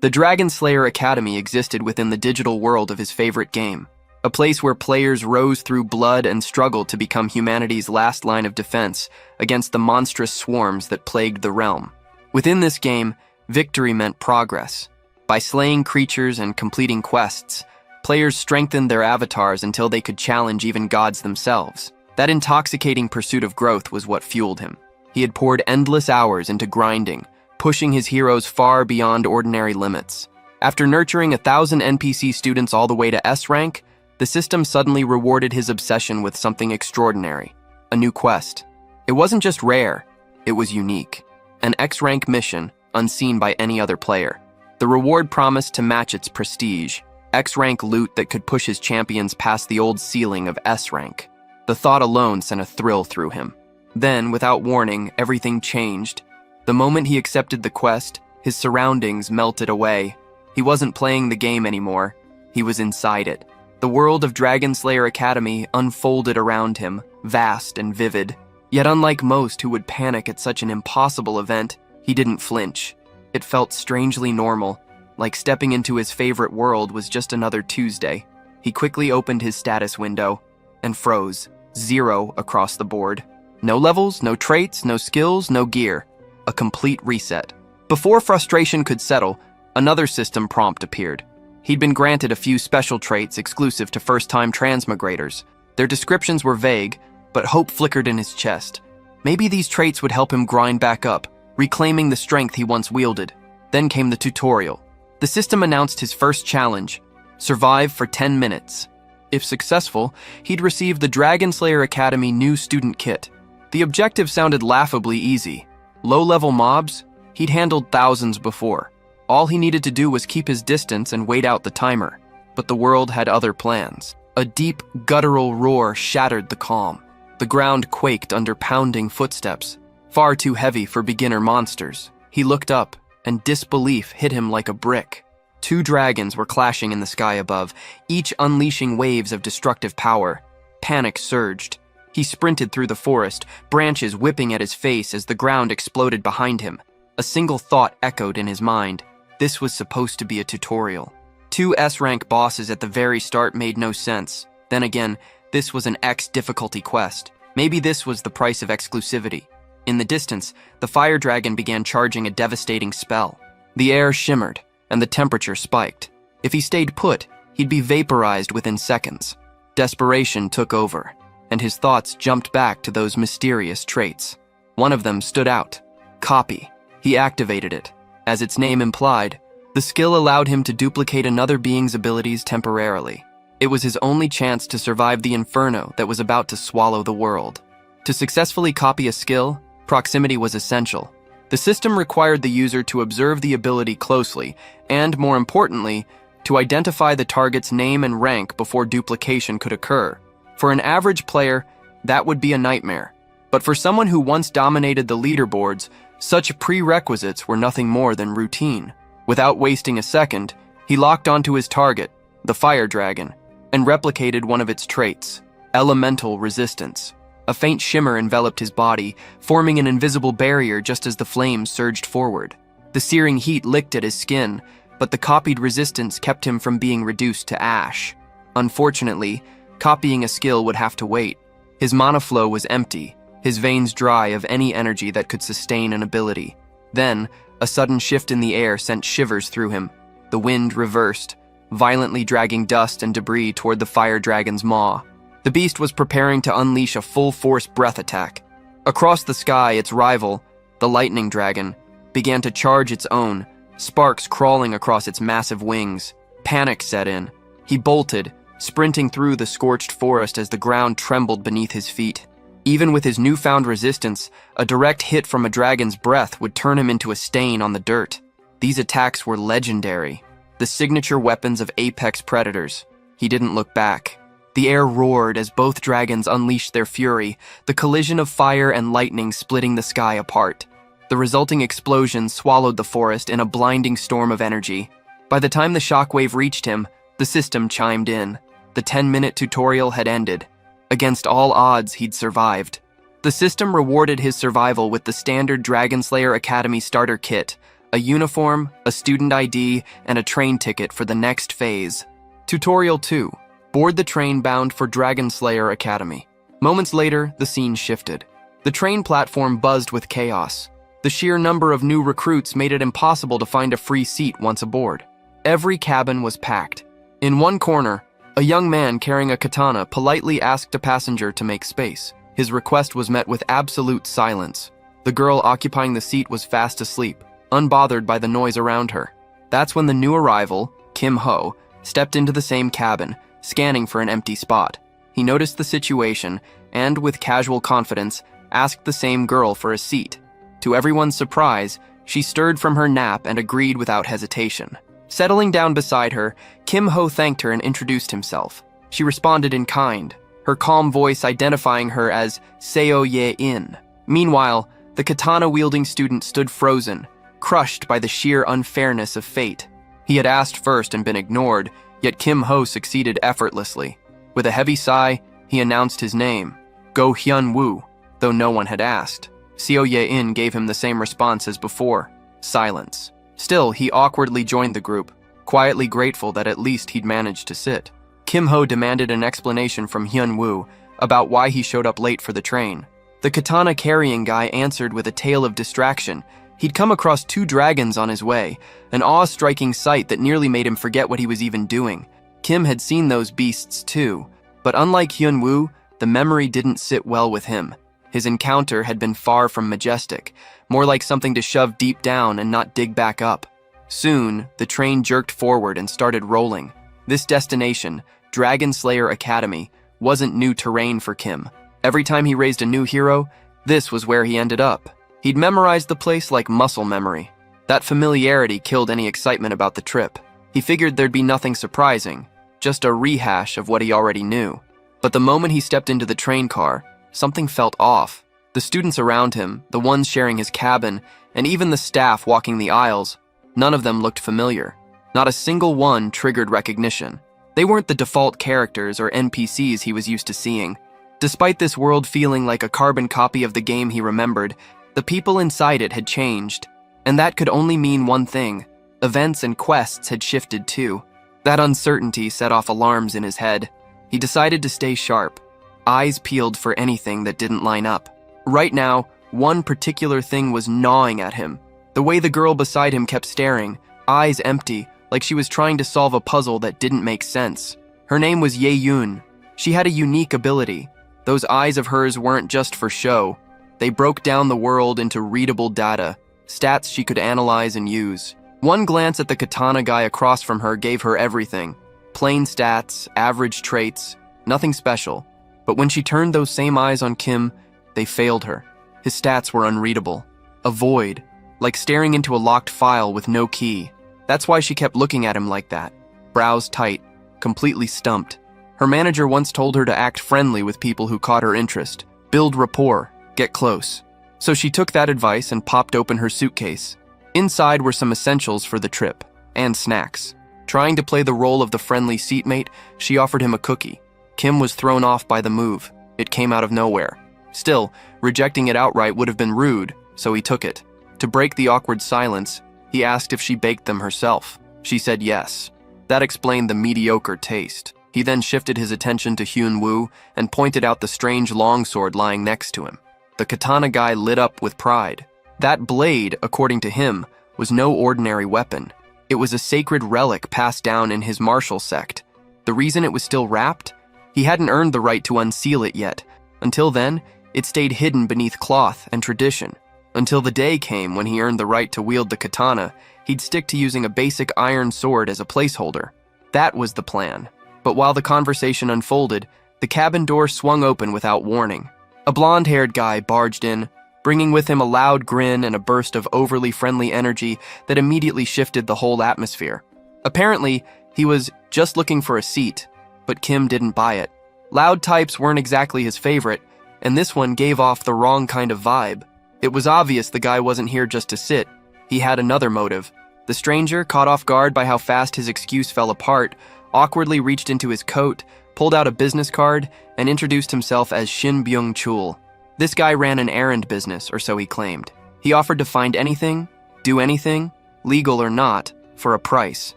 The Dragon Slayer Academy existed within the digital world of his favorite game, a place where players rose through blood and struggled to become humanity's last line of defense against the monstrous swarms that plagued the realm. Within this game, victory meant progress. By slaying creatures and completing quests, players strengthened their avatars until they could challenge even gods themselves. That intoxicating pursuit of growth was what fueled him. He had poured endless hours into grinding, pushing his heroes far beyond ordinary limits. After nurturing 1,000 NPC students all the way to S rank, the system suddenly rewarded his obsession with something extraordinary, a new quest. It wasn't just rare, it was unique. An X-rank mission, unseen by any other player. The reward promised to match its prestige, X-rank loot that could push his champions past the old ceiling of S rank. The thought alone sent a thrill through him. Then, without warning, everything changed. The moment he accepted the quest, his surroundings melted away. He wasn't playing the game anymore, he was inside it. The world of Dragon Slayer Academy unfolded around him, vast and vivid. Yet unlike most who would panic at such an impossible event, he didn't flinch. It felt strangely normal, like stepping into his favorite world was just another Tuesday. He quickly opened his status window and froze, 0 across the board. No levels, no traits, no skills, no gear. A complete reset. Before frustration could settle, another system prompt appeared. He'd been granted a few special traits exclusive to first-time transmigrators. Their descriptions were vague, but hope flickered in his chest. Maybe these traits would help him grind back up, reclaiming the strength he once wielded. Then came the tutorial. The system announced his first challenge: survive for 10 minutes. If successful, he'd receive the Dragon Slayer Academy new student kit. The objective sounded laughably easy. Low-level mobs? He'd handled thousands before. All he needed to do was keep his distance and wait out the timer. But the world had other plans. A deep, guttural roar shattered the calm. The ground quaked under pounding footsteps, far too heavy for beginner monsters. He looked up, and disbelief hit him like a brick. 2 dragons were clashing in the sky above, each unleashing waves of destructive power. Panic surged. He sprinted through the forest, branches whipping at his face as the ground exploded behind him. A single thought echoed in his mind. This was supposed to be a tutorial. 2 S-rank bosses at the very start made no sense. Then again, this was an X difficulty quest. Maybe this was the price of exclusivity. In the distance, the fire dragon began charging a devastating spell. The air shimmered, and the temperature spiked. If he stayed put, he'd be vaporized within seconds. Desperation took over, and his thoughts jumped back to those mysterious traits. One of them stood out: copy. He activated it. As its name implied, the skill allowed him to duplicate another being's abilities temporarily. It was his only chance to survive the inferno that was about to swallow the world. To successfully copy a skill, proximity was essential. The system required the user to observe the ability closely, and, more importantly, to identify the target's name and rank before duplication could occur. For an average player, that would be a nightmare. But for someone who once dominated the leaderboards, such prerequisites were nothing more than routine. Without wasting a second, he locked onto his target, the fire dragon, and replicated one of its traits: elemental resistance. A faint shimmer enveloped his body, forming an invisible barrier just as the flames surged forward. The searing heat licked at his skin, but the copied resistance kept him from being reduced to ash. Unfortunately, copying a skill would have to wait. His mana flow was empty, his veins dry of any energy that could sustain an ability. Then, a sudden shift in the air sent shivers through him. The wind reversed, violently dragging dust and debris toward the fire dragon's maw. The beast was preparing to unleash a full-force breath attack. Across the sky, its rival, the lightning dragon, began to charge its own, sparks crawling across its massive wings. Panic set in. He bolted, sprinting through the scorched forest as the ground trembled beneath his feet. Even with his newfound resistance, a direct hit from a dragon's breath would turn him into a stain on the dirt. These attacks were legendary, the signature weapons of apex predators. He didn't look back. The air roared as both dragons unleashed their fury, the collision of fire and lightning splitting the sky apart. The resulting explosion swallowed the forest in a blinding storm of energy. By the time the shockwave reached him, the system chimed in. The 10-minute tutorial had ended. Against all odds, he'd survived. The system rewarded his survival with the standard Dragon Slayer Academy starter kit, a uniform, a student ID, and a train ticket for the next phase. Tutorial 2. Board the train bound for Dragon Slayer Academy. Moments later, the scene shifted. The train platform buzzed with chaos. The sheer number of new recruits made it impossible to find a free seat once aboard. Every cabin was packed. In one corner, a young man carrying a katana politely asked a passenger to make space. His request was met with absolute silence. The girl occupying the seat was fast asleep, unbothered by the noise around her. That's when the new arrival, Kim Ho, stepped into the same cabin, scanning for an empty spot. He noticed the situation and, with casual confidence, asked the same girl for a seat. To everyone's surprise, she stirred from her nap and agreed without hesitation. Settling down beside her, Kim Ho thanked her and introduced himself. She responded in kind, her calm voice identifying her as Seo Ye-in. Meanwhile, the katana-wielding student stood frozen, crushed by the sheer unfairness of fate. He had asked first and been ignored, yet Kim Ho succeeded effortlessly. With a heavy sigh, he announced his name, Go Hyun-woo, though no one had asked. Seo Ye-in gave him the same response as before, silence. Still, he awkwardly joined the group, quietly grateful that at least he'd managed to sit. Kim Ho demanded an explanation from Hyun-woo about why he showed up late for the train. The katana-carrying guy answered with a tale of distraction. He'd come across 2 dragons on his way, an awe-striking sight that nearly made him forget what he was even doing. Kim had seen those beasts too, but unlike Hyun-woo, the memory didn't sit well with him. His encounter had been far from majestic, more like something to shove deep down and not dig back up. Soon, the train jerked forward and started rolling. This destination, Dragon Slayer Academy, wasn't new terrain for Kim. Every time he raised a new hero, this was where he ended up. He'd memorized the place like muscle memory. That familiarity killed any excitement about the trip. He figured there'd be nothing surprising, just a rehash of what he already knew. But the moment he stepped into the train car, something felt off. The students around him, the ones sharing his cabin, and even the staff walking the aisles, none of them looked familiar. Not a single one triggered recognition. They weren't the default characters or NPCs he was used to seeing. Despite this world feeling like a carbon copy of the game he remembered, the people inside it had changed. And that could only mean one thing. Events and quests had shifted too. That uncertainty set off alarms in his head. He decided to stay sharp, eyes peeled for anything that didn't line up. Right now, one particular thing was gnawing at him. The way the girl beside him kept staring, eyes empty, like she was trying to solve a puzzle that didn't make sense. Her name was Ye-yoon. She had a unique ability. Those eyes of hers weren't just for show. They broke down the world into readable data, stats she could analyze and use. One glance at the katana guy across from her gave her everything. Plain stats, average traits, nothing special. But when she turned those same eyes on Kim, they failed her. His stats were unreadable. A void, like staring into a locked file with no key. That's why she kept looking at him like that, brows tight, completely stumped. Her manager once told her to act friendly with people who caught her interest, build rapport, get close. So she took that advice and popped open her suitcase. Inside were some essentials for the trip, and snacks. Trying to play the role of the friendly seatmate, she offered him a cookie. Kim was thrown off by the move. It came out of nowhere. Still, rejecting it outright would have been rude, so he took it. To break the awkward silence, he asked if she baked them herself. She said yes. That explained the mediocre taste. He then shifted his attention to Hyun-woo and pointed out the strange longsword lying next to him. The katana guy lit up with pride. That blade, according to him, was no ordinary weapon. It was a sacred relic passed down in his martial sect. The reason it was still wrapped? He hadn't earned the right to unseal it yet. Until then, it stayed hidden beneath cloth and tradition. Until the day came when he earned the right to wield the katana, he'd stick to using a basic iron sword as a placeholder. That was the plan. But while the conversation unfolded, the cabin door swung open without warning. A blonde-haired guy barged in, bringing with him a loud grin and a burst of overly friendly energy that immediately shifted the whole atmosphere. Apparently, he was just looking for a seat, but Kim didn't buy it. Loud types weren't exactly his favorite, and this one gave off the wrong kind of vibe. It was obvious the guy wasn't here just to sit. He had another motive. The stranger, caught off guard by how fast his excuse fell apart, awkwardly reached into his coat, pulled out a business card, and introduced himself as Shin Byung-chul. This guy ran an errand business, or so he claimed. He offered to find anything, do anything, legal or not, for a price.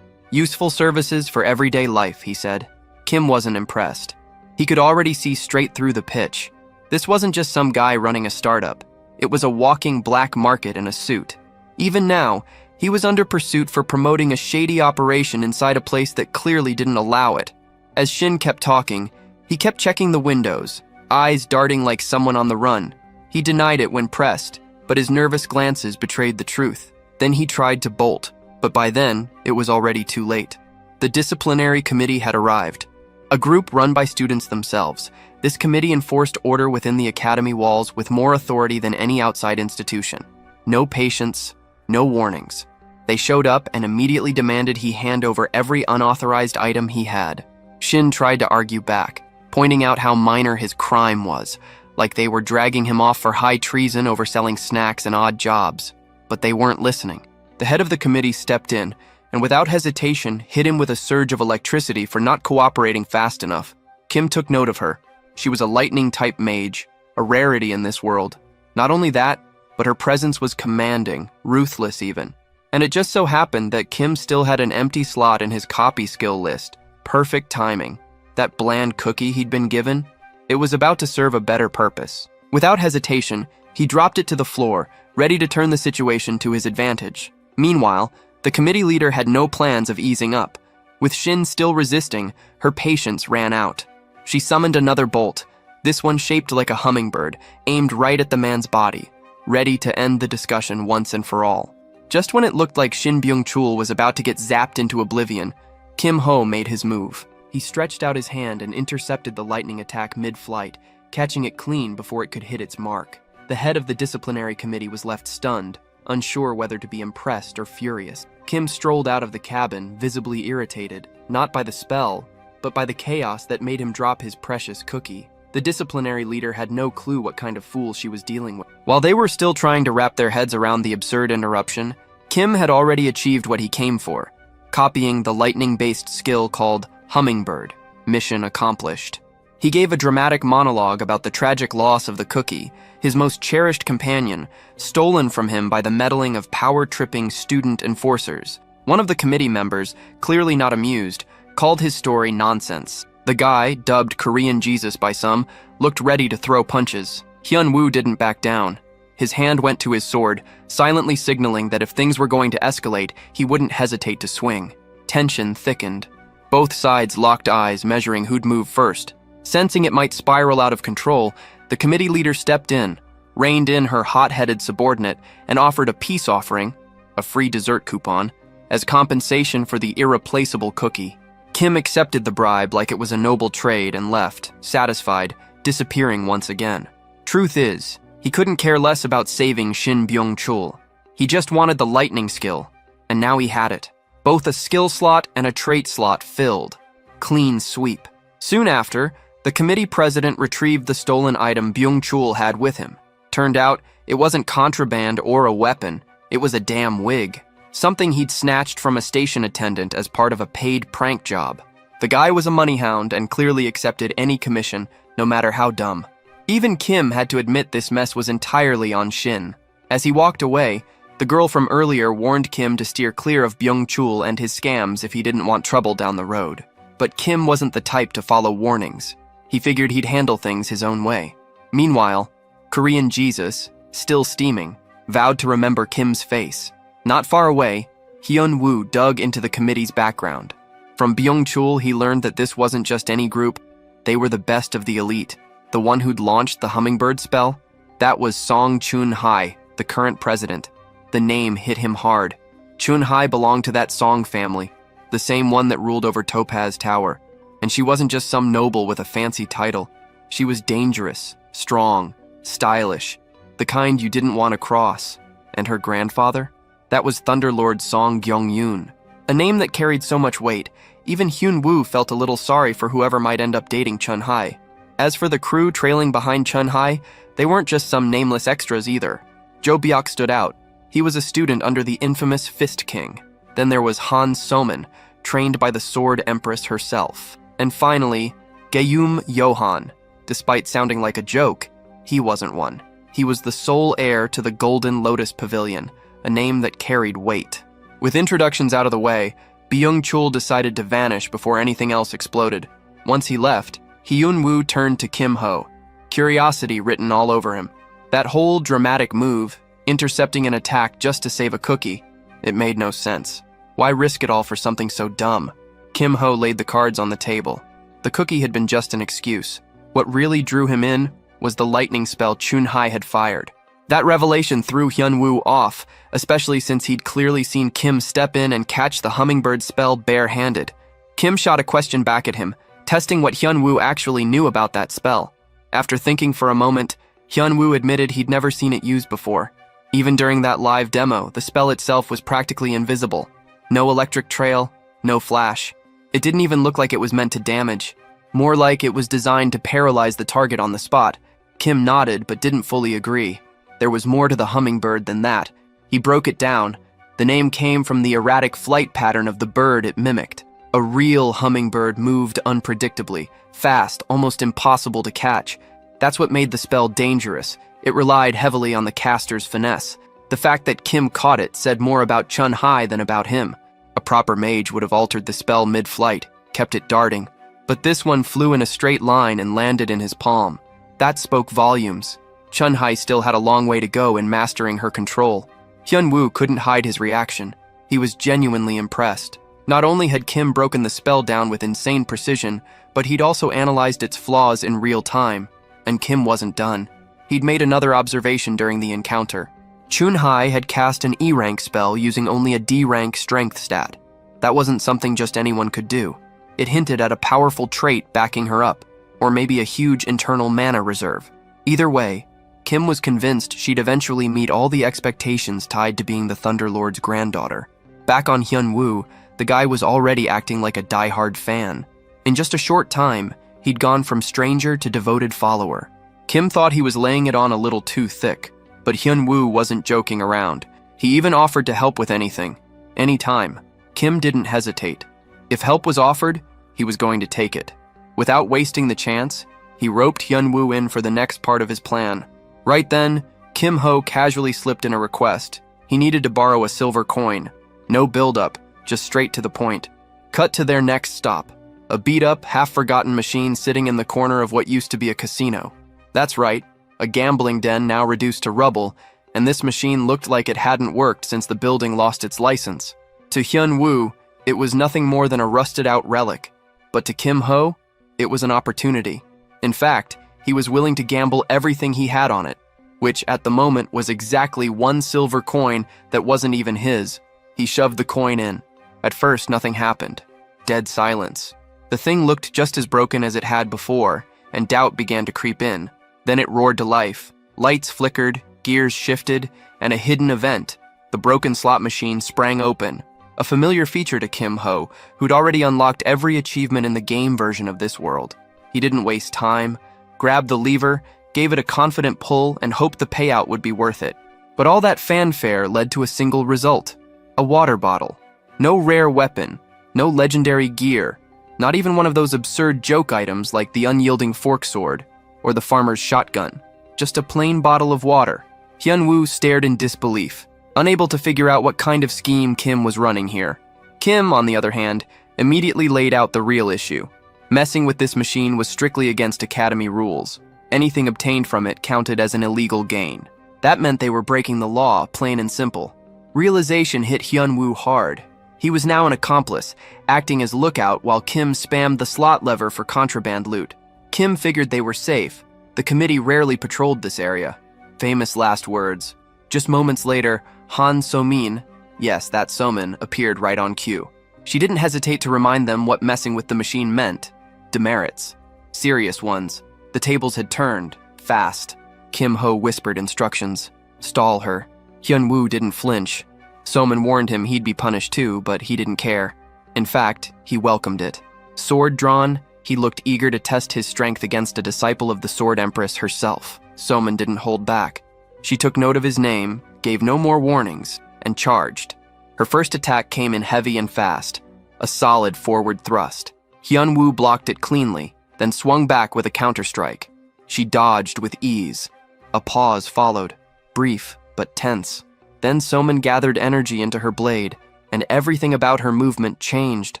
Useful services for everyday life, he said. Kim wasn't impressed. He could already see straight through the pitch. This wasn't just some guy running a startup. It was a walking black market in a suit. Even now, he was under pursuit for promoting a shady operation inside a place that clearly didn't allow it. As Shin kept talking, he kept checking the windows, eyes darting like someone on the run. He denied it when pressed, but his nervous glances betrayed the truth. Then he tried to bolt, but by then, it was already too late. The disciplinary committee had arrived. A group run by students themselves, this committee enforced order within the academy walls with more authority than any outside institution. No patience, no warnings. They showed up and immediately demanded he hand over every unauthorized item he had. Shin tried to argue back, pointing out how minor his crime was, like they were dragging him off for high treason over selling snacks and odd jobs. But they weren't listening. The head of the committee stepped in, and without hesitation hit him with a surge of electricity for not cooperating fast enough. Kim took note of her. She was a lightning-type mage, a rarity in this world. Not only that, but her presence was commanding, ruthless even. And it just so happened that Kim still had an empty slot in his copy skill list. Perfect timing. That bland cookie he'd been given, it was about to serve a better purpose. Without hesitation, he dropped it to the floor, ready to turn the situation to his advantage. Meanwhile, the committee leader had no plans of easing up. With Shin still resisting, her patience ran out. She summoned another bolt, this one shaped like a hummingbird, aimed right at the man's body, ready to end the discussion once and for all. Just when it looked like Shin Byung-chul was about to get zapped into oblivion, Kim Ho made his move. He stretched out his hand and intercepted the lightning attack mid-flight, catching it clean before it could hit its mark. The head of the disciplinary committee was left stunned, unsure whether to be impressed or furious. Kim strolled out of the cabin, visibly irritated, not by the spell, but by the chaos that made him drop his precious cookie. The disciplinary leader had no clue what kind of fool she was dealing with. While they were still trying to wrap their heads around the absurd interruption, Kim had already achieved what he came for, copying the lightning-based skill called Hummingbird. Mission accomplished. He gave a dramatic monologue about the tragic loss of the cookie, his most cherished companion, stolen from him by the meddling of power-tripping student enforcers. One of the committee members, clearly not amused, called his story nonsense. The guy, dubbed Korean Jesus by some, looked ready to throw punches. Hyun-woo didn't back down. His hand went to his sword, silently signaling that if things were going to escalate, he wouldn't hesitate to swing. Tension thickened. Both sides locked eyes, measuring who'd move first. Sensing it might spiral out of control, the committee leader stepped in, reined in her hot-headed subordinate, and offered a peace offering, a free dessert coupon, as compensation for the irreplaceable cookie. Kim accepted the bribe like it was a noble trade and left, satisfied, disappearing once again. Truth is, he couldn't care less about saving Shin Byung-chul. He just wanted the lightning skill, and now he had it. Both a skill slot and a trait slot filled. Clean sweep. Soon after, the committee president retrieved the stolen item Byung-chul had with him. Turned out, it wasn't contraband or a weapon, it was a damn wig. Something he'd snatched from a station attendant as part of a paid prank job. The guy was a money hound and clearly accepted any commission, no matter how dumb. Even Kim had to admit this mess was entirely on Shin. As he walked away, the girl from earlier warned Kim to steer clear of Byung-chul and his scams if he didn't want trouble down the road. But Kim wasn't the type to follow warnings. He figured he'd handle things his own way. Meanwhile, Korean Jesus, still steaming, vowed to remember Kim's face. Not far away, Hyun-woo dug into the committee's background. From Byung-chul, he learned that this wasn't just any group. They were the best of the elite. The one who'd launched the hummingbird spell? That was Song Chun-hai, the current president. The name hit him hard. Chun-hai belonged to that Song family, the same one that ruled over Topaz Tower. And she wasn't just some noble with a fancy title. She was dangerous, strong, stylish, the kind you didn't want to cross. And her grandfather? That was Thunderlord Song Gyeong-yoon. A name that carried so much weight, even Hyun-woo felt a little sorry for whoever might end up dating Chun-hai. As for the crew trailing behind Chun-hai, they weren't just some nameless extras either. Jo Byok stood out. He was a student under the infamous Fist King. Then there was Han Somin, trained by the Sword Empress herself. And finally, Gaeum Yohan. Despite sounding like a joke, he wasn't one. He was the sole heir to the Golden Lotus Pavilion, a name that carried weight. With introductions out of the way, Byung-chul decided to vanish before anything else exploded. Once he left, Hyun-woo turned to Kim-ho, curiosity written all over him. That whole dramatic move, intercepting an attack just to save a cookie, it made no sense. Why risk it all for something so dumb? Kim-ho laid the cards on the table. The cookie had been just an excuse. What really drew him in was the lightning spell Chun-hai had fired. That revelation threw Hyun-woo off, especially since he'd clearly seen Kim step in and catch the hummingbird spell bare-handed. Kim shot a question back at him, testing what Hyun-woo actually knew about that spell. After thinking for a moment, Hyun-woo admitted he'd never seen it used before. Even during that live demo, the spell itself was practically invisible. No electric trail, no flash. It didn't even look like it was meant to damage. More like it was designed to paralyze the target on the spot. Kim nodded but didn't fully agree. There was more to the hummingbird than that. He broke it down. The name came from the erratic flight pattern of the bird it mimicked. A real hummingbird moved unpredictably, fast, almost impossible to catch. That's what made the spell dangerous. It relied heavily on the caster's finesse. The fact that Kim caught it said more about Chun-hai than about him. A proper mage would have altered the spell mid-flight, kept it darting. But this one flew in a straight line and landed in his palm. That spoke volumes. Chun-hai still had a long way to go in mastering her control. Hyun-woo couldn't hide his reaction. He was genuinely impressed. Not only had Kim broken the spell down with insane precision, but he'd also analyzed its flaws in real time. And Kim wasn't done. He'd made another observation during the encounter. Chun-hai had cast an E-rank spell using only a D-rank strength stat. That wasn't something just anyone could do. It hinted at a powerful trait backing her up, or maybe a huge internal mana reserve. Either way, Kim was convinced she'd eventually meet all the expectations tied to being the Thunderlord's granddaughter. Back on Hyun-woo, the guy was already acting like a die-hard fan. In just a short time, he'd gone from stranger to devoted follower. Kim thought he was laying it on a little too thick, but Hyun-woo wasn't joking around. He even offered to help with anything, anytime. Kim didn't hesitate. If help was offered, he was going to take it. Without wasting the chance, he roped Hyun-woo in for the next part of his plan. Right then, Kim-ho casually slipped in a request. He needed to borrow a silver coin. No build-up, just straight to the point. Cut to their next stop. A beat-up, half-forgotten machine sitting in the corner of what used to be a casino. That's right, a gambling den now reduced to rubble, and this machine looked like it hadn't worked since the building lost its license. To Hyun-woo, it was nothing more than a rusted-out relic. But to Kim-ho, it was an opportunity. In fact, he was willing to gamble everything he had on it, which at the moment was exactly one silver coin that wasn't even his. He shoved the coin in. At first, nothing happened. Dead silence. The thing looked just as broken as it had before, and doubt began to creep in. Then it roared to life. Lights flickered, gears shifted, and a hidden event. The broken slot machine sprang open. A familiar feature to Kim-ho, who'd already unlocked every achievement in the game version of this world. He didn't waste time, grabbed the lever, gave it a confident pull, and hoped the payout would be worth it. But all that fanfare led to a single result. A water bottle. No rare weapon, no legendary gear, not even one of those absurd joke items like the unyielding fork sword or the farmer's shotgun. Just a plain bottle of water. Hyun-woo stared in disbelief, unable to figure out what kind of scheme Kim was running here. Kim, on the other hand, immediately laid out the real issue. Messing with this machine was strictly against Academy rules. Anything obtained from it counted as an illegal gain. That meant they were breaking the law, plain and simple. Realization hit Hyun-woo hard. He was now an accomplice, acting as lookout while Kim spammed the slot lever for contraband loot. Kim figured they were safe. The committee rarely patrolled this area. Famous last words. Just moments later, Han So-min, yes, that Somin, appeared right on cue. She didn't hesitate to remind them what messing with the machine meant. Demerits. Serious ones. The tables had turned. Fast. Kim-ho whispered instructions. Stall her. Hyun-woo didn't flinch. Somin warned him he'd be punished too, but he didn't care. In fact, he welcomed it. Sword drawn, he looked eager to test his strength against a disciple of the Sword Empress herself. Somin didn't hold back. She took note of his name, gave no more warnings, and charged. Her first attack came in heavy and fast. A solid forward thrust. Hyun-woo blocked it cleanly, then swung back with a counterstrike. She dodged with ease. A pause followed, brief but tense. Then Somin gathered energy into her blade, and everything about her movement changed.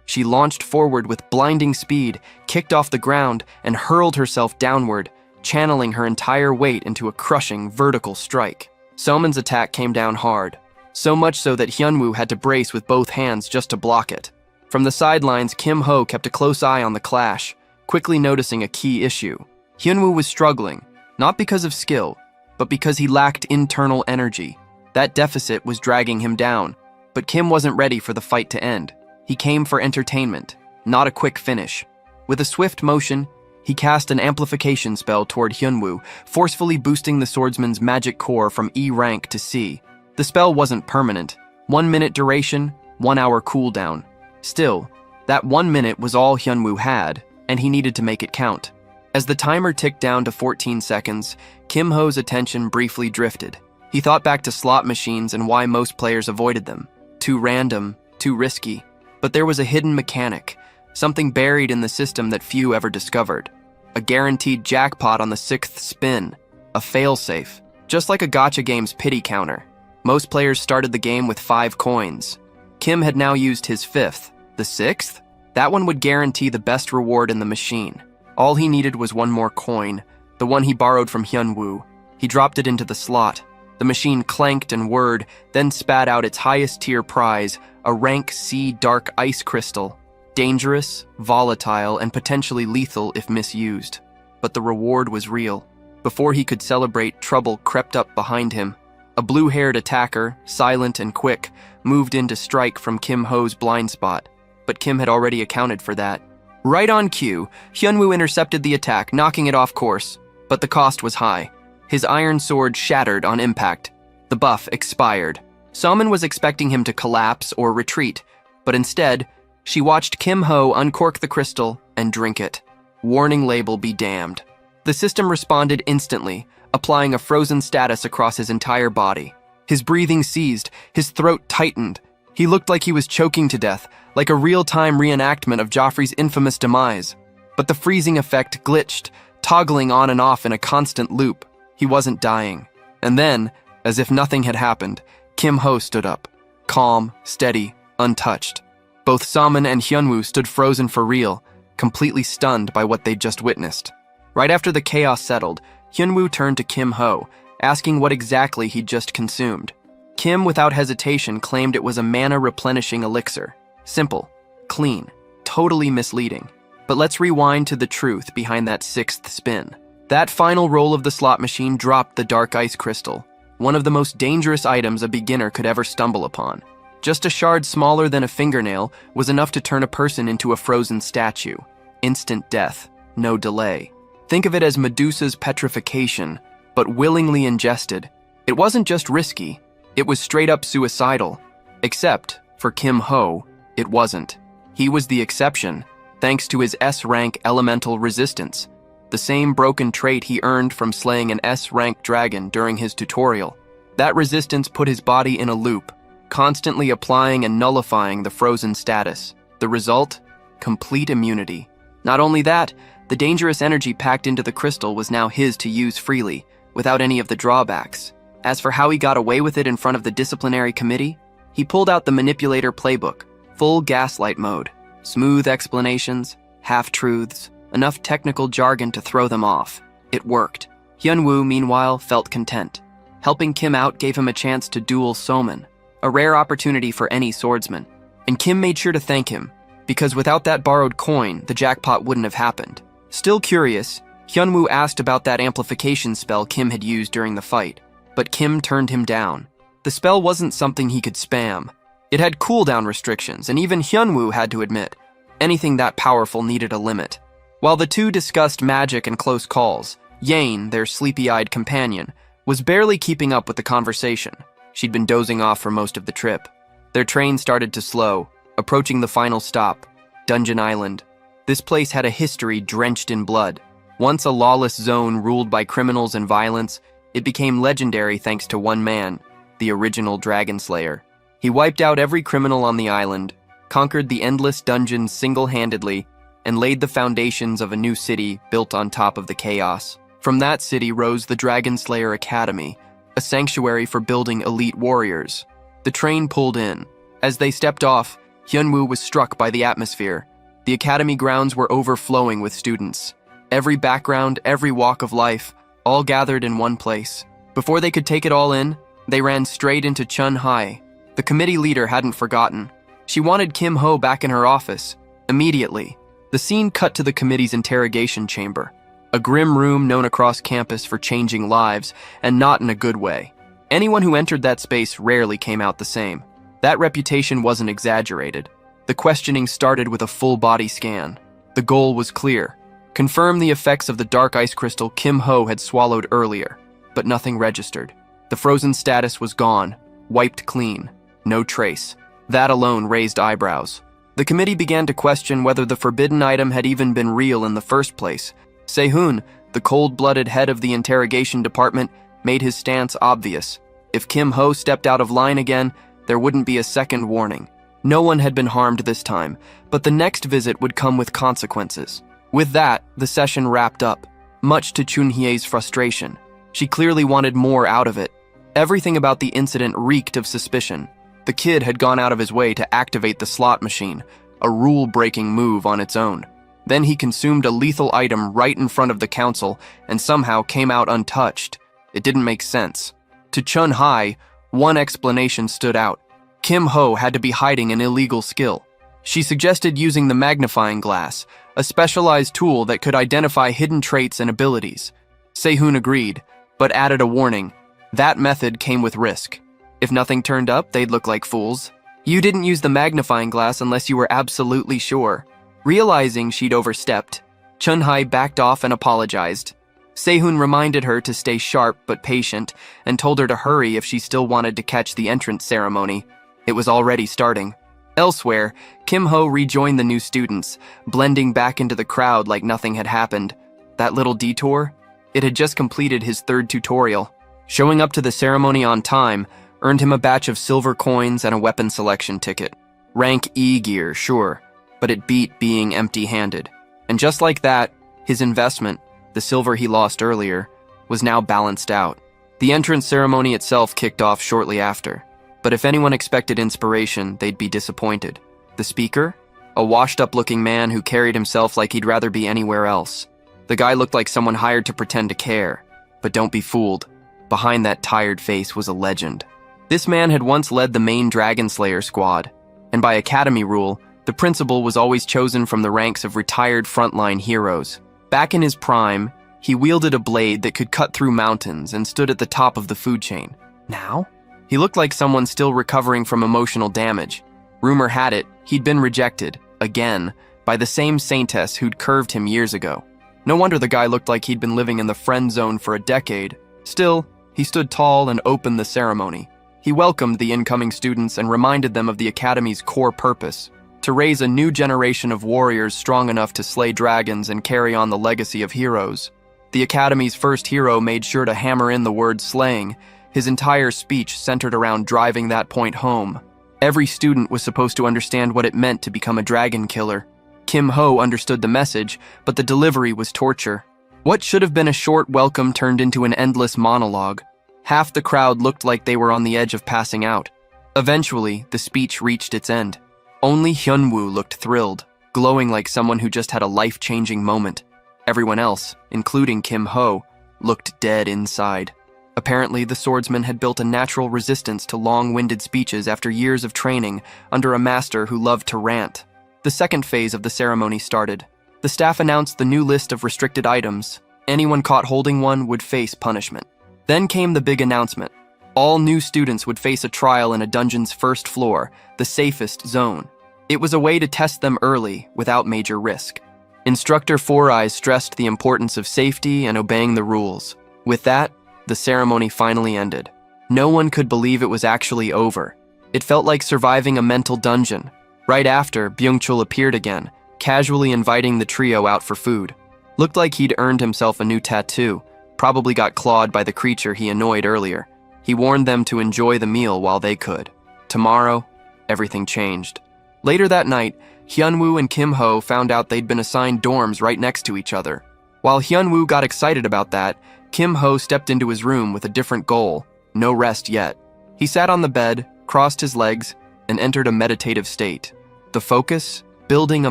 She launched forward with blinding speed, kicked off the ground, and hurled herself downward, channeling her entire weight into a crushing vertical strike. Soman's attack came down hard, so much so that Hyunwoo had to brace with both hands just to block it. From the sidelines, Kim Ho kept a close eye on the clash, quickly noticing a key issue. Hyunwoo was struggling, not because of skill, but because he lacked internal energy. That deficit was dragging him down, but Kim wasn't ready for the fight to end. He came for entertainment, not a quick finish. With a swift motion, he cast an amplification spell toward Hyunwoo, forcefully boosting the swordsman's magic core from E rank to C. The spell wasn't permanent. 1 minute duration, 1 hour cooldown. Still, that 1 minute was all Hyunwoo had, and he needed to make it count. As the timer ticked down to 14 seconds, Kim Ho's attention briefly drifted. He thought back to slot machines and why most players avoided them. Too random, too risky. But there was a hidden mechanic, something buried in the system that few ever discovered. A guaranteed jackpot on the 6th spin, a failsafe, just like a gacha game's pity counter. Most players started the game with 5 coins. Kim had now used his 5th. The 6th? That one would guarantee the best reward in the machine. All he needed was 1 more coin, the one he borrowed from Hyunwoo. He dropped it into the slot. The machine clanked and whirred, then spat out its highest tier prize, a rank C dark ice crystal. Dangerous, volatile, and potentially lethal if misused. But the reward was real. Before he could celebrate, trouble crept up behind him. A blue-haired attacker, silent and quick, moved in to strike from Kim Ho's blind spot. But Kim had already accounted for that. Right on cue, Hyunwoo intercepted the attack, knocking it off course. But the cost was high. His iron sword shattered on impact. The buff expired. Soman was expecting him to collapse or retreat, but instead, she watched Kim Ho uncork the crystal and drink it. Warning label be damned. The system responded instantly, applying a frozen status across his entire body. His breathing ceased, his throat tightened. He looked like he was choking to death, like a real-time reenactment of Joffrey's infamous demise. But the freezing effect glitched, toggling on and off in a constant loop. He wasn't dying. And then, as if nothing had happened, Kim Ho stood up. Calm, steady, untouched. Both Soman and Hyunwoo stood frozen for real, completely stunned by what they'd just witnessed. Right after the chaos settled, Hyunwoo turned to Kim Ho, asking what exactly he'd just consumed. Kim, without hesitation, claimed it was a mana-replenishing elixir. Simple, clean, totally misleading. But let's rewind to the truth behind that 6th spin. That final roll of the slot machine dropped the dark ice crystal, one of the most dangerous items a beginner could ever stumble upon. Just a shard smaller than a fingernail was enough to turn a person into a frozen statue. Instant death, no delay. Think of it as Medusa's petrification, but willingly ingested. It wasn't just risky, it was straight up suicidal. Except, for Kim Ho, it wasn't. He was the exception, thanks to his S-rank elemental resistance, the same broken trait he earned from slaying an S-rank dragon during his tutorial. That resistance put his body in a loop, constantly applying and nullifying the frozen status. The result? Complete immunity. Not only that, the dangerous energy packed into the crystal was now his to use freely, without any of the drawbacks. As for how he got away with it in front of the disciplinary committee, he pulled out the manipulator playbook, full gaslight mode, smooth explanations, half-truths, enough technical jargon to throw them off. It worked. Hyunwoo, meanwhile, felt content. Helping Kim out gave him a chance to duel Soman, a rare opportunity for any swordsman. And Kim made sure to thank him, because without that borrowed coin, the jackpot wouldn't have happened. Still curious, Hyunwoo asked about that amplification spell Kim had used during the fight, but Kim turned him down. The spell wasn't something he could spam. It had cooldown restrictions, and even Hyunwoo had to admit, anything that powerful needed a limit. While the two discussed magic and close calls, Yane, their sleepy-eyed companion, was barely keeping up with the conversation. She'd been dozing off for most of the trip. Their train started to slow, approaching the final stop, Dungeon Island. This place had a history drenched in blood. Once a lawless zone ruled by criminals and violence, it became legendary thanks to one man, the original Dragon Slayer. He wiped out every criminal on the island, conquered the endless dungeons single-handedly, and laid the foundations of a new city built on top of the chaos. From that city rose the Dragon Slayer Academy, a sanctuary for building elite warriors. The train pulled in. As they stepped off, Hyunwoo was struck by the atmosphere. The academy grounds were overflowing with students. Every background, every walk of life, all gathered in one place. Before they could take it all in, they ran straight into Chun Hai. The committee leader hadn't forgotten. She wanted Kim Ho back in her office, immediately. The scene cut to the committee's interrogation chamber, a grim room known across campus for changing lives, and not in a good way. Anyone who entered that space rarely came out the same. That reputation wasn't exaggerated. The questioning started with a full-body scan. The goal was clear: confirm the effects of the dark ice crystal Kim Ho had swallowed earlier, but nothing registered. The frozen status was gone, wiped clean, no trace. That alone raised eyebrows. The committee began to question whether the forbidden item had even been real in the first place. Sehun, the cold-blooded head of the interrogation department, made his stance obvious. If Kim Ho stepped out of line again, there wouldn't be a second warning. No one had been harmed this time, but the next visit would come with consequences. With that, the session wrapped up, much to Chunhye's frustration. She clearly wanted more out of it. Everything about the incident reeked of suspicion. The kid had gone out of his way to activate the slot machine, a rule-breaking move on its own. Then he consumed a lethal item right in front of the council and somehow came out untouched. It didn't make sense. To Chun Hai, one explanation stood out. Kim Ho had to be hiding an illegal skill. She suggested using the magnifying glass, a specialized tool that could identify hidden traits and abilities. Sehun agreed, but added a warning. That method came with risk. If nothing turned up, they'd look like fools. You didn't use the magnifying glass unless you were absolutely sure. Realizing she'd overstepped, Chun Hai backed off and apologized. Sehun reminded her to stay sharp but patient and told her to hurry if she still wanted to catch the entrance ceremony. It was already starting. Elsewhere, Kim Ho rejoined the new students, blending back into the crowd like nothing had happened. That little detour? It had just completed his third tutorial. Showing up to the ceremony on time earned him a batch of silver coins and a weapon selection ticket. Rank E gear, sure, but it beat being empty-handed. And just like that, his investment, the silver he lost earlier, was now balanced out. The entrance ceremony itself kicked off shortly after. But if anyone expected inspiration, they'd be disappointed. The speaker? A washed-up-looking man who carried himself like he'd rather be anywhere else. The guy looked like someone hired to pretend to care. But don't be fooled. Behind that tired face was a legend. This man had once led the main Dragon Slayer squad, and by Academy rule, the principal was always chosen from the ranks of retired frontline heroes. Back in his prime, he wielded a blade that could cut through mountains and stood at the top of the food chain. Now? He looked like someone still recovering from emotional damage. Rumor had it, he'd been rejected, again, by the same saintess who'd curved him years ago. No wonder the guy looked like he'd been living in the friend zone for a decade. Still, he stood tall and opened the ceremony. He welcomed the incoming students and reminded them of the Academy's core purpose, to raise a new generation of warriors strong enough to slay dragons and carry on the legacy of heroes. The Academy's first hero made sure to hammer in the word slaying. His entire speech centered around driving that point home. Every student was supposed to understand what it meant to become a dragon killer. Kim Ho understood the message, but the delivery was torture. What should have been a short welcome turned into an endless monologue. Half the crowd looked like they were on the edge of passing out. Eventually, the speech reached its end. Only Hyunwoo looked thrilled, glowing like someone who just had a life-changing moment. Everyone else, including Kim Ho, looked dead inside. Apparently, the swordsman had built a natural resistance to long-winded speeches after years of training under a master who loved to rant. The second phase of the ceremony started. The staff announced the new list of restricted items. Anyone caught holding one would face punishment. Then came the big announcement. All new students would face a trial in a dungeon's first floor, the safest zone. It was a way to test them early, without major risk. Instructor Four Eyes stressed the importance of safety and obeying the rules. With that, the ceremony finally ended. No one could believe it was actually over. It felt like surviving a mental dungeon. Right after, Byung-chul appeared again, casually inviting the trio out for food. Looked like he'd earned himself a new tattoo, probably got clawed by the creature he annoyed earlier. He warned them to enjoy the meal while they could. Tomorrow, everything changed. Later that night, Hyunwoo and Kim Ho found out they'd been assigned dorms right next to each other. While Hyunwoo got excited about that, Kim Ho stepped into his room with a different goal. No rest yet. He sat on the bed, crossed his legs, and entered a meditative state. The focus? Building a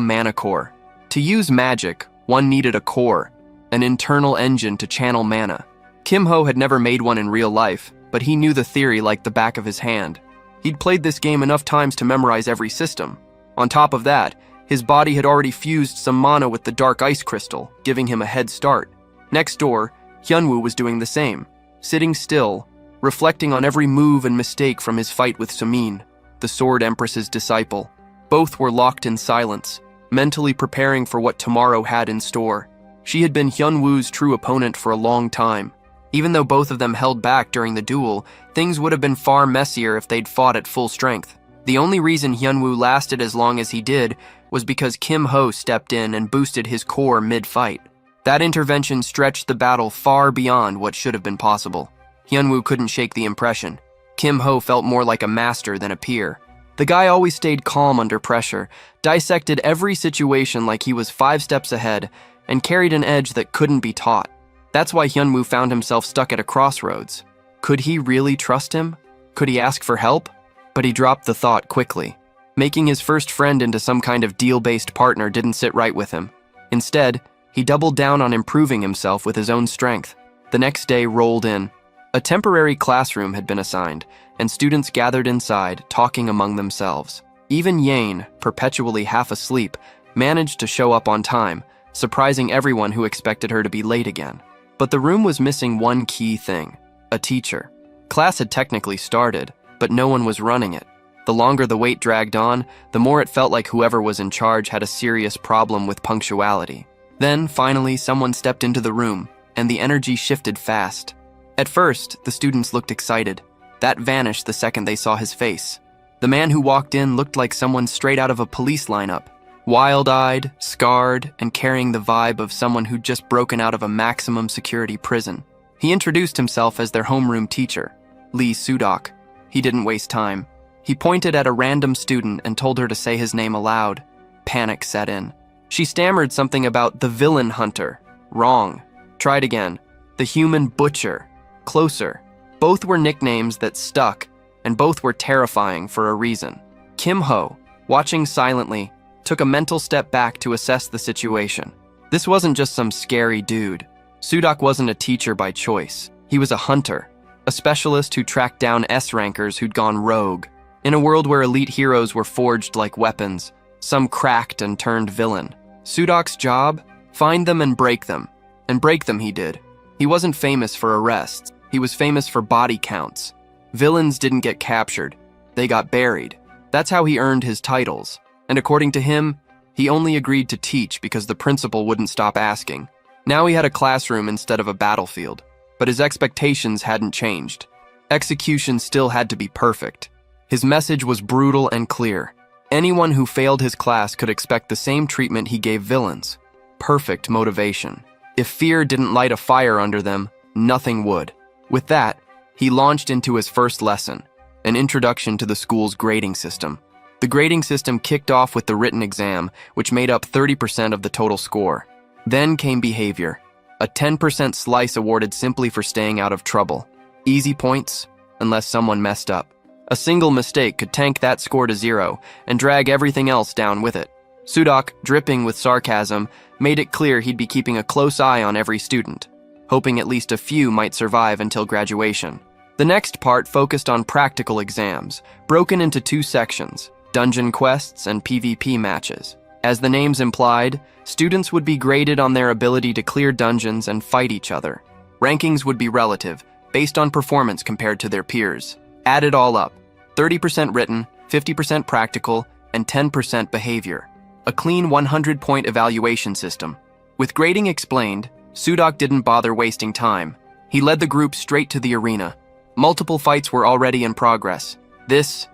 mana core. To use magic, one needed a core, an internal engine to channel mana. Kim-ho had never made one in real life, but he knew the theory like the back of his hand. He'd played this game enough times to memorize every system. On top of that, his body had already fused some mana with the dark ice crystal, giving him a head start. Next door, Hyunwoo was doing the same, sitting still, reflecting on every move and mistake from his fight with Sumin, the Sword Empress's disciple. Both were locked in silence, mentally preparing for what tomorrow had in store. She had been Hyunwoo's true opponent for a long time. Even though both of them held back during the duel, things would have been far messier if they'd fought at full strength. The only reason Hyunwoo lasted as long as he did was because Kim-ho stepped in and boosted his core mid-fight. That intervention stretched the battle far beyond what should have been possible. Hyunwoo couldn't shake the impression. Kim-ho felt more like a master than a peer. The guy always stayed calm under pressure, dissected every situation like he was 5 steps ahead, and carried an edge that couldn't be taught. That's why Hyunwoo found himself stuck at a crossroads. Could he really trust him? Could he ask for help? But he dropped the thought quickly. Making his first friend into some kind of deal-based partner didn't sit right with him. Instead, he doubled down on improving himself with his own strength. The next day rolled in. A temporary classroom had been assigned, and students gathered inside, talking among themselves. Even Yane, perpetually half asleep, managed to show up on time, surprising everyone who expected her to be late again. But the room was missing one key thing: a teacher. Class had technically started, but no one was running it. The longer the wait dragged on, the more it felt like whoever was in charge had a serious problem with punctuality. Then, finally, someone stepped into the room, and the energy shifted fast. At first, the students looked excited. That vanished the second they saw his face. The man who walked in looked like someone straight out of a police lineup. Wild-eyed, scarred, and carrying the vibe of someone who'd just broken out of a maximum security prison. He introduced himself as their homeroom teacher, Lee Sudok. He didn't waste time. He pointed at a random student and told her to say his name aloud. Panic set in. She stammered something about the villain hunter. Wrong. Tried again. The human butcher. Closer. Both were nicknames that stuck, and both were terrifying for a reason. Kim-ho, watching silently, took a mental step back to assess the situation. This wasn't just some scary dude. Sudok wasn't a teacher by choice. He was a hunter, a specialist who tracked down S-rankers who'd gone rogue. In a world where elite heroes were forged like weapons, some cracked and turned villain. Sudok's job? Find them and break them. And break them he did. He wasn't famous for arrests. He was famous for body counts. Villains didn't get captured. They got buried. That's how he earned his titles. And according to him, he only agreed to teach because the principal wouldn't stop asking. Now he had a classroom instead of a battlefield. But his expectations hadn't changed. Execution still had to be perfect. His message was brutal and clear. Anyone who failed his class could expect the same treatment he gave villains. Perfect motivation. If fear didn't light a fire under them, nothing would. With that, he launched into his first lesson, an introduction to the school's grading system. The grading system kicked off with the written exam, which made up 30% of the total score. Then came behavior, a 10% slice awarded simply for staying out of trouble. Easy points, unless someone messed up. A single mistake could tank that score to 0 and drag everything else down with it. Sudok, dripping with sarcasm, made it clear he'd be keeping a close eye on every student, hoping at least a few might survive until graduation. The next part focused on practical exams, broken into 2 sections, dungeon quests and PvP matches. As the names implied, students would be graded on their ability to clear dungeons and fight each other. Rankings would be relative, based on performance compared to their peers. Add it all up, 30% written, 50% practical, and 10% behavior. A clean 100-point evaluation system. With grading explained, Sudok didn't bother wasting time. He led the group straight to the arena. Multiple fights were already in progress. This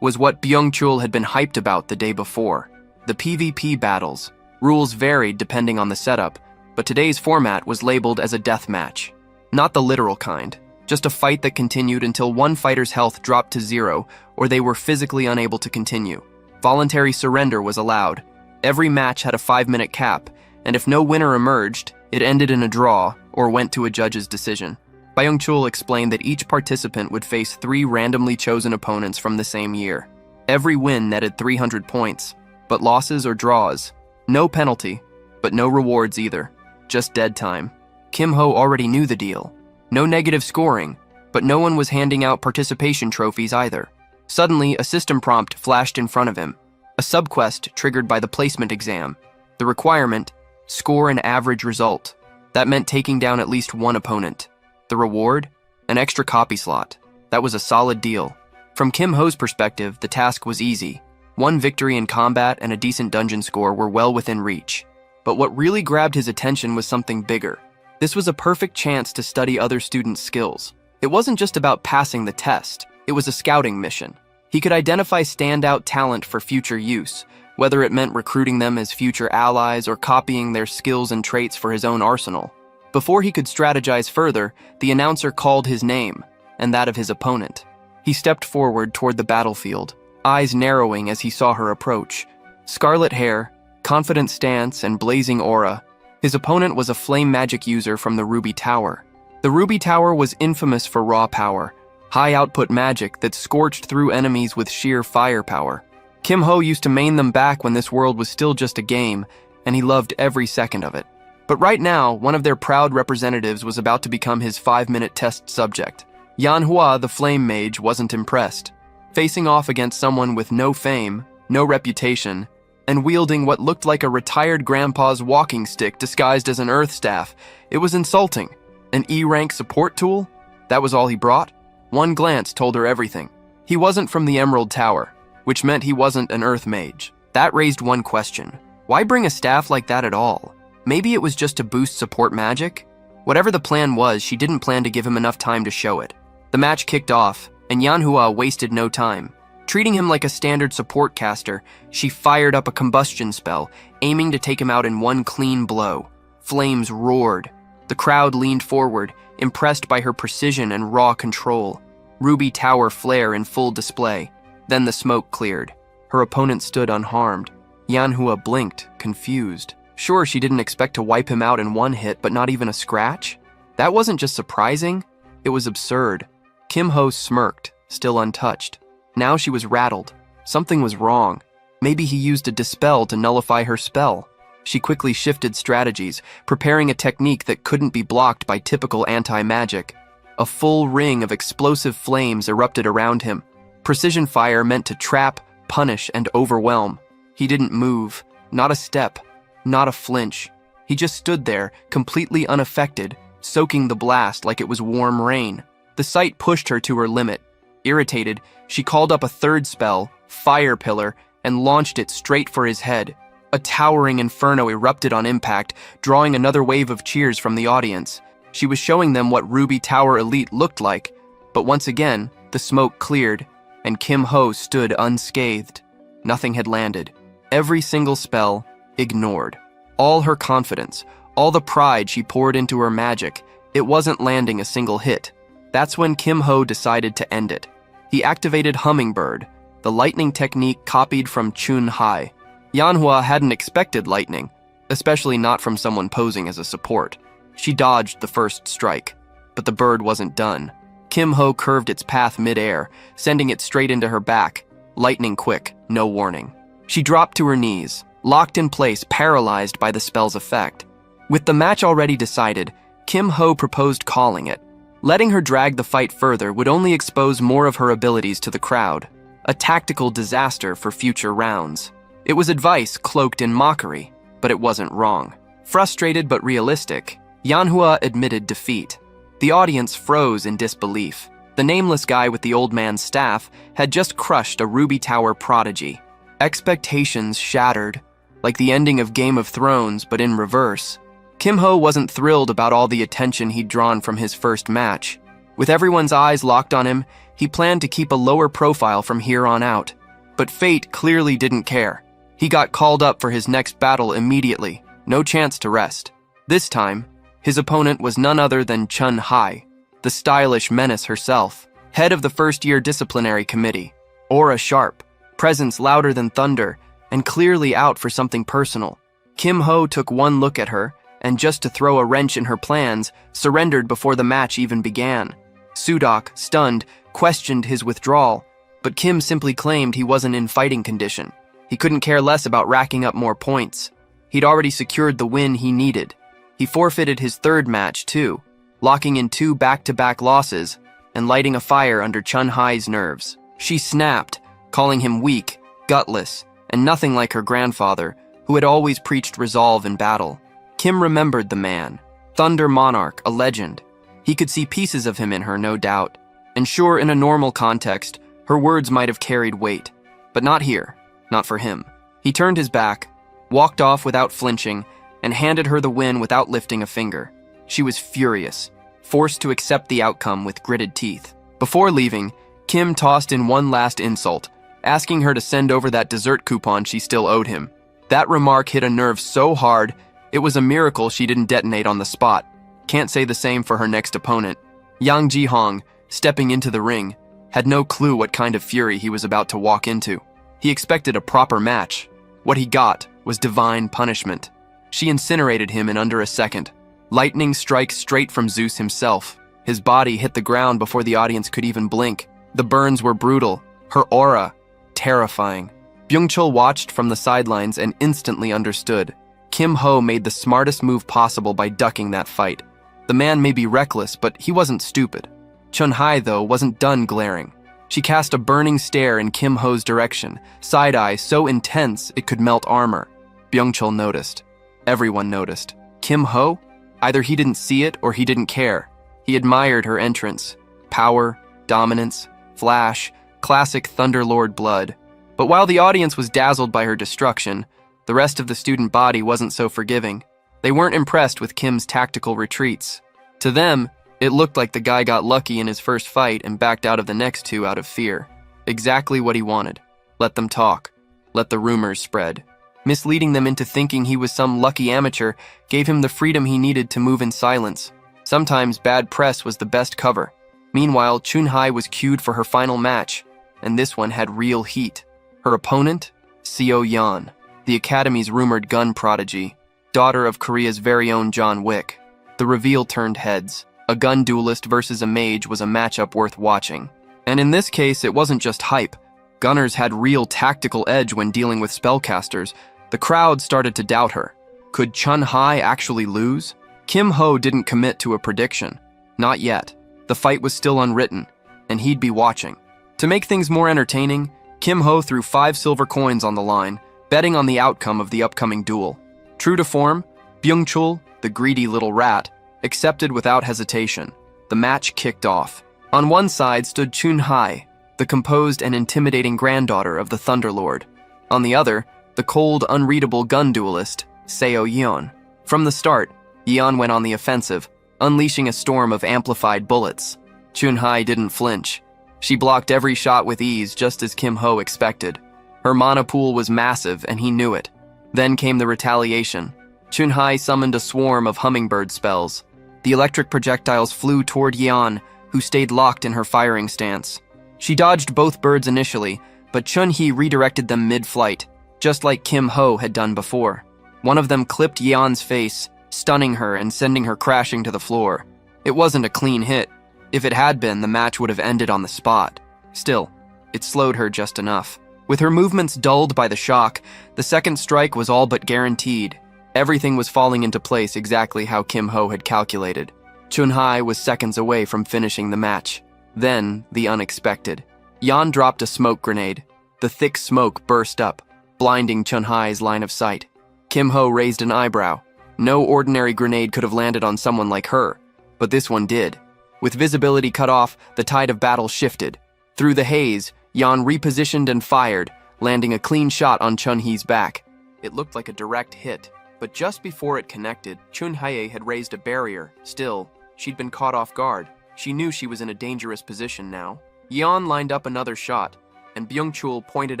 was what Byung-chul had been hyped about the day before. The PvP battles. Rules varied depending on the setup, but today's format was labeled as a death match. Not the literal kind, just a fight that continued until one fighter's health dropped to 0 or they were physically unable to continue. Voluntary surrender was allowed. Every match had a 5-minute cap, and if no winner emerged, it ended in a draw or went to a judge's decision. Byung-chul explained that each participant would face 3 randomly chosen opponents from the same year. Every win netted 300 points, but losses or draws. No penalty, but no rewards either. Just dead time. Kim Ho already knew the deal. No negative scoring, but no one was handing out participation trophies either. Suddenly, a system prompt flashed in front of him. A subquest triggered by the placement exam. The requirement, score an average result. That meant taking down at least one opponent. The reward, an extra copy slot. That was a solid deal. From Kim Ho's perspective, the task was easy. 1 victory in combat and a decent dungeon score were well within reach. But what really grabbed his attention was something bigger. This was a perfect chance to study other students' skills. It wasn't just about passing the test, it was a scouting mission. He could identify standout talent for future use, whether it meant recruiting them as future allies or copying their skills and traits for his own arsenal. Before he could strategize further, the announcer called his name, and that of his opponent. He stepped forward toward the battlefield, eyes narrowing as he saw her approach. Scarlet hair, confident stance, and blazing aura. His opponent was a flame magic user from the Ruby Tower. The Ruby Tower was infamous for raw power, high-output magic that scorched through enemies with sheer firepower. Kim Ho used to main them back when this world was still just a game, and he loved every second of it. But right now, one of their proud representatives was about to become his 5-minute test subject. Manhwa, the flame mage, wasn't impressed. Facing off against someone with no fame, no reputation, and wielding what looked like a retired grandpa's walking stick disguised as an earth staff, it was insulting. An E-rank support tool? That was all he brought? One glance told her everything. He wasn't from the Emerald Tower, which meant he wasn't an earth mage. That raised one question. Why bring a staff like that at all? Maybe it was just to boost support magic? Whatever the plan was, she didn't plan to give him enough time to show it. The match kicked off, and Manhwa wasted no time. Treating him like a standard support caster, she fired up a combustion spell, aiming to take him out in one clean blow. Flames roared. The crowd leaned forward, impressed by her precision and raw control. Ruby Tower flare in full display. Then the smoke cleared. Her opponent stood unharmed. Manhwa blinked, confused. Sure, she didn't expect to wipe him out in one hit, but not even a scratch? That wasn't just surprising, it was absurd. Kim Ho smirked, still untouched. Now she was rattled. Something was wrong. Maybe he used a dispel to nullify her spell. She quickly shifted strategies, preparing a technique that couldn't be blocked by typical anti-magic. A full ring of explosive flames erupted around him. Precision fire meant to trap, punish, and overwhelm. He didn't move, not a step, not a flinch. He just stood there, completely unaffected, soaking the blast like it was warm rain. The sight pushed her to her limit. Irritated, she called up a third spell, Fire Pillar, and launched it straight for his head. A towering inferno erupted on impact, drawing another wave of cheers from the audience. She was showing them what Ruby Tower Elite looked like, but once again, the smoke cleared, and Kim Ho stood unscathed. Nothing had landed. Every single spell, ignored. All her confidence, all the pride she poured into her magic, it wasn't landing a single hit. That's when Kim Ho decided to end it. He activated Hummingbird, the lightning technique copied from Chun Hai. Manhwa hadn't expected lightning, especially not from someone posing as a support. She dodged the first strike, but the bird wasn't done. Kim Ho curved its path mid-air, sending it straight into her back, lightning quick, no warning. She dropped to her knees, locked in place, paralyzed by the spell's effect. With the match already decided, Kim Ho proposed calling it. Letting her drag the fight further would only expose more of her abilities to the crowd, a tactical disaster for future rounds. It was advice cloaked in mockery, but it wasn't wrong. Frustrated but realistic, Manhwa admitted defeat. The audience froze in disbelief. The nameless guy with the old man's staff had just crushed a Ruby Tower prodigy. Expectations shattered, like the ending of Game of Thrones, but in reverse. Kim Ho wasn't thrilled about all the attention he'd drawn from his first match. With everyone's eyes locked on him, he planned to keep a lower profile from here on out. But fate clearly didn't care. He got called up for his next battle immediately, no chance to rest. This time, his opponent was none other than Chun Hai, the stylish menace herself, head of the first-year disciplinary committee. Aura sharp, presence louder than thunder, and clearly out for something personal. Kim Ho took one look at her, and just to throw a wrench in her plans, surrendered before the match even began. Sudok, stunned, questioned his withdrawal, but Kim simply claimed he wasn't in fighting condition. He couldn't care less about racking up more points. He'd already secured the win he needed. He forfeited his third match, too, locking in 2 back-to-back losses and lighting a fire under Chun-Hai's nerves. She snapped, calling him weak, gutless, and nothing like her grandfather, who had always preached resolve in battle. Kim remembered the man, Thunder Monarch, a legend. He could see pieces of him in her, no doubt. And sure, in a normal context, her words might have carried weight. But not here, not for him. He turned his back, walked off without flinching, and handed her the win without lifting a finger. She was furious, forced to accept the outcome with gritted teeth. Before leaving, Kim tossed in one last insult, asking her to send over that dessert coupon she still owed him. That remark hit a nerve so hard, it was a miracle she didn't detonate on the spot. Can't say the same for her next opponent. Yang Ji-hong, stepping into the ring, had no clue what kind of fury he was about to walk into. He expected a proper match. What he got was divine punishment. She incinerated him in under a second. Lightning strikes straight from Zeus himself. His body hit the ground before the audience could even blink. The burns were brutal, her aura terrifying. Byung-chul watched from the sidelines and instantly understood. Kim Ho made the smartest move possible by ducking that fight. The man may be reckless, but he wasn't stupid. Chun-Hai, though, wasn't done glaring. She cast a burning stare in Kim Ho's direction, side-eye so intense it could melt armor. Byung-chul noticed. Everyone noticed. Kim Ho? Either he didn't see it or he didn't care. He admired her entrance. Power, dominance, flash, classic Thunderlord blood. But while the audience was dazzled by her destruction, the rest of the student body wasn't so forgiving. They weren't impressed with Kim's tactical retreats. To them, it looked like the guy got lucky in his first fight and backed out of the next 2 out of fear. Exactly what he wanted. Let them talk. Let the rumors spread. Misleading them into thinking he was some lucky amateur gave him the freedom he needed to move in silence. Sometimes bad press was the best cover. Meanwhile, Chun-Hai was cued for her final match, and this one had real heat. Her opponent? Seo Yeon, the Academy's rumored gun prodigy, daughter of Korea's very own John Wick. The reveal turned heads. A gun duelist versus a mage was a matchup worth watching. And in this case, it wasn't just hype. Gunners had real tactical edge when dealing with spellcasters. The crowd started to doubt her. Could Chun-Hai actually lose? Kim Ho didn't commit to a prediction. Not yet. The fight was still unwritten, and he'd be watching. To make things more entertaining, Kim Ho threw 5 silver coins on the line, betting on the outcome of the upcoming duel. True to form, Byung-chul, the greedy little rat, accepted without hesitation. The match kicked off. On one side stood Chun-Hai, the composed and intimidating granddaughter of the Thunderlord. On the other, the cold, unreadable gun duelist, Seo Yeon. From the start, Yeon went on the offensive, unleashing a storm of amplified bullets. Chun-Hai didn't flinch. She blocked every shot with ease, just as Kim Ho expected. Her mana pool was massive, and he knew it. Then came the retaliation. Chun-Hai summoned a swarm of hummingbird spells. The electric projectiles flew toward Yeon, who stayed locked in her firing stance. She dodged both birds initially, but Chun-Hee redirected them mid-flight, just like Kim Ho had done before. One of them clipped Yeon's face, stunning her and sending her crashing to the floor. It wasn't a clean hit. If it had been, the match would have ended on the spot. Still, it slowed her just enough. With her movements dulled by the shock, the second strike was all but guaranteed. Everything was falling into place exactly how Kim Ho had calculated. Chun-Hai was seconds away from finishing the match. Then, the unexpected. Yeon dropped a smoke grenade. The thick smoke burst up, blinding Chun-Hai's line of sight. Kim Ho raised an eyebrow. No ordinary grenade could have landed on someone like her, but this one did. With visibility cut off, the tide of battle shifted. Through the haze, Yeon repositioned and fired, landing a clean shot on Chun-Hee's back. It looked like a direct hit, but just before it connected, Chun-Hae had raised a barrier. Still, she'd been caught off guard. She knew she was in a dangerous position now. Yeon lined up another shot, and Byung-chul pointed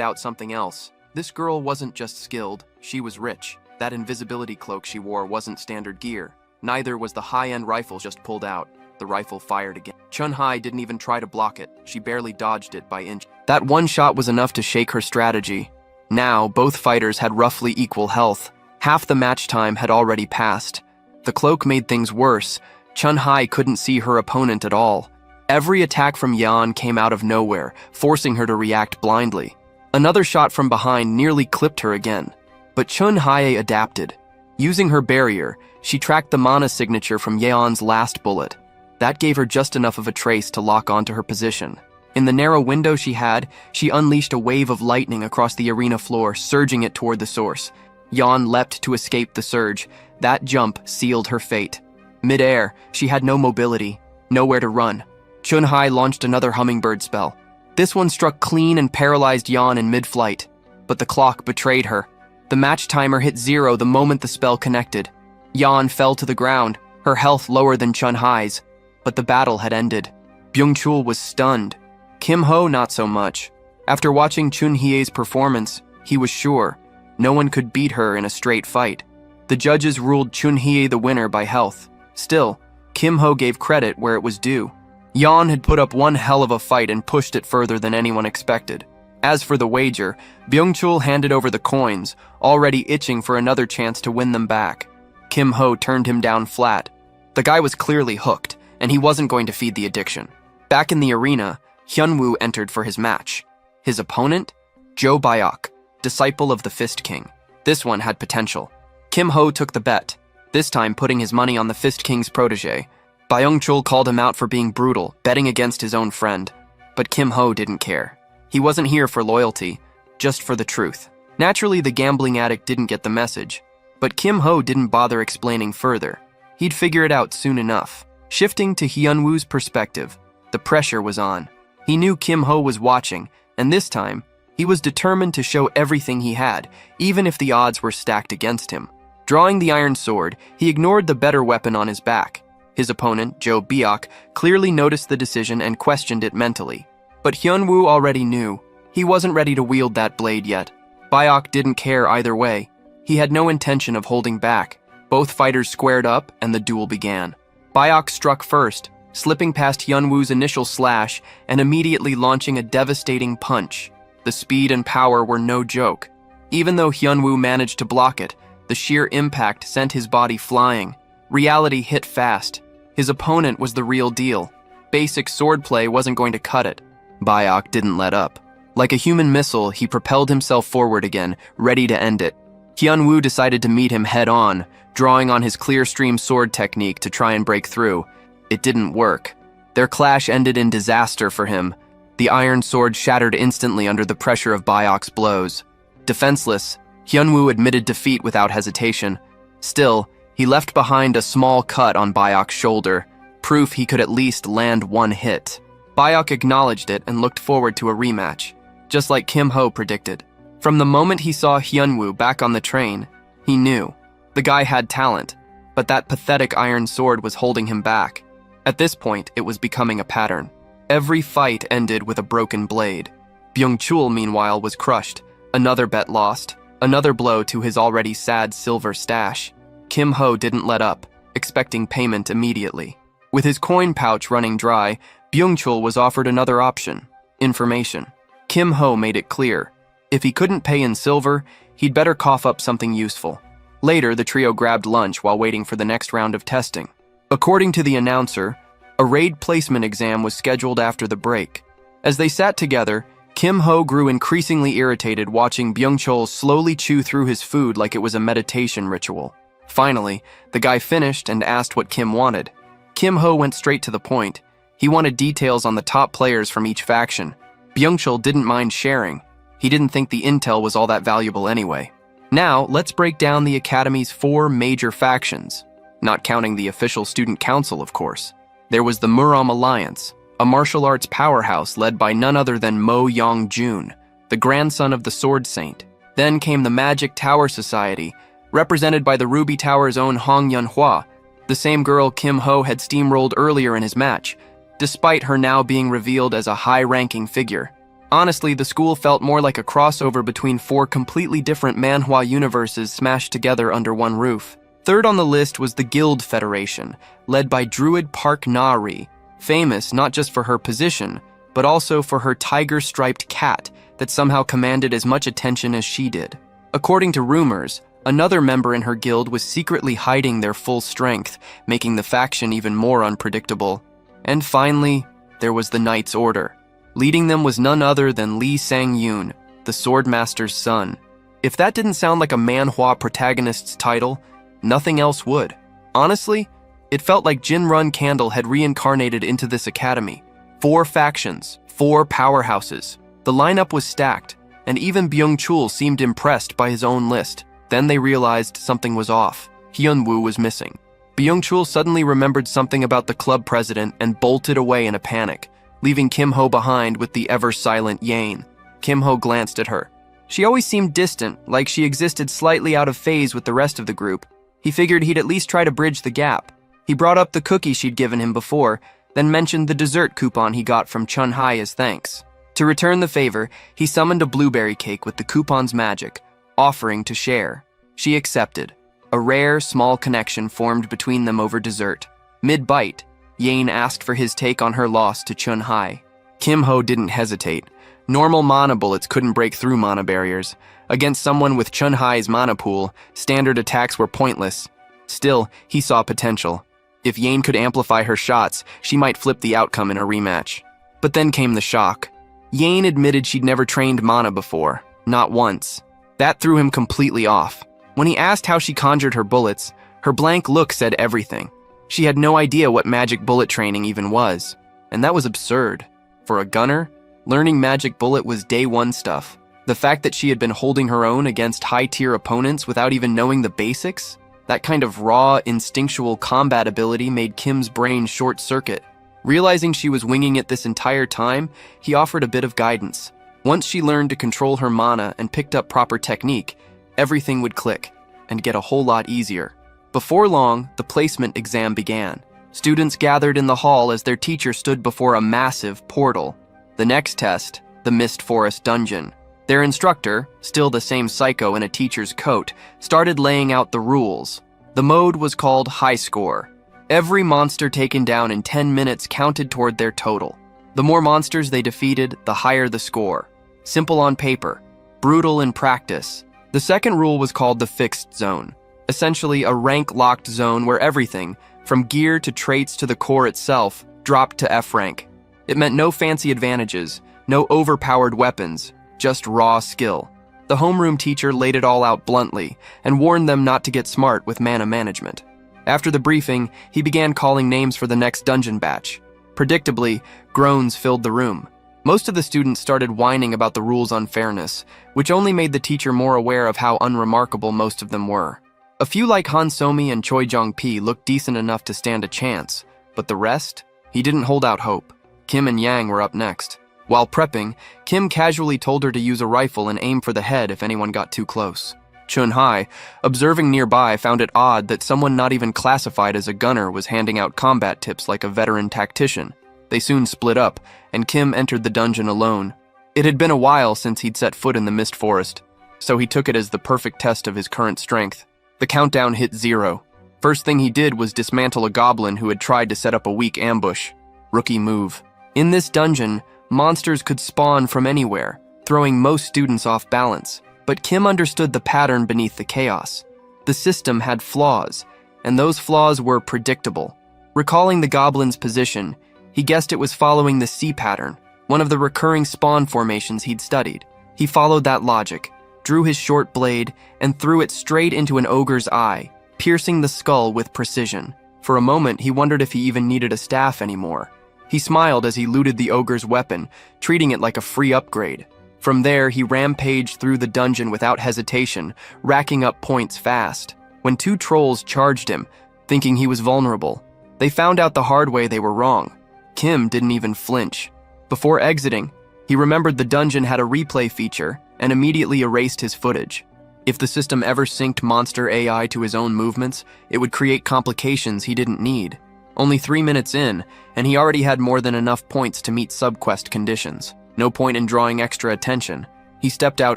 out something else. This girl wasn't just skilled, she was rich. That invisibility cloak she wore wasn't standard gear. Neither was the high-end rifle just pulled out. The rifle fired again. Chun-Hai didn't even try to block it. She barely dodged it by inch. That one shot was enough to shake her strategy. Now, both fighters had roughly equal health. Half the match time had already passed. The cloak made things worse. Chun-Hai couldn't see her opponent at all. Every attack from Yan came out of nowhere, forcing her to react blindly. Another shot from behind nearly clipped her again. But Chun-Hai adapted. Using her barrier, she tracked the mana signature from Yeon's last bullet. That gave her just enough of a trace to lock onto her position. In the narrow window she had, she unleashed a wave of lightning across the arena floor, surging it toward the source. Yeon leapt to escape the surge. That jump sealed her fate. Mid-air, she had no mobility, nowhere to run. Chun-Hai launched another hummingbird spell. This one struck clean and paralyzed Yeon in mid-flight. But the clock betrayed her. The match timer hit 0 the moment the spell connected. Yeon fell to the ground, her health lower than Chun-Hai's. But the battle had ended. Byung-chul was stunned. Kim Ho not so much. After watching Chun-Hye's performance, he was sure no one could beat her in a straight fight. The judges ruled Chun-Hye the winner by health. Still, Kim Ho gave credit where it was due. Yeon had put up one hell of a fight and pushed it further than anyone expected. As for the wager, Byung-chul handed over the coins, already itching for another chance to win them back. Kim Ho turned him down flat. The guy was clearly hooked, and he wasn't going to feed the addiction. Back in the arena, Hyunwoo entered for his match. His opponent? Jo Byok, disciple of the Fist King. This one had potential. Kim Ho took the bet, this time putting his money on the Fist King's protege. Byung-chul called him out for being brutal, betting against his own friend. But Kim Ho didn't care. He wasn't here for loyalty, just for the truth. Naturally, the gambling addict didn't get the message. But Kim Ho didn't bother explaining further. He'd figure it out soon enough. Shifting to Hyunwoo's perspective, the pressure was on. He knew Kim Ho was watching, and this time, he was determined to show everything he had, even if the odds were stacked against him. Drawing the iron sword, he ignored the better weapon on his back. His opponent, Jo Byok, clearly noticed the decision and questioned it mentally. But Hyunwoo already knew. He wasn't ready to wield that blade yet. Byok didn't care either way. He had no intention of holding back. Both fighters squared up, and the duel began. Byok struck first, slipping past Hyunwoo's initial slash and immediately launching a devastating punch. The speed and power were no joke. Even though Hyunwoo managed to block it, the sheer impact sent his body flying. Reality hit fast. His opponent was the real deal. Basic swordplay wasn't going to cut it. Byok didn't let up. Like a human missile, he propelled himself forward again, ready to end it. Hyunwoo decided to meet him head-on, drawing on his clear-stream sword technique to try and break through. It didn't work. Their clash ended in disaster for him. The iron sword shattered instantly under the pressure of Byok's blows. Defenseless, Hyunwoo admitted defeat without hesitation. Still, he left behind a small cut on Byok's shoulder, proof he could at least land one hit. Byok acknowledged it and looked forward to a rematch, just like Kim Ho predicted. From the moment he saw Hyunwoo back on the train, he knew. The guy had talent, but that pathetic iron sword was holding him back. At this point, it was becoming a pattern. Every fight ended with a broken blade. Byung-chul, meanwhile, was crushed. Another bet lost. Another blow to his already sad silver stash. Kim Ho didn't let up, expecting payment immediately. With his coin pouch running dry, Byung-chul was offered another option: information. Kim Ho made it clear. If he couldn't pay in silver, he'd better cough up something useful. Later, the trio grabbed lunch while waiting for the next round of testing. According to the announcer, a raid placement exam was scheduled after the break. As they sat together, Kim Ho grew increasingly irritated watching Byung-chul slowly chew through his food like it was a meditation ritual. Finally, the guy finished and asked what Kim wanted. Kim Ho went straight to the point. He wanted details on the top players from each faction. Byung-chul didn't mind sharing. He didn't think the intel was all that valuable anyway. Now, let's break down the Academy's 4 major factions. Not counting the official student council, of course. There was the Murom Alliance, a martial arts powerhouse led by none other than Mo Yong-jun, the grandson of the Sword Saint. Then came the Magic Tower Society, represented by the Ruby Tower's own Hong Yun-hwa, the same girl Kim Ho had steamrolled earlier in his match, despite her now being revealed as a high-ranking figure. Honestly, the school felt more like a crossover between 4 completely different Manhwa universes smashed together under one roof. Third on the list was the Guild Federation, led by Druid Park Na-ri, famous not just for her position, but also for her tiger-striped cat that somehow commanded as much attention as she did. According to rumors, Another member in her guild was secretly hiding their full strength, making the faction even more unpredictable. And finally, there was the Knight's Order. Leading them was none other than Lee Sang-yoon, the Swordmaster's son. If that didn't sound like a Manhwa protagonist's title, nothing else would. Honestly, it felt like Jin-Run Candle had reincarnated into this academy. 4 factions, 4 powerhouses. The lineup was stacked, and even Byung-chul seemed impressed by his own list. Then they realized something was off. Hyun-woo was missing. Byung-chul suddenly remembered something about the club president and bolted away in a panic, leaving Kim-ho behind with the ever-silent Yane. Kim-ho glanced at her. She always seemed distant, like she existed slightly out of phase with the rest of the group. He figured he'd at least try to bridge the gap. He brought up the cookie she'd given him before, then mentioned the dessert coupon he got from Chun-hai as thanks. To return the favor, he summoned a blueberry cake with the coupon's magic, offering to share. She accepted. A rare, small connection formed between them over dessert. Mid-bite, Yane asked for his take on her loss to Chun-hai. Kim-ho didn't hesitate. Normal mana bullets couldn't break through mana barriers. Against someone with Chun-hai's mana pool, standard attacks were pointless. Still, he saw potential. If Yane could amplify her shots, she might flip the outcome in a rematch. But then came the shock. Yane admitted she'd never trained mana before, not once. That threw him completely off. When he asked how she conjured her bullets, her blank look said everything. She had no idea what magic bullet training even was. And that was absurd. For a gunner, learning magic bullet was day one stuff. The fact that she had been holding her own against high-tier opponents without even knowing the basics, that kind of raw, instinctual combat ability made Kim's brain short-circuit. Realizing she was winging it this entire time, he offered a bit of guidance. Once she learned to control her mana and picked up proper technique, everything would click and get a whole lot easier. Before long, the placement exam began. Students gathered in the hall as their teacher stood before a massive portal. The next test, the Mist Forest Dungeon. Their instructor, still the same psycho in a teacher's coat, started laying out the rules. The mode was called High Score. Every monster taken down in 10 minutes counted toward their total. The more monsters they defeated, the higher the score. Simple on paper, brutal in practice. The second rule was called the Fixed Zone, essentially a rank-locked zone where everything, from gear to traits to the core itself, dropped to F rank. It meant no fancy advantages, no overpowered weapons, just raw skill. The homeroom teacher laid it all out bluntly and warned them not to get smart with mana management. After the briefing, he began calling names for the next dungeon batch. Predictably, groans filled the room. Most of the students started whining about the rules' unfairness, which only made the teacher more aware of how unremarkable most of them were. A few like Han Somi and Choi Jong-pi looked decent enough to stand a chance, but the rest? He didn't hold out hope. Kim and Yang were up next. While prepping, Kim casually told her to use a rifle and aim for the head if anyone got too close. Chun-hai, observing nearby, found it odd that someone not even classified as a gunner was handing out combat tips like a veteran tactician. They soon split up, and Kim entered the dungeon alone. It had been a while since he'd set foot in the Mist Forest, so he took it as the perfect test of his current strength. The countdown hit 0. First thing he did was dismantle a goblin who had tried to set up a weak ambush. Rookie move. In this dungeon, monsters could spawn from anywhere, throwing most students off balance. But Kim understood the pattern beneath the chaos. The system had flaws, and those flaws were predictable. Recalling the goblin's position, he guessed it was following the C pattern, one of the recurring spawn formations he'd studied. He followed that logic, drew his short blade, and threw it straight into an ogre's eye, piercing the skull with precision. For a moment, he wondered if he even needed a staff anymore. He smiled as he looted the ogre's weapon, treating it like a free upgrade. From there, he rampaged through the dungeon without hesitation, racking up points fast. When 2 trolls charged him, thinking he was vulnerable, they found out the hard way they were wrong. Kim didn't even flinch. Before exiting, he remembered the dungeon had a replay feature and immediately erased his footage. If the system ever synced monster AI to his own movements, it would create complications he didn't need. Only 3 minutes in, and he already had more than enough points to meet subquest conditions. No point in drawing extra attention. He stepped out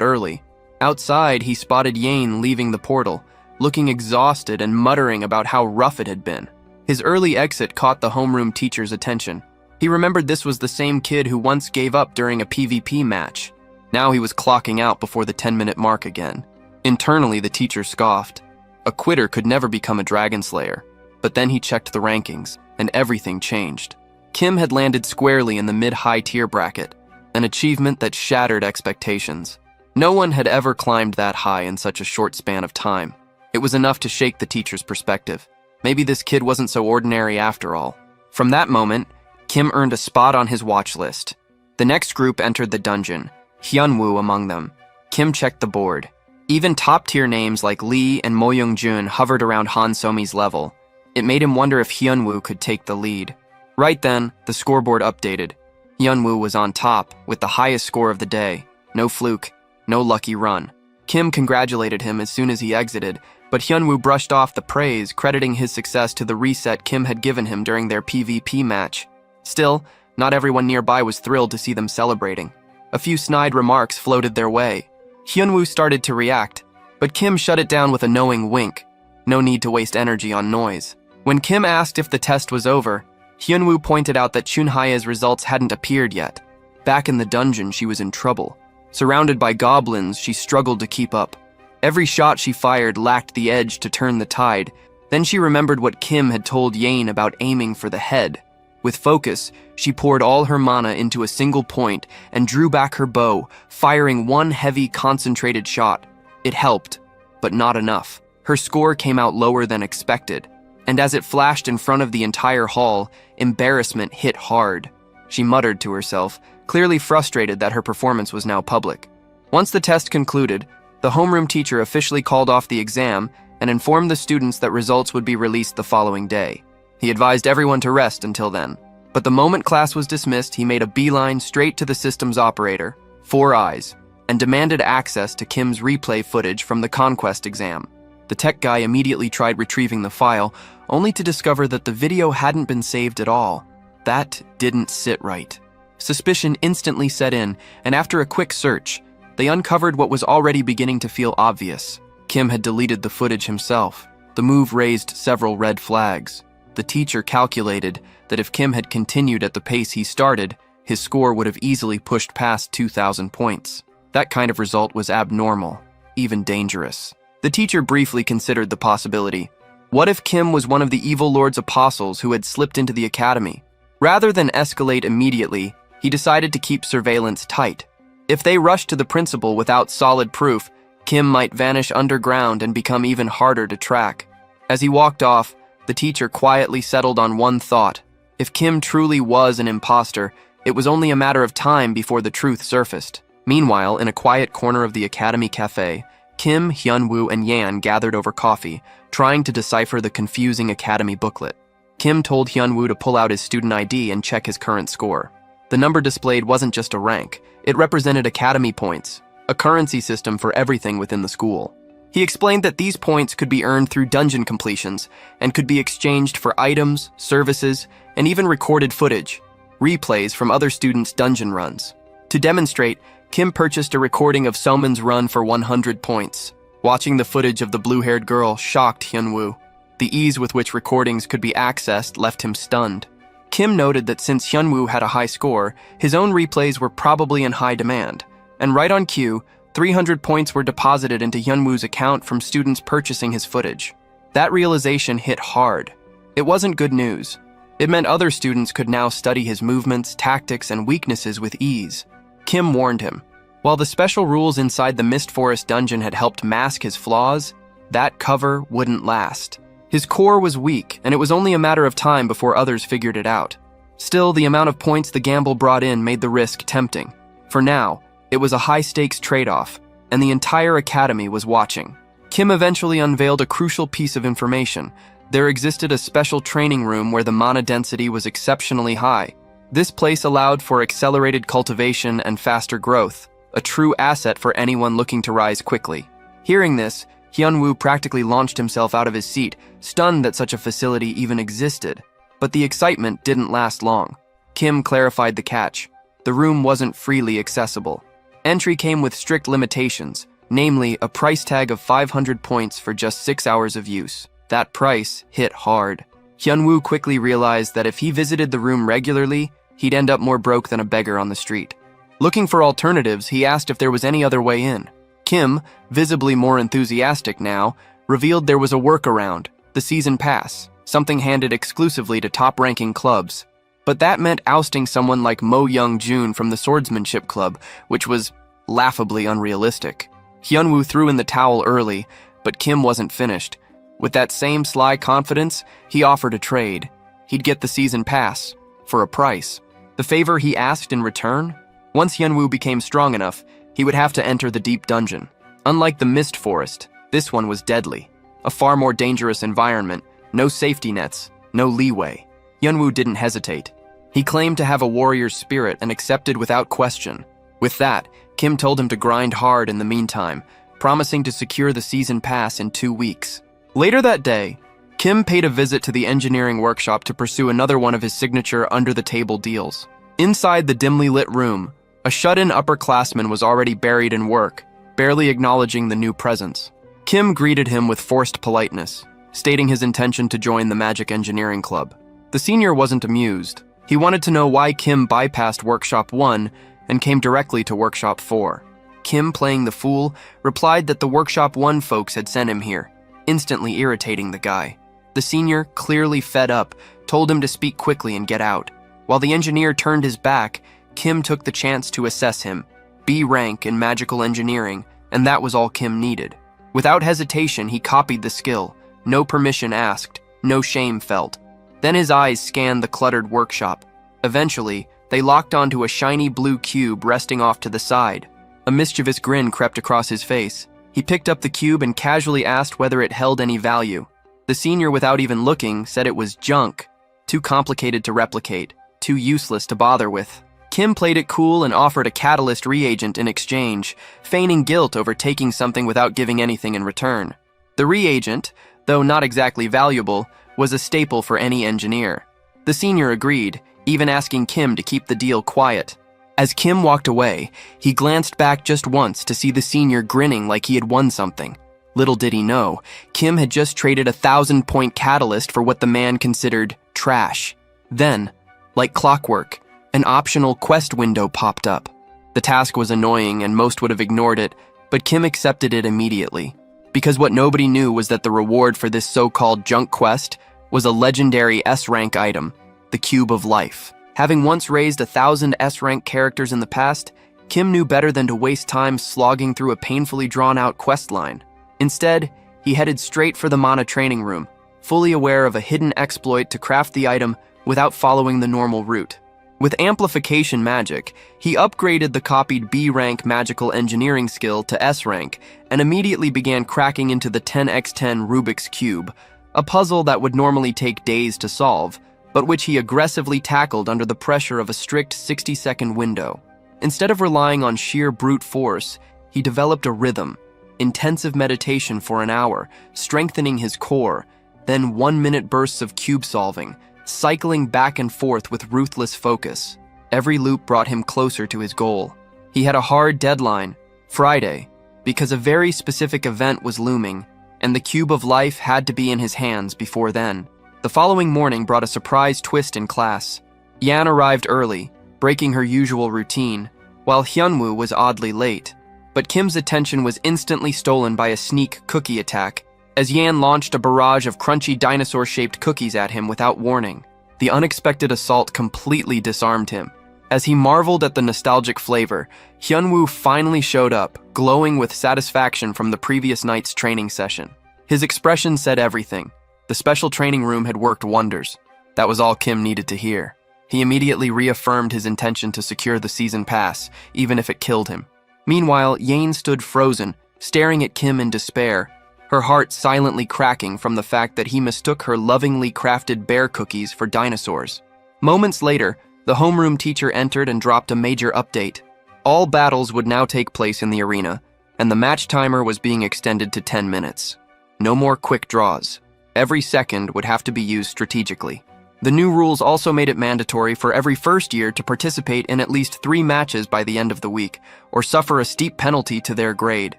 early. Outside, he spotted Yane leaving the portal, looking exhausted and muttering about how rough it had been. His early exit caught the homeroom teacher's attention. He remembered this was the same kid who once gave up during a PvP match. Now he was clocking out before the 10-minute mark again. Internally, the teacher scoffed. A quitter could never become a dragon slayer. But then he checked the rankings, and everything changed. Kim had landed squarely in the mid-high tier bracket, an achievement that shattered expectations. No one had ever climbed that high in such a short span of time. It was enough to shake the teacher's perspective. Maybe this kid wasn't so ordinary after all. From that moment, Kim earned a spot on his watch list. The next group entered the dungeon, Hyunwoo among them. Kim checked the board. Even top-tier names like Lee and Mo Young-jun hovered around Han Somi's level. It made him wonder if Hyunwoo could take the lead. Right then, the scoreboard updated. Hyunwoo was on top, with the highest score of the day. No fluke, no lucky run. Kim congratulated him as soon as he exited, but Hyunwoo brushed off the praise, crediting his success to the reset Kim had given him during their PvP match. Still, not everyone nearby was thrilled to see them celebrating. A few snide remarks floated their way. Hyunwoo started to react, but Kim shut it down with a knowing wink. No need to waste energy on noise. When Kim asked if the test was over, Hyunwoo pointed out that Chunhae's results hadn't appeared yet. Back in the dungeon, she was in trouble. Surrounded by goblins, she struggled to keep up. Every shot she fired lacked the edge to turn the tide. Then she remembered what Kim had told Yane about aiming for the head. With focus, she poured all her mana into a single point and drew back her bow, firing one heavy, concentrated shot. It helped, but not enough. Her score came out lower than expected, and as it flashed in front of the entire hall, embarrassment hit hard. She muttered to herself, clearly frustrated that her performance was now public. Once the test concluded, the homeroom teacher officially called off the exam and informed the students that results would be released the following day. He advised everyone to rest until then. But the moment class was dismissed, he made a beeline straight to the system's operator, Four Eyes, and demanded access to Kim's replay footage from the Conquest exam. The tech guy immediately tried retrieving the file, only to discover that the video hadn't been saved at all. That didn't sit right. Suspicion instantly set in, and after a quick search, they uncovered what was already beginning to feel obvious. Kim had deleted the footage himself. The move raised several red flags. The teacher calculated that if Kim had continued at the pace he started, his score would have easily pushed past 2,000 points. That kind of result was abnormal, even dangerous. The teacher briefly considered the possibility. What if Kim was one of the evil lord's apostles who had slipped into the academy? Rather than escalate immediately, he decided to keep surveillance tight. If they rushed to the principal without solid proof, Kim might vanish underground and become even harder to track. As he walked off, the teacher quietly settled on one thought. If Kim truly was an imposter, it was only a matter of time before the truth surfaced. Meanwhile, in a quiet corner of the academy cafe, Kim, Hyunwoo, and Yan gathered over coffee, trying to decipher the confusing academy booklet. Kim told Hyunwoo to pull out his student ID and check his current score. The number displayed wasn't just a rank, it represented academy points, a currency system for everything within the school. He explained that these points could be earned through dungeon completions and could be exchanged for items, services, and even recorded footage, replays from other students' dungeon runs. To demonstrate, Kim purchased a recording of Soman's run for 100 points. Watching the footage of the blue-haired girl shocked Hyunwoo. The ease with which recordings could be accessed left him stunned. Kim noted that since Hyunwoo had a high score, his own replays were probably in high demand, and right on cue, 300 points were deposited into Hyunwoo's account from students purchasing his footage. That realization hit hard. It wasn't good news. It meant other students could now study his movements, tactics, and weaknesses with ease. Kim warned him. While the special rules inside the Mist Forest dungeon had helped mask his flaws, that cover wouldn't last. His core was weak, and it was only a matter of time before others figured it out. Still, the amount of points the gamble brought in made the risk tempting. For now, it was a high-stakes trade-off, and the entire academy was watching. Kim eventually unveiled a crucial piece of information. There existed a special training room where the mana density was exceptionally high. This place allowed for accelerated cultivation and faster growth, a true asset for anyone looking to rise quickly. Hearing this, Hyunwoo practically launched himself out of his seat, stunned that such a facility even existed. But the excitement didn't last long. Kim clarified the catch. The room wasn't freely accessible. Entry came with strict limitations, namely a price tag of 500 points for just 6 hours of use. That price hit hard. Hyunwoo quickly realized that if he visited the room regularly, he'd end up more broke than a beggar on the street. Looking for alternatives, he asked if there was any other way in. Kim, visibly more enthusiastic now, revealed there was a workaround, the season pass, something handed exclusively to top-ranking clubs. But that meant ousting someone like Mo Young-jun from the swordsmanship club, which was laughably unrealistic. Hyunwoo threw in the towel early, but Kim wasn't finished. With that same sly confidence, he offered a trade. He'd get the season pass, for a price. The favor he asked in return? Once Hyunwoo became strong enough, he would have to enter the deep dungeon. Unlike the Mist Forest, this one was deadly. A far more dangerous environment, no safety nets, no leeway. Hyunwoo didn't hesitate. He claimed to have a warrior's spirit and accepted without question. With that, Kim told him to grind hard in the meantime, promising to secure the season pass in 2 weeks. Later that day, Kim paid a visit to the engineering workshop to pursue another one of his signature under-the-table deals. Inside the dimly lit room, a shut-in upperclassman was already buried in work, barely acknowledging the new presence. Kim greeted him with forced politeness, stating his intention to join the Magic Engineering Club. The senior wasn't amused. He wanted to know why Kim bypassed Workshop 1 and came directly to Workshop 4. Kim, playing the fool, replied that the Workshop 1 folks had sent him here, instantly irritating the guy. The senior, clearly fed up, told him to speak quickly and get out. While the engineer turned his back, Kim took the chance to assess him, B rank in magical engineering, and that was all Kim needed. Without hesitation, he copied the skill, no permission asked, no shame felt. Then his eyes scanned the cluttered workshop. Eventually, they locked onto a shiny blue cube resting off to the side. A mischievous grin crept across his face. He picked up the cube and casually asked whether it held any value. The senior, without even looking, said it was junk, too complicated to replicate, too useless to bother with. Kim played it cool and offered a catalyst reagent in exchange, feigning guilt over taking something without giving anything in return. The reagent, though not exactly valuable, was a staple for any engineer. The senior agreed, even asking Kim to keep the deal quiet. As Kim walked away, he glanced back just once to see the senior grinning like he had won something. Little did he know, Kim had just traded a 1,000-point catalyst for what the man considered trash. Then, like clockwork, an optional quest window popped up. The task was annoying and most would have ignored it, but Kim accepted it immediately. Because what nobody knew was that the reward for this so-called junk quest was a legendary S-rank item, the Cube of Life. Having once raised 1,000 S-rank characters in the past, Kim knew better than to waste time slogging through a painfully drawn-out quest line. Instead, he headed straight for the Mana training room, fully aware of a hidden exploit to craft the item without following the normal route. With amplification magic, he upgraded the copied B-rank magical engineering skill to S-rank and immediately began cracking into the 10x10 Rubik's Cube, a puzzle that would normally take days to solve, but which he aggressively tackled under the pressure of a strict 60-second window. Instead of relying on sheer brute force, he developed a rhythm, intensive meditation for an hour, strengthening his core, then 1-minute bursts of cube solving, cycling back and forth with ruthless focus. Every loop brought him closer to his goal. He had a hard deadline, Friday, because a very specific event was looming, and the Cube of Life had to be in his hands before then. The following morning brought a surprise twist in class. Yan arrived early, breaking her usual routine, while Hyunwoo was oddly late. But Kim's attention was instantly stolen by a sneak cookie attack, as Yan launched a barrage of crunchy dinosaur-shaped cookies at him without warning. The unexpected assault completely disarmed him. As he marveled at the nostalgic flavor, Hyunwoo finally showed up, glowing with satisfaction from the previous night's training session. His expression said everything. The special training room had worked wonders. That was all Kim needed to hear. He immediately reaffirmed his intention to secure the season pass, even if it killed him. Meanwhile, Yane stood frozen, staring at Kim in despair, her heart silently cracking from the fact that he mistook her lovingly crafted bear cookies for dinosaurs. Moments later, the homeroom teacher entered and dropped a major update. All battles would now take place in the arena, and the match timer was being extended to 10 minutes. No more quick draws. Every second would have to be used strategically. The new rules also made it mandatory for every first year to participate in at least 3 matches by the end of the week, or suffer a steep penalty to their grade.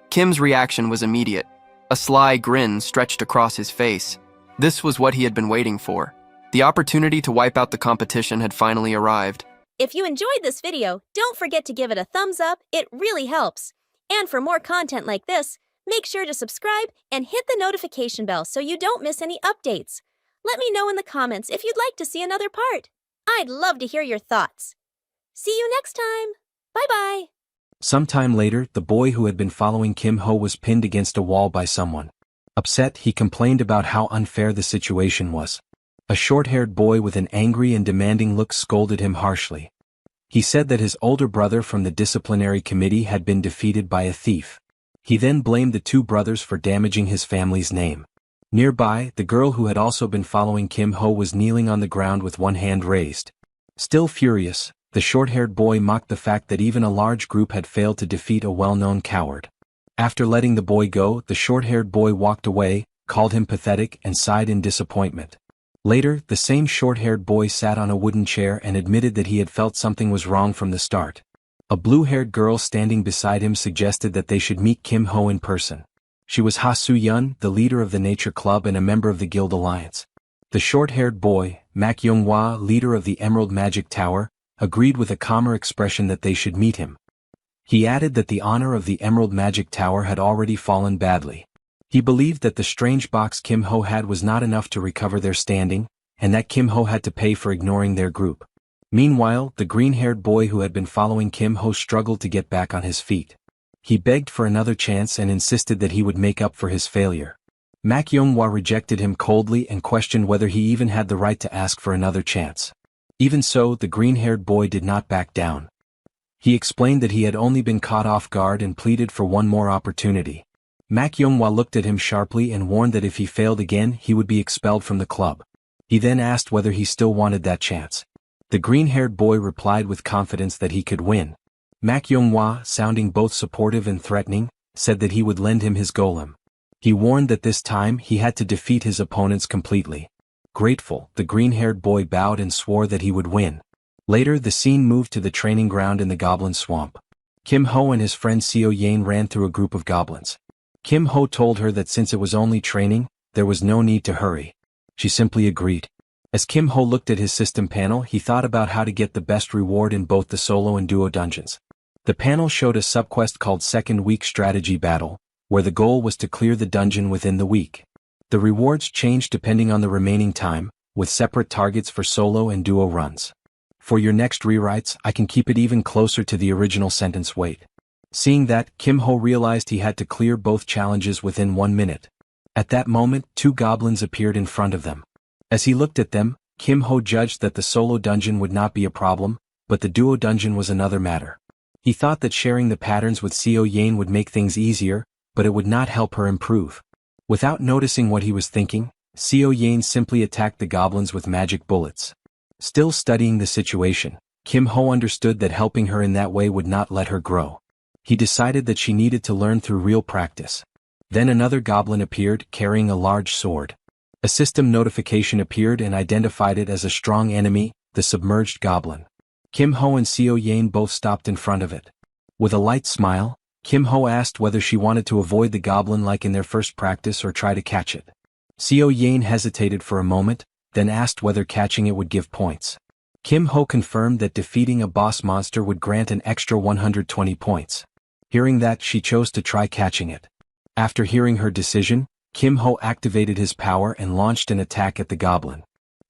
Kim's reaction was immediate. A sly grin stretched across his face. This was what he had been waiting for. The opportunity to wipe out the competition had finally arrived. If you enjoyed this video, don't forget to give it a thumbs up, it really helps. And for more content like this, make sure to subscribe and hit the notification bell so you don't miss any updates. Let me know in the comments if you'd like to see another part. I'd love to hear your thoughts. See you next time. Bye-bye. Sometime later, the boy who had been following Kim Ho was pinned against a wall by someone. Upset, he complained about how unfair the situation was. A short-haired boy with an angry and demanding look scolded him harshly. He said that his older brother from the disciplinary committee had been defeated by a thief. He then blamed the two brothers for damaging his family's name. Nearby, the girl who had also been following Kim Ho was kneeling on the ground with one hand raised. Still furious, the short-haired boy mocked the fact that even a large group had failed to defeat a well-known coward. After letting the boy go, the short-haired boy walked away, called him pathetic, and sighed in disappointment. Later, the same short-haired boy sat on a wooden chair and admitted that he had felt something was wrong from the start. A blue-haired girl standing beside him suggested that they should meet Kim Ho in person. She was Ha Soo-yeon, the leader of the Nature Club and a member of the Guild Alliance. The short-haired boy, Mak Young-hwa, leader of the Emerald Magic Tower, agreed with a calmer expression that they should meet him. He added that the honor of the Emerald Magic Tower had already fallen badly. He believed that the strange box Kim Ho had was not enough to recover their standing, and that Kim Ho had to pay for ignoring their group. Meanwhile, the green-haired boy who had been following Kim Ho struggled to get back on his feet. He begged for another chance and insisted that he would make up for his failure. Mak Young-hwa rejected him coldly and questioned whether he even had the right to ask for another chance. Even so, the green-haired boy did not back down. He explained that he had only been caught off guard and pleaded for one more opportunity. Mak Young-hwa looked at him sharply and warned that if he failed again, he would be expelled from the club. He then asked whether he still wanted that chance. The green-haired boy replied with confidence that he could win. Mak Young-hwa, sounding both supportive and threatening, said that he would lend him his golem. He warned that this time he had to defeat his opponents completely. Grateful, the green-haired boy bowed and swore that he would win. Later, the scene moved to the training ground in the Goblin Swamp. Kim Ho and his friend Seo-yeon ran through a group of goblins. Kim Ho told her that since it was only training, there was no need to hurry. She simply agreed. As Kim Ho looked at his system panel, he thought about how to get the best reward in both the solo and duo dungeons. The panel showed a subquest called Second Week Strategy Battle, where the goal was to clear the dungeon within the week. The rewards changed depending on the remaining time, with separate targets for solo and duo runs. For your next rewrites, I can keep it even closer to the original sentence weight. Seeing that, Kim Ho realized he had to clear both challenges within 1 minute. At that moment, two goblins appeared in front of them. As he looked at them, Kim Ho judged that the solo dungeon would not be a problem, but the duo dungeon was another matter. He thought that sharing the patterns with Seo-yeon would make things easier, but it would not help her improve. Without noticing what he was thinking, Seo-yeon simply attacked the goblins with magic bullets. Still studying the situation, Kim Ho understood that helping her in that way would not let her grow. He decided that she needed to learn through real practice. Then another goblin appeared, carrying a large sword. A system notification appeared and identified it as a strong enemy, the submerged goblin. Kim Ho and Seo-yeon both stopped in front of it. With a light smile, Kim Ho asked whether she wanted to avoid the goblin like in their first practice or try to catch it. Seo-yeon hesitated for a moment, then asked whether catching it would give points. Kim Ho confirmed that defeating a boss monster would grant an extra 120 points. Hearing that, she chose to try catching it. After hearing her decision, Kim Ho activated his power and launched an attack at the goblin.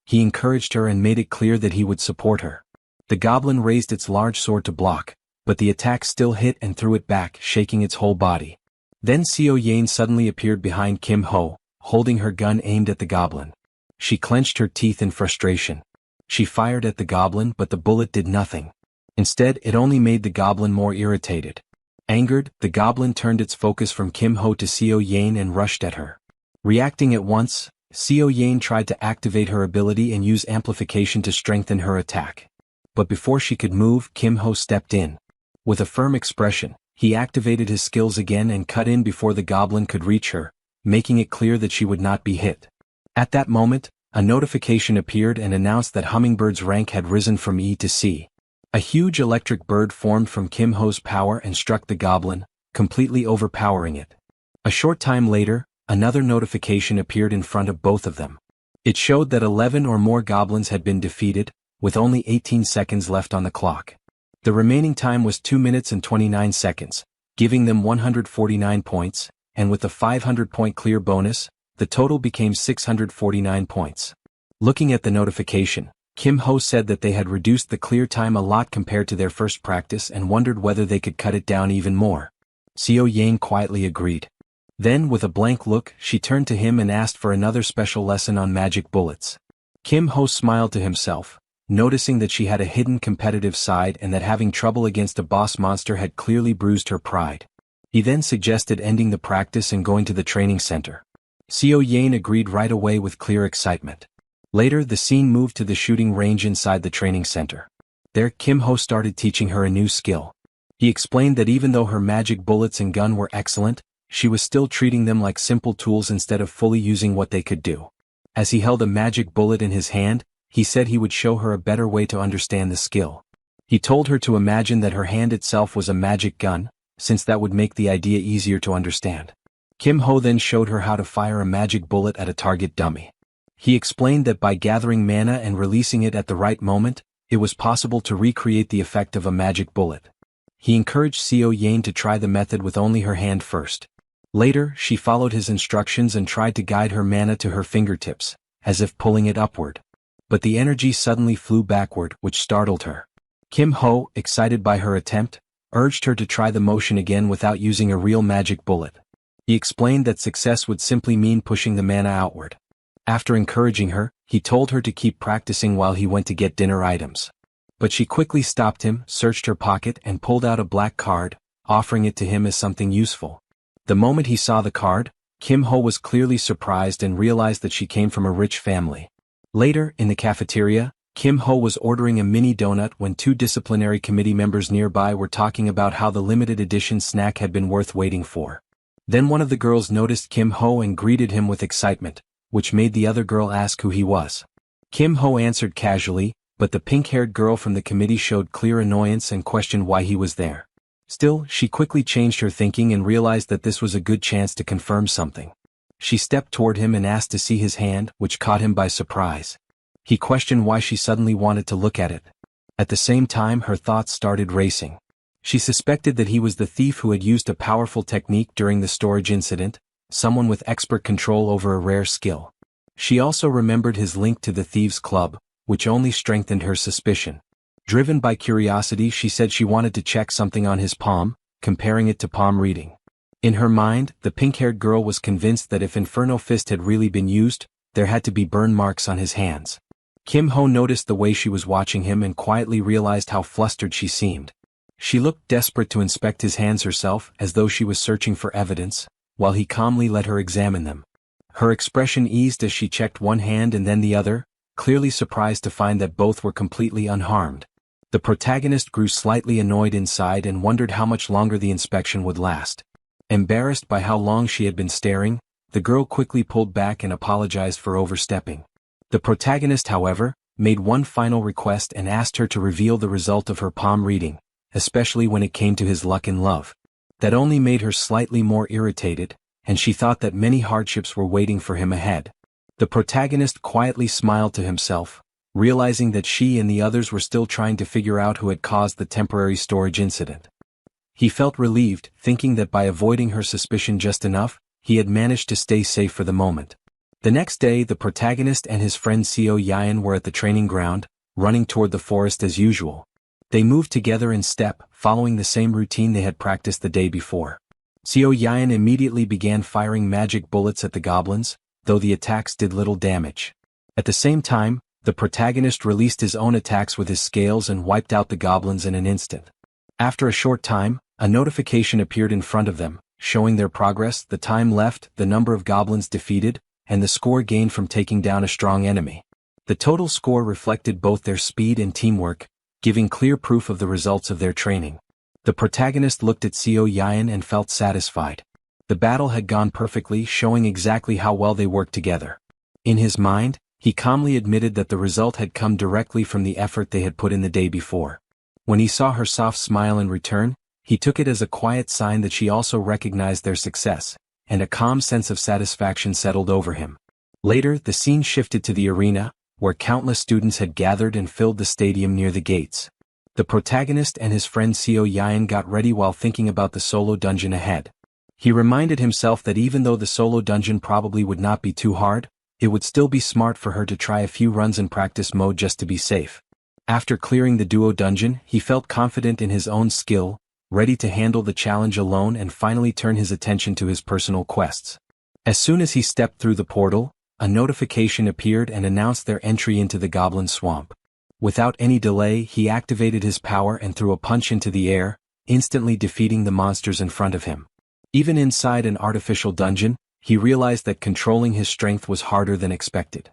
He encouraged her and made it clear that he would support her. The goblin raised its large sword to block, but the attack still hit and threw it back, shaking its whole body. Then Seo-yeon suddenly appeared behind Kim Ho, holding her gun aimed at the goblin. She clenched her teeth in frustration. She fired at the goblin, but the bullet did nothing. Instead, it only made the goblin more irritated. Angered, the goblin turned its focus from Kim Ho to Seo-yeon and rushed at her. Reacting at once, Seo-yeon tried to activate her ability and use amplification to strengthen her attack. But before she could move, Kim Ho stepped in. With a firm expression, he activated his skills again and cut in before the goblin could reach her, making it clear that she would not be hit. At that moment, a notification appeared and announced that Hummingbird's rank had risen from E to C. A huge electric bird formed from Kim Ho's power and struck the goblin, completely overpowering it. A short time later, another notification appeared in front of both of them. It showed that 11 or more goblins had been defeated, with only 18 seconds left on the clock. The remaining time was 2 minutes and 29 seconds, giving them 149 points, and with a 500-point clear bonus, the total became 649 points. Looking at the notification, Kim Ho said that they had reduced the clear time a lot compared to their first practice and wondered whether they could cut it down even more. Seo Yang quietly agreed. Then, with a blank look, she turned to him and asked for another special lesson on magic bullets. Kim Ho smiled to himself, noticing that she had a hidden competitive side and that having trouble against a boss monster had clearly bruised her pride. He then suggested ending the practice and going to the training center. Seo Yang agreed right away with clear excitement. Later, the scene moved to the shooting range inside the training center. There, Kim Ho started teaching her a new skill. He explained that even though her magic bullets and gun were excellent, she was still treating them like simple tools instead of fully using what they could do. As he held a magic bullet in his hand, he said he would show her a better way to understand the skill. He told her to imagine that her hand itself was a magic gun, since that would make the idea easier to understand. Kim Ho then showed her how to fire a magic bullet at a target dummy. He explained that by gathering mana and releasing it at the right moment, it was possible to recreate the effect of a magic bullet. He encouraged Seo Yang to try the method with only her hand first. Later, she followed his instructions and tried to guide her mana to her fingertips, as if pulling it upward. But the energy suddenly flew backward, which startled her. Kim Ho, excited by her attempt, urged her to try the motion again without using a real magic bullet. He explained that success would simply mean pushing the mana outward. After encouraging her, he told her to keep practicing while he went to get dinner items. But she quickly stopped him, searched her pocket and pulled out a black card, offering it to him as something useful. The moment he saw the card, Kim Ho was clearly surprised and realized that she came from a rich family. Later, in the cafeteria, Kim Ho was ordering a mini donut when two disciplinary committee members nearby were talking about how the limited edition snack had been worth waiting for. Then one of the girls noticed Kim Ho and greeted him with excitement, which made the other girl ask who he was. Kim Ho answered casually, but the pink-haired girl from the committee showed clear annoyance and questioned why he was there. Still, she quickly changed her thinking and realized that this was a good chance to confirm something. She stepped toward him and asked to see his hand, which caught him by surprise. He questioned why she suddenly wanted to look at it. At the same time, her thoughts started racing. She suspected that he was the thief who had used a powerful technique during the storage incident, someone with expert control over a rare skill. She also remembered his link to the thieves' club, which only strengthened her suspicion. Driven by curiosity, she said she wanted to check something on his palm, comparing it to palm reading. In her mind, the pink-haired girl was convinced that if Inferno Fist had really been used, there had to be burn marks on his hands. Kim Ho noticed the way she was watching him and quietly realized how flustered she seemed. She looked desperate to inspect his hands herself, as though she was searching for evidence, while he calmly let her examine them. Her expression eased as she checked one hand and then the other, clearly surprised to find that both were completely unharmed. The protagonist grew slightly annoyed inside and wondered how much longer the inspection would last. Embarrassed by how long she had been staring, the girl quickly pulled back and apologized for overstepping. The protagonist, however, made one final request and asked her to reveal the result of her palm reading, especially when it came to his luck in love. That only made her slightly more irritated, and she thought that many hardships were waiting for him ahead. The protagonist quietly smiled to himself, realizing that she and the others were still trying to figure out who had caused the temporary storage incident. He felt relieved, thinking that by avoiding her suspicion just enough, he had managed to stay safe for the moment. The next day, the protagonist and his friend Seo Yang were at the training ground, running toward the forest as usual. They moved together in step, following the same routine they had practiced the day before. Seo Yang immediately began firing magic bullets at the goblins, though the attacks did little damage. At the same time, the protagonist released his own attacks with his scales and wiped out the goblins in an instant. After a short time, a notification appeared in front of them, showing their progress, the time left, the number of goblins defeated, and the score gained from taking down a strong enemy. The total score reflected both their speed and teamwork, giving clear proof of the results of their training. The protagonist looked at Seo Yang and felt satisfied. The battle had gone perfectly, showing exactly how well they worked together. In his mind, he calmly admitted that the result had come directly from the effort they had put in the day before. When he saw her soft smile in return, he took it as a quiet sign that she also recognized their success, and a calm sense of satisfaction settled over him. Later, the scene shifted to the arena, where countless students had gathered and filled the stadium near the gates. The protagonist and his friend Seo Yan got ready while thinking about the solo dungeon ahead. He reminded himself that even though the solo dungeon probably would not be too hard, it would still be smart for her to try a few runs in practice mode just to be safe. After clearing the duo dungeon, he felt confident in his own skill, ready to handle the challenge alone and finally turn his attention to his personal quests. As soon as he stepped through the portal, a notification appeared and announced their entry into the goblin swamp. Without any delay, he activated his power and threw a punch into the air, instantly defeating the monsters in front of him. Even inside an artificial dungeon, he realized that controlling his strength was harder than expected.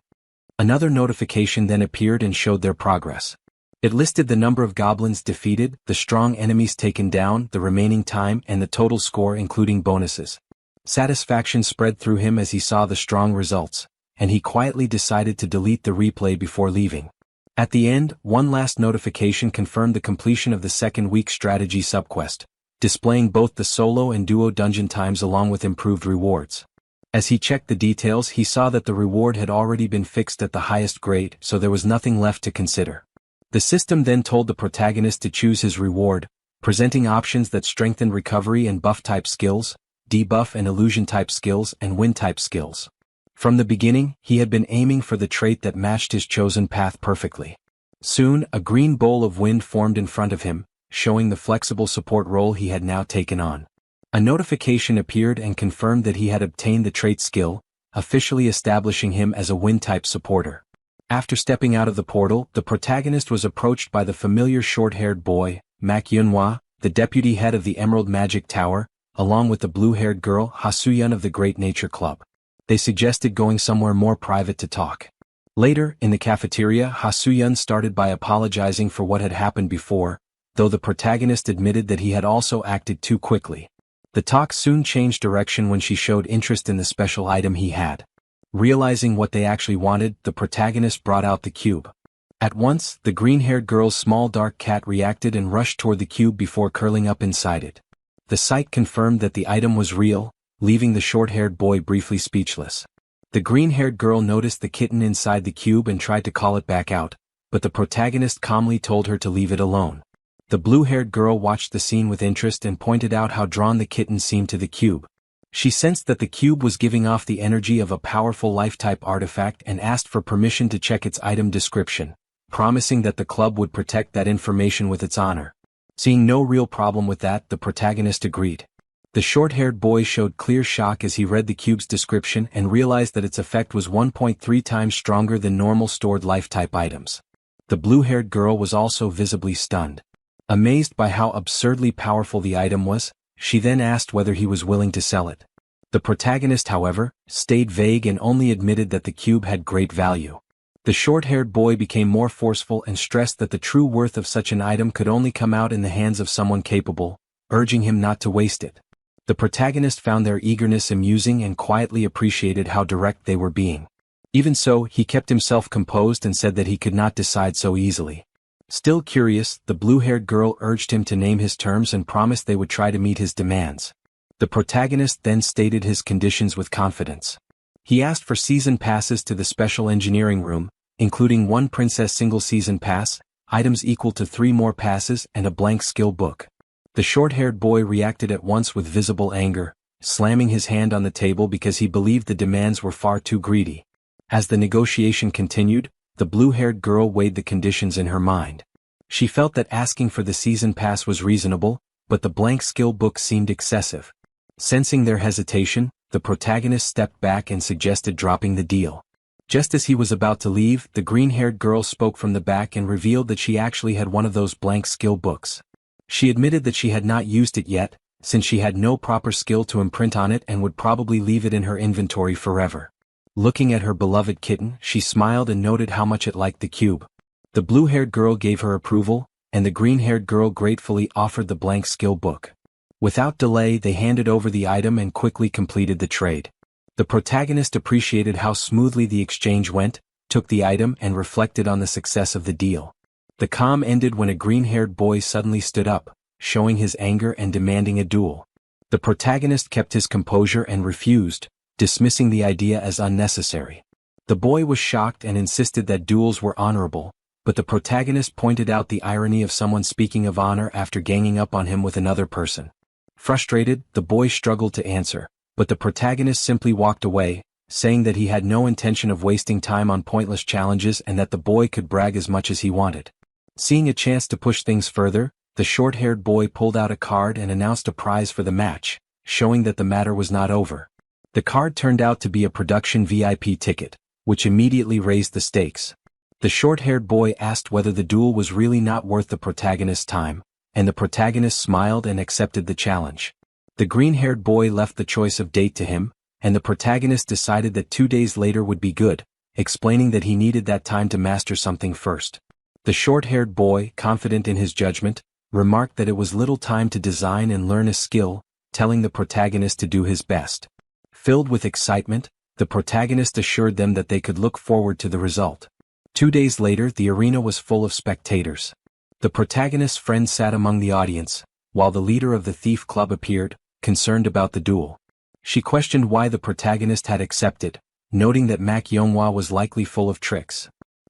Another notification then appeared and showed their progress. It listed the number of goblins defeated, the strong enemies taken down, the remaining time, and the total score including bonuses. Satisfaction spread through him as he saw the strong results, and he quietly decided to delete the replay before leaving. At the end, one last notification confirmed the completion of the second week strategy subquest, displaying both the solo and duo dungeon times along with improved rewards. As he checked the details, he saw that the reward had already been fixed at the highest grade, so there was nothing left to consider. The system then told the protagonist to choose his reward, presenting options that strengthened recovery and buff type skills, debuff and illusion type skills, and wind type skills. From the beginning, he had been aiming for the trait that matched his chosen path perfectly. Soon, a green bowl of wind formed in front of him, showing the flexible support role he had now taken on. A notification appeared and confirmed that he had obtained the trait skill, officially establishing him as a wind-type supporter. After stepping out of the portal, the protagonist was approached by the familiar short-haired boy, Manhwa, the deputy head of the Emerald Magic Tower, along with the blue-haired girl, Hasuyun of the Great Nature Club. They suggested going somewhere more private to talk. Later, in the cafeteria, Hasuyun started by apologizing for what had happened before, though the protagonist admitted that he had also acted too quickly. The talk soon changed direction when she showed interest in the special item he had. Realizing what they actually wanted, the protagonist brought out the cube. At once, the green-haired girl's small dark cat reacted and rushed toward the cube before curling up inside it. The sight confirmed that the item was real, leaving the short-haired boy briefly speechless. The green-haired girl noticed the kitten inside the cube and tried to call it back out, but the protagonist calmly told her to leave it alone. The blue-haired girl watched the scene with interest and pointed out how drawn the kitten seemed to the cube. She sensed that the cube was giving off the energy of a powerful life-type artifact and asked for permission to check its item description, promising that the club would protect that information with its honor. Seeing no real problem with that, the protagonist agreed. The short-haired boy showed clear shock as he read the cube's description and realized that its effect was 1.3 times stronger than normal stored life-type items. The blue-haired girl was also visibly stunned. Amazed by how absurdly powerful the item was, she then asked whether he was willing to sell it. The protagonist, however, stayed vague and only admitted that the cube had great value. The short-haired boy became more forceful and stressed that the true worth of such an item could only come out in the hands of someone capable, urging him not to waste it. The protagonist found their eagerness amusing and quietly appreciated how direct they were being. Even so, he kept himself composed and said that he could not decide so easily. Still curious, the blue-haired girl urged him to name his terms and promised they would try to meet his demands. The protagonist then stated his conditions with confidence. He asked for season passes to the special engineering room, including one princess single-season pass, items equal to 3 more passes, and a blank skill book. The short-haired boy reacted at once with visible anger, slamming his hand on the table because he believed the demands were far too greedy. As the negotiation continued, the blue-haired girl weighed the conditions in her mind. She felt that asking for the season pass was reasonable, but the blank skill book seemed excessive. Sensing their hesitation, the protagonist stepped back and suggested dropping the deal. Just as he was about to leave, the green-haired girl spoke from the back and revealed that she actually had one of those blank skill books. She admitted that she had not used it yet, since she had no proper skill to imprint on it and would probably leave it in her inventory forever. Looking at her beloved kitten, she smiled and noted how much it liked the cube. The blue-haired girl gave her approval, and the green-haired girl gratefully offered the blank skill book. Without delay, they handed over the item and quickly completed the trade. The protagonist appreciated how smoothly the exchange went, took the item and reflected on the success of the deal. The calm ended when a green-haired boy suddenly stood up, showing his anger and demanding a duel. The protagonist kept his composure and refused, dismissing the idea as unnecessary. The boy was shocked and insisted that duels were honorable, but the protagonist pointed out the irony of someone speaking of honor after ganging up on him with another person. Frustrated, the boy struggled to answer, but the protagonist simply walked away, saying that he had no intention of wasting time on pointless challenges and that the boy could brag as much as he wanted. Seeing a chance to push things further, the short-haired boy pulled out a card and announced a prize for the match, showing that the matter was not over. The card turned out to be a production VIP ticket, which immediately raised the stakes. The short-haired boy asked whether the duel was really not worth the protagonist's time, and the protagonist smiled and accepted the challenge. The green-haired boy left the choice of date to him, and the protagonist decided that 2 days later would be good, explaining that he needed that time to master something first. The short-haired boy, confident in his judgment, remarked that it was little time to design and learn a skill, telling the protagonist to do his best. Filled with excitement, the protagonist assured them that they could look forward to the result. 2 days later, the arena was full of spectators. The protagonist's friend sat among the audience, while the leader of the thief club appeared, concerned about the duel. She questioned why the protagonist had accepted, noting that Manhwa was likely full of tricks.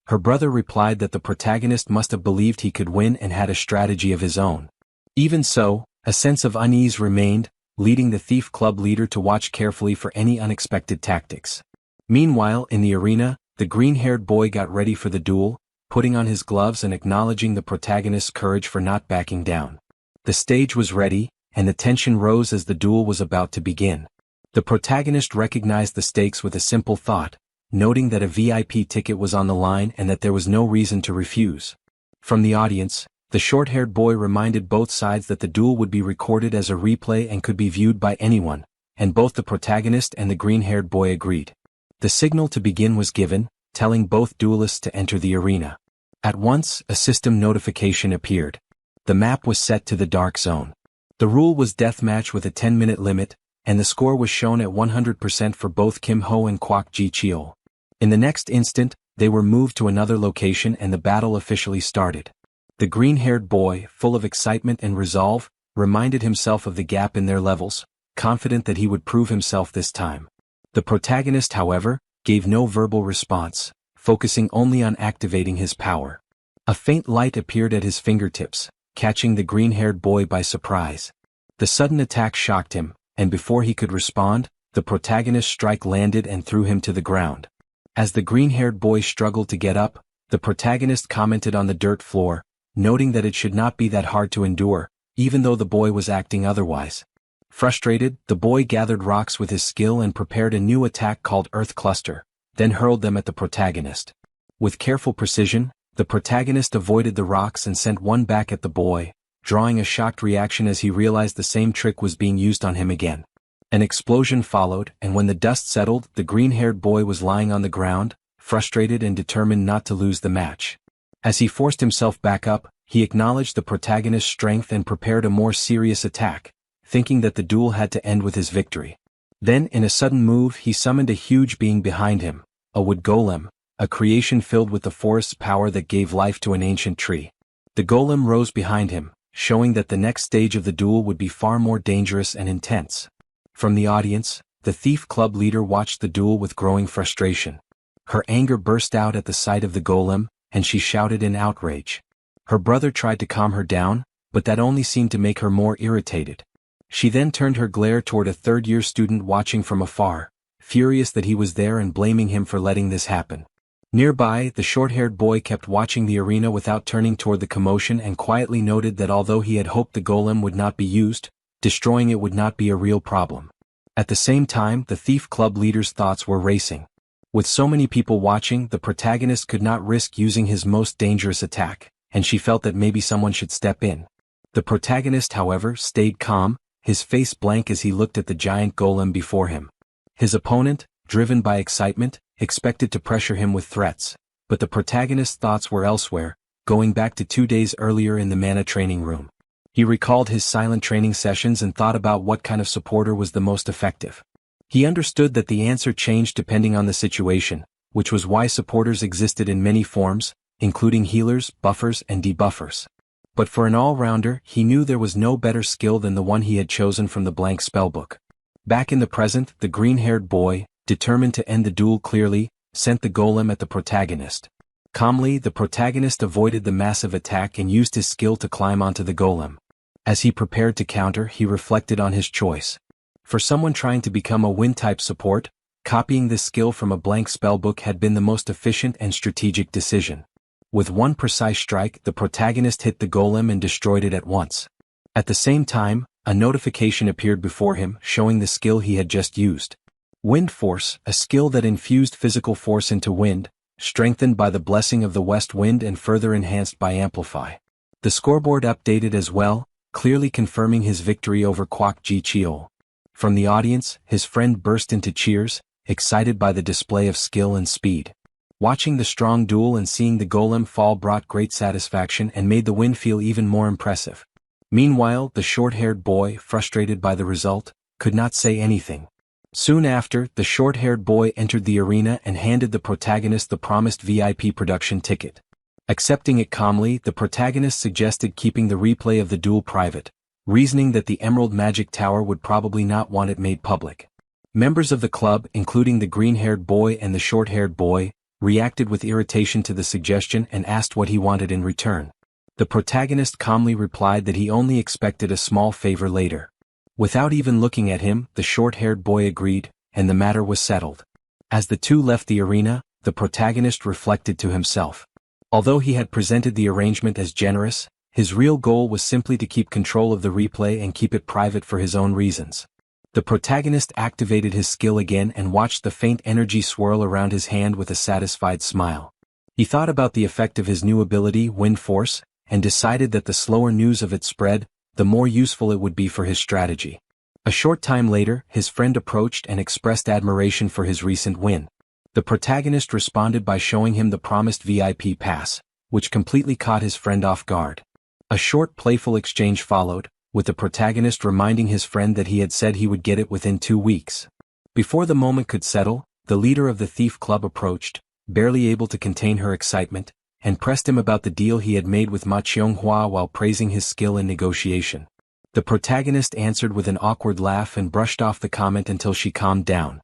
Her brother replied that the protagonist must have believed he could win and had a strategy of his own. Even so, a sense of unease remained, leading the thief club leader to watch carefully for any unexpected tactics. Meanwhile, in the arena, the green-haired boy got ready for the duel, putting on his gloves and acknowledging the protagonist's courage for not backing down. The stage was ready, and the tension rose as the duel was about to begin. The protagonist recognized the stakes with a simple thought, noting that a VIP ticket was on the line and that there was no reason to refuse. From the audience, the short-haired boy reminded both sides that the duel would be recorded as a replay and could be viewed by anyone, and both the protagonist and the green-haired boy agreed. The signal to begin was given, telling both duelists to enter the arena. At once, a system notification appeared. The map was set to the dark zone. The rule was deathmatch with a 10-minute limit, and the score was shown at 100% for both Kim Ho and Kwak Ji Cheol. In the next instant, they were moved to another location and the battle officially started. The green-haired boy, full of excitement and resolve, reminded himself of the gap in their levels, confident that he would prove himself this time. The protagonist, however, gave no verbal response, focusing only on activating his power. A faint light appeared at his fingertips, catching the green-haired boy by surprise. The sudden attack shocked him, and before he could respond, the protagonist's strike landed and threw him to the ground. As the green-haired boy struggled to get up, the protagonist commented on the dirt floor, noting that it should not be that hard to endure, even though the boy was acting otherwise. Frustrated, the boy gathered rocks with his skill and prepared a new attack called Earth Cluster, then hurled them at the protagonist. With careful precision, the protagonist avoided the rocks and sent one back at the boy, drawing a shocked reaction as he realized the same trick was being used on him again. An explosion followed, and when the dust settled, the green-haired boy was lying on the ground, frustrated and determined not to lose the match. As he forced himself back up, he acknowledged the protagonist's strength and prepared a more serious attack, thinking that the duel had to end with his victory. Then, in a sudden move, he summoned a huge being behind him, a wood golem, a creation filled with the forest's power that gave life to an ancient tree. The golem rose behind him, showing that the next stage of the duel would be far more dangerous and intense. From the audience, the thief club leader watched the duel with growing frustration. Her anger burst out at the sight of the golem, and she shouted in outrage. Her brother tried to calm her down, but that only seemed to make her more irritated. She then turned her glare toward a third-year student watching from afar, furious that he was there and blaming him for letting this happen. Nearby, the short-haired boy kept watching the arena without turning toward the commotion and quietly noted that although he had hoped the golem would not be used, destroying it would not be a real problem. At the same time, the thief club leader's thoughts were racing. With so many people watching, the protagonist could not risk using his most dangerous attack, and she felt that maybe someone should step in. The protagonist, however, stayed calm, his face blank as he looked at the giant golem before him. His opponent, driven by excitement, expected to pressure him with threats, but the protagonist's thoughts were elsewhere, going back to 2 days earlier in the mana training room. He recalled his silent training sessions and thought about what kind of supporter was the most effective. He understood that the answer changed depending on the situation, which was why supporters existed in many forms, including healers, buffers, and debuffers. But for an all-rounder, he knew there was no better skill than the one he had chosen from the blank spellbook. Back in the present, the green-haired boy, determined to end the duel clearly, sent the golem at the protagonist. Calmly, the protagonist avoided the massive attack and used his skill to climb onto the golem. As he prepared to counter, he reflected on his choice. For someone trying to become a win-type support, copying this skill from a blank spellbook had been the most efficient and strategic decision. With one precise strike, the protagonist hit the golem and destroyed it at once. At the same time, a notification appeared before him showing the skill he had just used. Wind Force, a skill that infused physical force into wind, strengthened by the blessing of the west wind and further enhanced by Amplify. The scoreboard updated as well, clearly confirming his victory over Kwak Ji Cheol. From the audience, his friend burst into cheers, excited by the display of skill and speed. Watching the strong duel and seeing the golem fall brought great satisfaction and made the win feel even more impressive. Meanwhile, the short-haired boy, frustrated by the result, could not say anything. Soon after, the short-haired boy entered the arena and handed the protagonist the promised VIP production ticket. Accepting it calmly, the protagonist suggested keeping the replay of the duel private, reasoning that the Emerald Magic Tower would probably not want it made public. Members of the club, including the green-haired boy and the short-haired boy, reacted with irritation to the suggestion and asked what he wanted in return. The protagonist calmly replied that he only expected a small favor later. Without even looking at him, the short-haired boy agreed, and the matter was settled. As the two left the arena, the protagonist reflected to himself. Although he had presented the arrangement as generous, his real goal was simply to keep control of the replay and keep it private for his own reasons. The protagonist activated his skill again and watched the faint energy swirl around his hand with a satisfied smile. He thought about the effect of his new ability, Wind Force, and decided that the slower news of it spread, the more useful it would be for his strategy. A short time later, his friend approached and expressed admiration for his recent win. The protagonist responded by showing him the promised VIP pass, which completely caught his friend off guard. A short playful exchange followed, with the protagonist reminding his friend that he had said he would get it within 2 weeks. Before the moment could settle, the leader of the Thief Club approached, barely able to contain her excitement, and pressed him about the deal he had made with Ma Cheonghua while praising his skill in negotiation. The protagonist answered with an awkward laugh and brushed off the comment until she calmed down.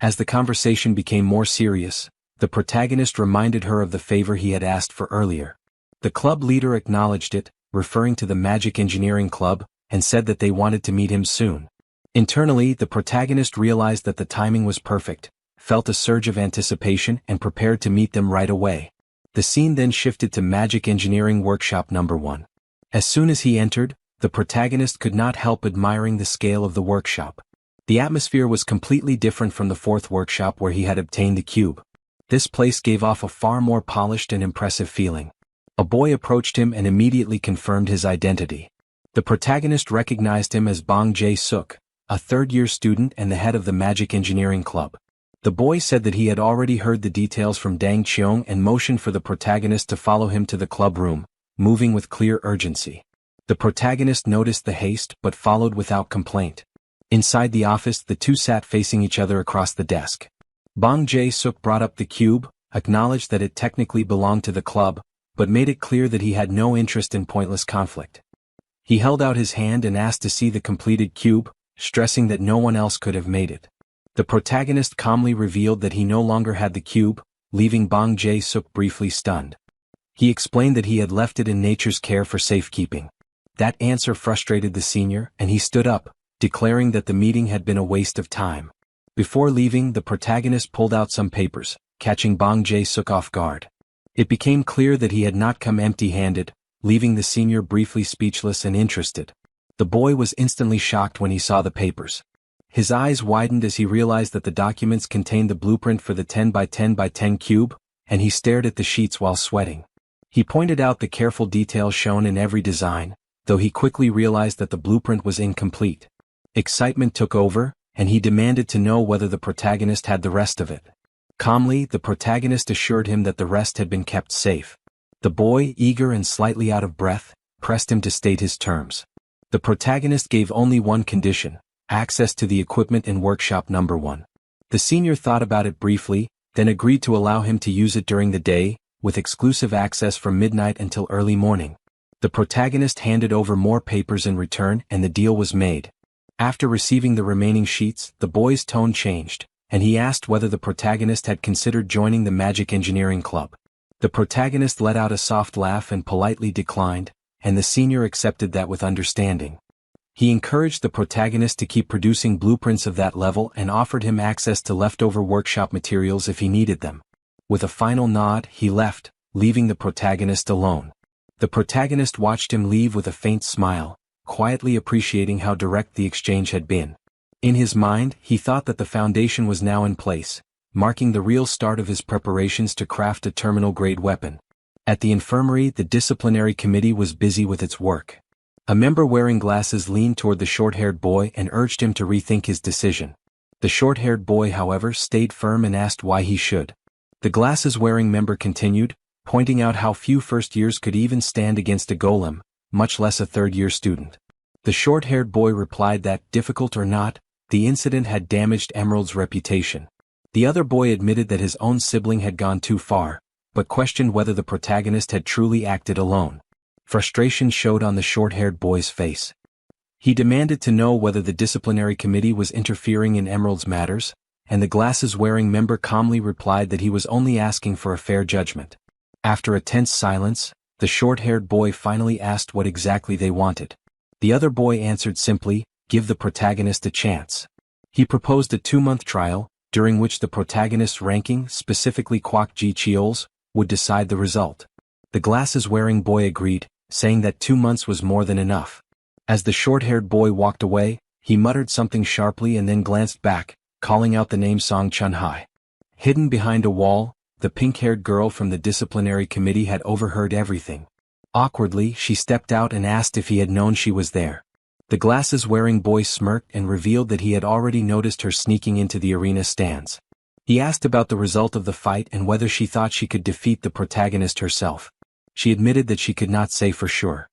As the conversation became more serious, the protagonist reminded her of the favor he had asked for earlier. The club leader acknowledged it, referring to the Magic Engineering Club, and said that they wanted to meet him soon. Internally, the protagonist realized that the timing was perfect, felt a surge of anticipation and prepared to meet them right away. The scene then shifted to Magic Engineering Workshop number 1. As soon as he entered, the protagonist could not help admiring the scale of the workshop. The atmosphere was completely different from the 4th workshop where he had obtained the cube. This place gave off a far more polished and impressive feeling. A boy approached him and immediately confirmed his identity. The protagonist recognized him as Bong Jae-suk, a third-year student and the head of the Magic Engineering Club. The boy said that he had already heard the details from Dang Cheong and motioned for the protagonist to follow him to the club room, moving with clear urgency. The protagonist noticed the haste but followed without complaint. Inside the office, the two sat facing each other across the desk. Bong Jae-suk brought up the cube, acknowledged that it technically belonged to the club, but made it clear that he had no interest in pointless conflict. He held out his hand and asked to see the completed cube, stressing that no one else could have made it. The protagonist calmly revealed that he no longer had the cube, leaving Bong Jae-suk briefly stunned. He explained that he had left it in nature's care for safekeeping. That answer frustrated the senior, and he stood up, declaring that the meeting had been a waste of time. Before leaving, the protagonist pulled out some papers, catching Bong Jae-suk off guard. It became clear that he had not come empty-handed, leaving the senior briefly speechless and interested. The boy was instantly shocked when he saw the papers. His eyes widened as he realized that the documents contained the blueprint for the 10 by 10 by 10 cube, and he stared at the sheets while sweating. He pointed out the careful details shown in every design, though he quickly realized that the blueprint was incomplete. Excitement took over, and he demanded to know whether the protagonist had the rest of it. Calmly, the protagonist assured him that the rest had been kept safe. The boy, eager and slightly out of breath, pressed him to state his terms. The protagonist gave only one condition: access to the equipment in workshop number 1. The senior thought about it briefly, then agreed to allow him to use it during the day, with exclusive access from midnight until early morning. The protagonist handed over more papers in return and the deal was made. After receiving the remaining sheets, the boy's tone changed, and he asked whether the protagonist had considered joining the Magic Engineering Club. The protagonist let out a soft laugh and politely declined, and the senior accepted that with understanding. He encouraged the protagonist to keep producing blueprints of that level and offered him access to leftover workshop materials if he needed them. With a final nod, he left, leaving the protagonist alone. The protagonist watched him leave with a faint smile, quietly appreciating how direct the exchange had been. In his mind, he thought that the foundation was now in place, marking the real start of his preparations to craft a terminal-grade weapon. At the infirmary, the disciplinary committee was busy with its work. A member wearing glasses leaned toward the short-haired boy and urged him to rethink his decision. The short-haired boy, however, stayed firm and asked why he should. The glasses-wearing member continued, pointing out how few first-years could even stand against a golem, much less a third-year student. The short-haired boy replied that, difficult or not, the incident had damaged Emerald's reputation. The other boy admitted that his own sibling had gone too far, but questioned whether the protagonist had truly acted alone. Frustration showed on the short-haired boy's face. He demanded to know whether the disciplinary committee was interfering in Emerald's matters, and the glasses-wearing member calmly replied that he was only asking for a fair judgment. After a tense silence, the short-haired boy finally asked what exactly they wanted. The other boy answered simply, give the protagonist a chance. He proposed a 2-month trial, during which the protagonist's ranking, specifically Kwak Ji Cheol's, would decide the result. The glasses-wearing boy agreed, saying that 2 months was more than enough. As the short-haired boy walked away, he muttered something sharply and then glanced back, calling out the name Song Chun-hai. Hidden behind a wall, the pink-haired girl from the disciplinary committee had overheard everything. Awkwardly, she stepped out and asked if he had known she was there. The glasses-wearing boy smirked and revealed that he had already noticed her sneaking into the arena stands. He asked about the result of the fight and whether she thought she could defeat the protagonist herself. She admitted that she could not say for sure.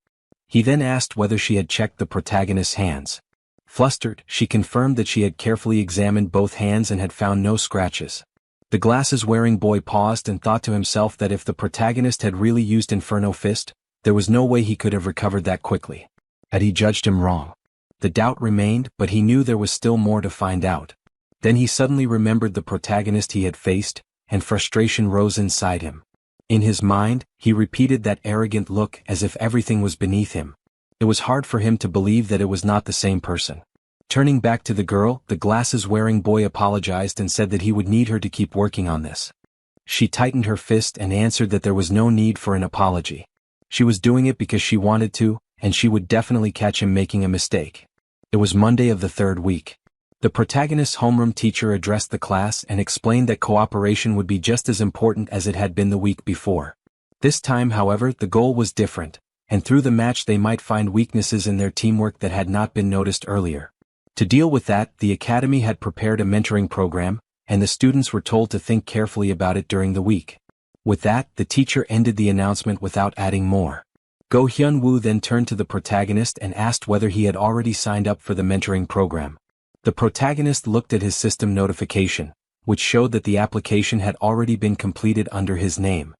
He then asked whether she had checked the protagonist's hands. Flustered, she confirmed that she had carefully examined both hands and had found no scratches. The glasses-wearing boy paused and thought to himself that if the protagonist had really used Inferno Fist, there was no way he could have recovered that quickly. Had he judged him wrong? The doubt remained, but he knew there was still more to find out. Then he suddenly remembered the protagonist he had faced, and frustration rose inside him. In his mind, he repeated that arrogant look as if everything was beneath him. It was hard for him to believe that it was not the same person. Turning back to the girl, the glasses-wearing boy apologized and said that he would need her to keep working on this. She tightened her fist and answered that there was no need for an apology. She was doing it because she wanted to, and she would definitely catch him making a mistake. It was Monday of the 3rd week. The protagonist's homeroom teacher addressed the class and explained that cooperation would be just as important as it had been the week before. This time, however, the goal was different, and through the match they might find weaknesses in their teamwork that had not been noticed earlier. To deal with that, the academy had prepared a mentoring program, and the students were told to think carefully about it during the week. With that, the teacher ended the announcement without adding more. Go Hyun-woo then turned to the protagonist and asked whether he had already signed up for the mentoring program. The protagonist looked at his system notification, which showed that the application had already been completed under his name.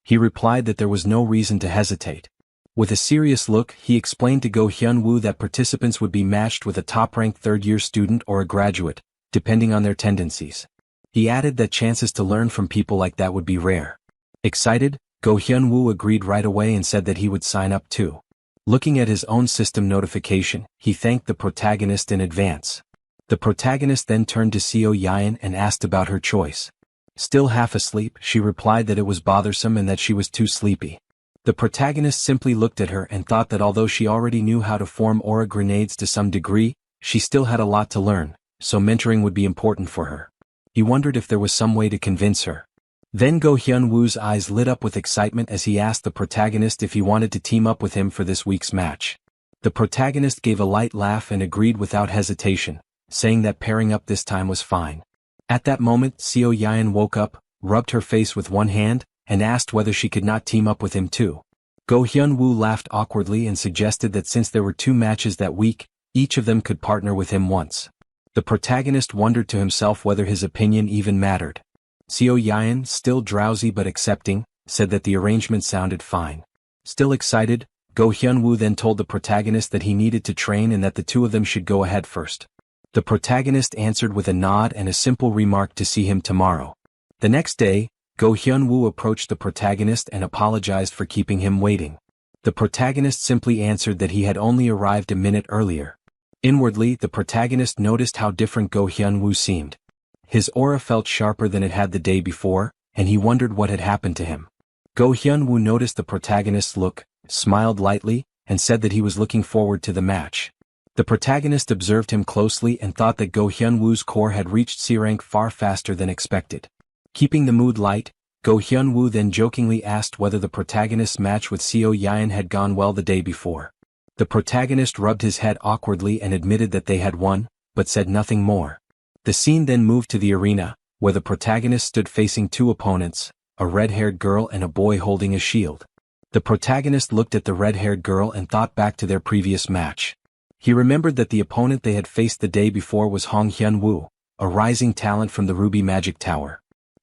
He replied that there was no reason to hesitate. With a serious look, he explained to Go Hyun-woo that participants would be matched with a top-ranked third-year student or a graduate, depending on their tendencies. He added that chances to learn from people like that would be rare. Excited, Go Hyun-woo agreed right away and said that he would sign up too. Looking at his own system notification, he thanked the protagonist in advance. The protagonist then turned to Seo Yayan and asked about her choice. Still half asleep, she replied that it was bothersome and that she was too sleepy. The protagonist simply looked at her and thought that although she already knew how to form aura grenades to some degree, she still had a lot to learn, so mentoring would be important for her. He wondered if there was some way to convince her. Then Go Hyun-woo's eyes lit up with excitement as he asked the protagonist if he wanted to team up with him for this week's match. The protagonist gave a light laugh and agreed without hesitation, saying that pairing up this time was fine. At that moment, Seo Yayan woke up, rubbed her face with one hand, and asked whether she could not team up with him too. Go Hyun-woo laughed awkwardly and suggested that since there were 2 matches that week, each of them could partner with him once. The protagonist wondered to himself whether his opinion even mattered. Seo Yayan, still drowsy but accepting, said that the arrangement sounded fine. Still excited, Go Hyun-woo then told the protagonist that he needed to train and that the 2 of them should go ahead first. The protagonist answered with a nod and a simple remark to see him tomorrow. The next day, Go Hyun-woo approached the protagonist and apologized for keeping him waiting. The protagonist simply answered that he had only arrived a minute earlier. Inwardly, the protagonist noticed how different Go Hyun-woo seemed. His aura felt sharper than it had the day before, and he wondered what had happened to him. Go Hyun-woo noticed the protagonist's look, smiled lightly, and said that he was looking forward to the match. The protagonist observed him closely and thought that Go Hyun-woo's core had reached C rank far faster than expected. Keeping the mood light, Go Hyun-woo then jokingly asked whether the protagonist's match with Seo Yeon had gone well the day before. The protagonist rubbed his head awkwardly and admitted that they had won, but said nothing more. The scene then moved to the arena, where the protagonist stood facing two opponents, a red-haired girl and a boy holding a shield. The protagonist looked at the red-haired girl and thought back to their previous match. He remembered that the opponent they had faced the day before was Hong Hyun-woo, a rising talent from the Ruby Magic Tower.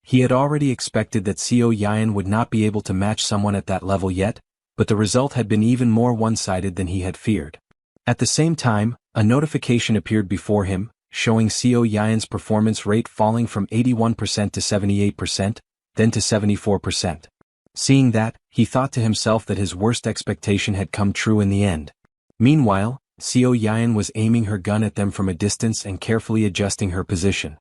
He had already expected that Seo Yeon would not be able to match someone at that level yet, but the result had been even more one-sided than he had feared. At the same time, a notification appeared before him, showing Seo Yeon's performance rate falling from 81% to 78%, then to 74%. Seeing that, he thought to himself that his worst expectation had come true in the end. Meanwhile, Seo Yeon was aiming her gun at them from a distance and carefully adjusting her position.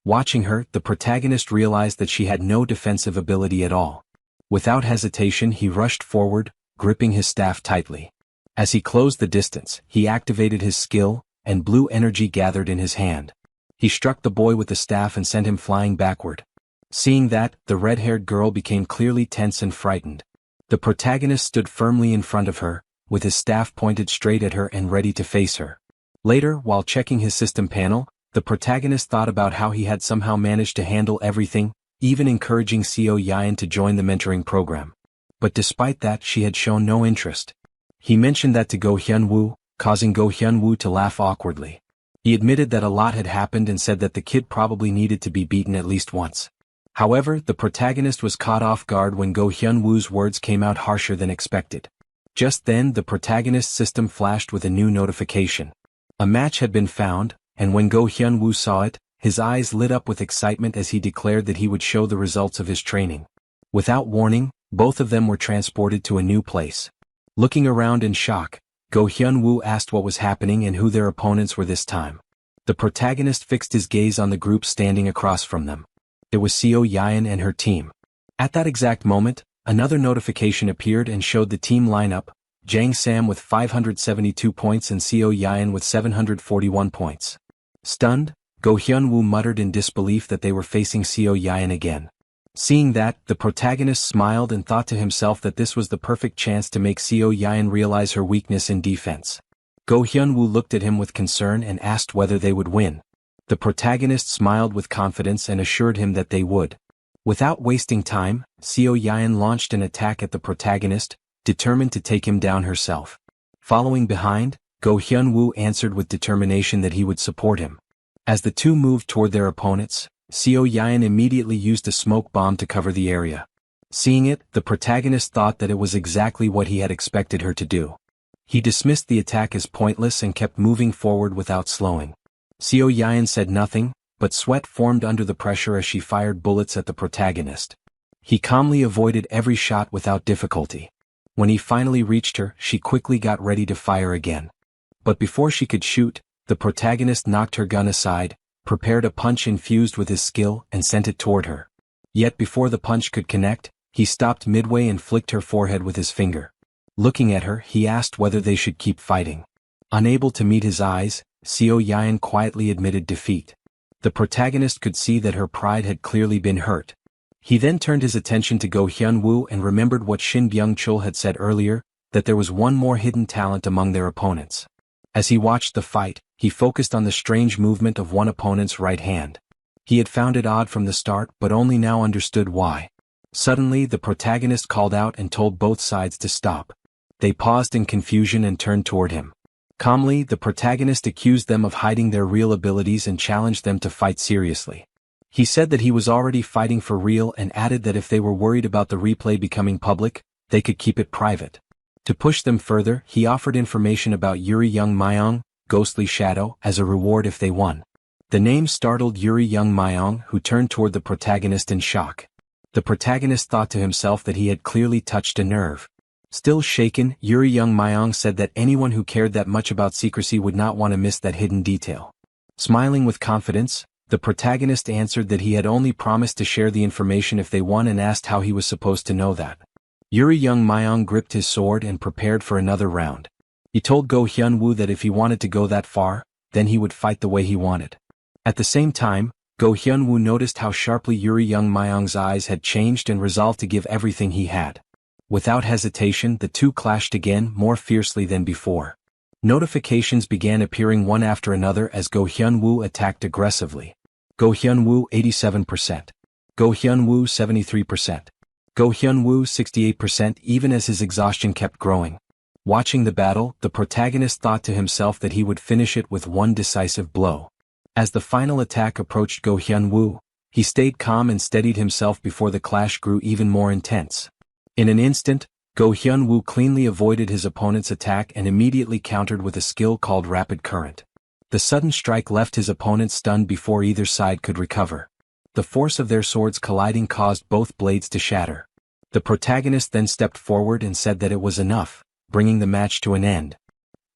Watching her, the protagonist realized that she had no defensive ability at all. Without hesitation, he rushed forward, gripping his staff tightly. As he closed the distance, he activated his skill, and blue energy gathered in his hand. He struck the boy with the staff and sent him flying backward. Seeing that, the red-haired girl became clearly tense and frightened. The protagonist stood firmly in front of her, with his staff pointed straight at her and ready to face her. Later, while checking his system panel, the protagonist thought about how he had somehow managed to handle everything, even encouraging Seo Yeon to join the mentoring program. But despite that, she had shown no interest. He mentioned that to Go Hyun-woo, causing Go Hyun-woo to laugh awkwardly. He admitted that a lot had happened and said that the kid probably needed to be beaten at least once. However, the protagonist was caught off guard when Go Hyun-woo's words came out harsher than expected. Just then, the protagonist's system flashed with a new notification. A match had been found, and when Go Hyun-woo saw it, his eyes lit up with excitement as he declared that he would show the results of his training. Without warning, both of them were transported to a new place. Looking around in shock, Go Hyun-woo asked what was happening and who their opponents were this time. The protagonist fixed his gaze on the group standing across from them. It was Seo Yeon and her team. At that exact moment, another notification appeared and showed the team lineup, Jang Sam with 572 points and Seo Yeon with 741 points. Stunned, Go Hyun-woo muttered in disbelief that they were facing Seo Yeon again. Seeing that, the protagonist smiled and thought to himself that this was the perfect chance to make Seo Yeon realize her weakness in defense. Go Hyun-woo looked at him with concern and asked whether they would win. The protagonist smiled with confidence and assured him that they would. Without wasting time, Seo Yeon launched an attack at the protagonist, determined to take him down herself. Following behind, Go Hyun-woo answered with determination that he would support him. As the two moved toward their opponents, Seo Yeon immediately used a smoke bomb to cover the area. Seeing it, the protagonist thought that it was exactly what he had expected her to do. He dismissed the attack as pointless and kept moving forward without slowing. Seo Yeon said nothing, but sweat formed under the pressure as she fired bullets at the protagonist. He calmly avoided every shot without difficulty. When he finally reached her, she quickly got ready to fire again. But before she could shoot, the protagonist knocked her gun aside, prepared a punch infused with his skill and sent it toward her. Yet before the punch could connect, he stopped midway and flicked her forehead with his finger. Looking at her, he asked whether they should keep fighting. Unable to meet his eyes, Seo Yeon quietly admitted defeat. The protagonist could see that her pride had clearly been hurt. He then turned his attention to Go Hyun-woo and remembered what Shin Byung-chul had said earlier, that there was one more hidden talent among their opponents. As he watched the fight, he focused on the strange movement of one opponent's right hand. He had found it odd from the start but only now understood why. Suddenly, the protagonist called out and told both sides to stop. They paused in confusion and turned toward him. Calmly, the protagonist accused them of hiding their real abilities and challenged them to fight seriously. He said that he was already fighting for real and added that if they were worried about the replay becoming public, they could keep it private. To push them further, he offered information about Yuri Young Myong, Ghostly Shadow, as a reward if they won. The name startled Yuri Young Myong, who turned toward the protagonist in shock. The protagonist thought to himself that he had clearly touched a nerve. Still shaken, Yuri Young Myong said that anyone who cared that much about secrecy would not want to miss that hidden detail. Smiling with confidence, the protagonist answered that he had only promised to share the information if they won and asked how he was supposed to know that. Yuri Young Myong gripped his sword and prepared for another round. He told Go Hyun-woo that if he wanted to go that far, then he would fight the way he wanted. At the same time, Go Hyun-woo noticed how sharply Yuri Young Myong's eyes had changed and resolved to give everything he had. Without hesitation, the two clashed again more fiercely than before. Notifications began appearing one after another as Go Hyun-woo attacked aggressively. Go Hyun-woo 87%. Go Hyun-woo 73%. Go Hyun-woo 68% even as his exhaustion kept growing. Watching the battle, the protagonist thought to himself that he would finish it with one decisive blow. As the final attack approached Go Hyun-woo, he stayed calm and steadied himself before the clash grew even more intense. In an instant, Go Hyun-woo cleanly avoided his opponent's attack and immediately countered with a skill called Rapid Current. The sudden strike left his opponent stunned before either side could recover. The force of their swords colliding caused both blades to shatter. The protagonist then stepped forward and said that it was enough, bringing the match to an end.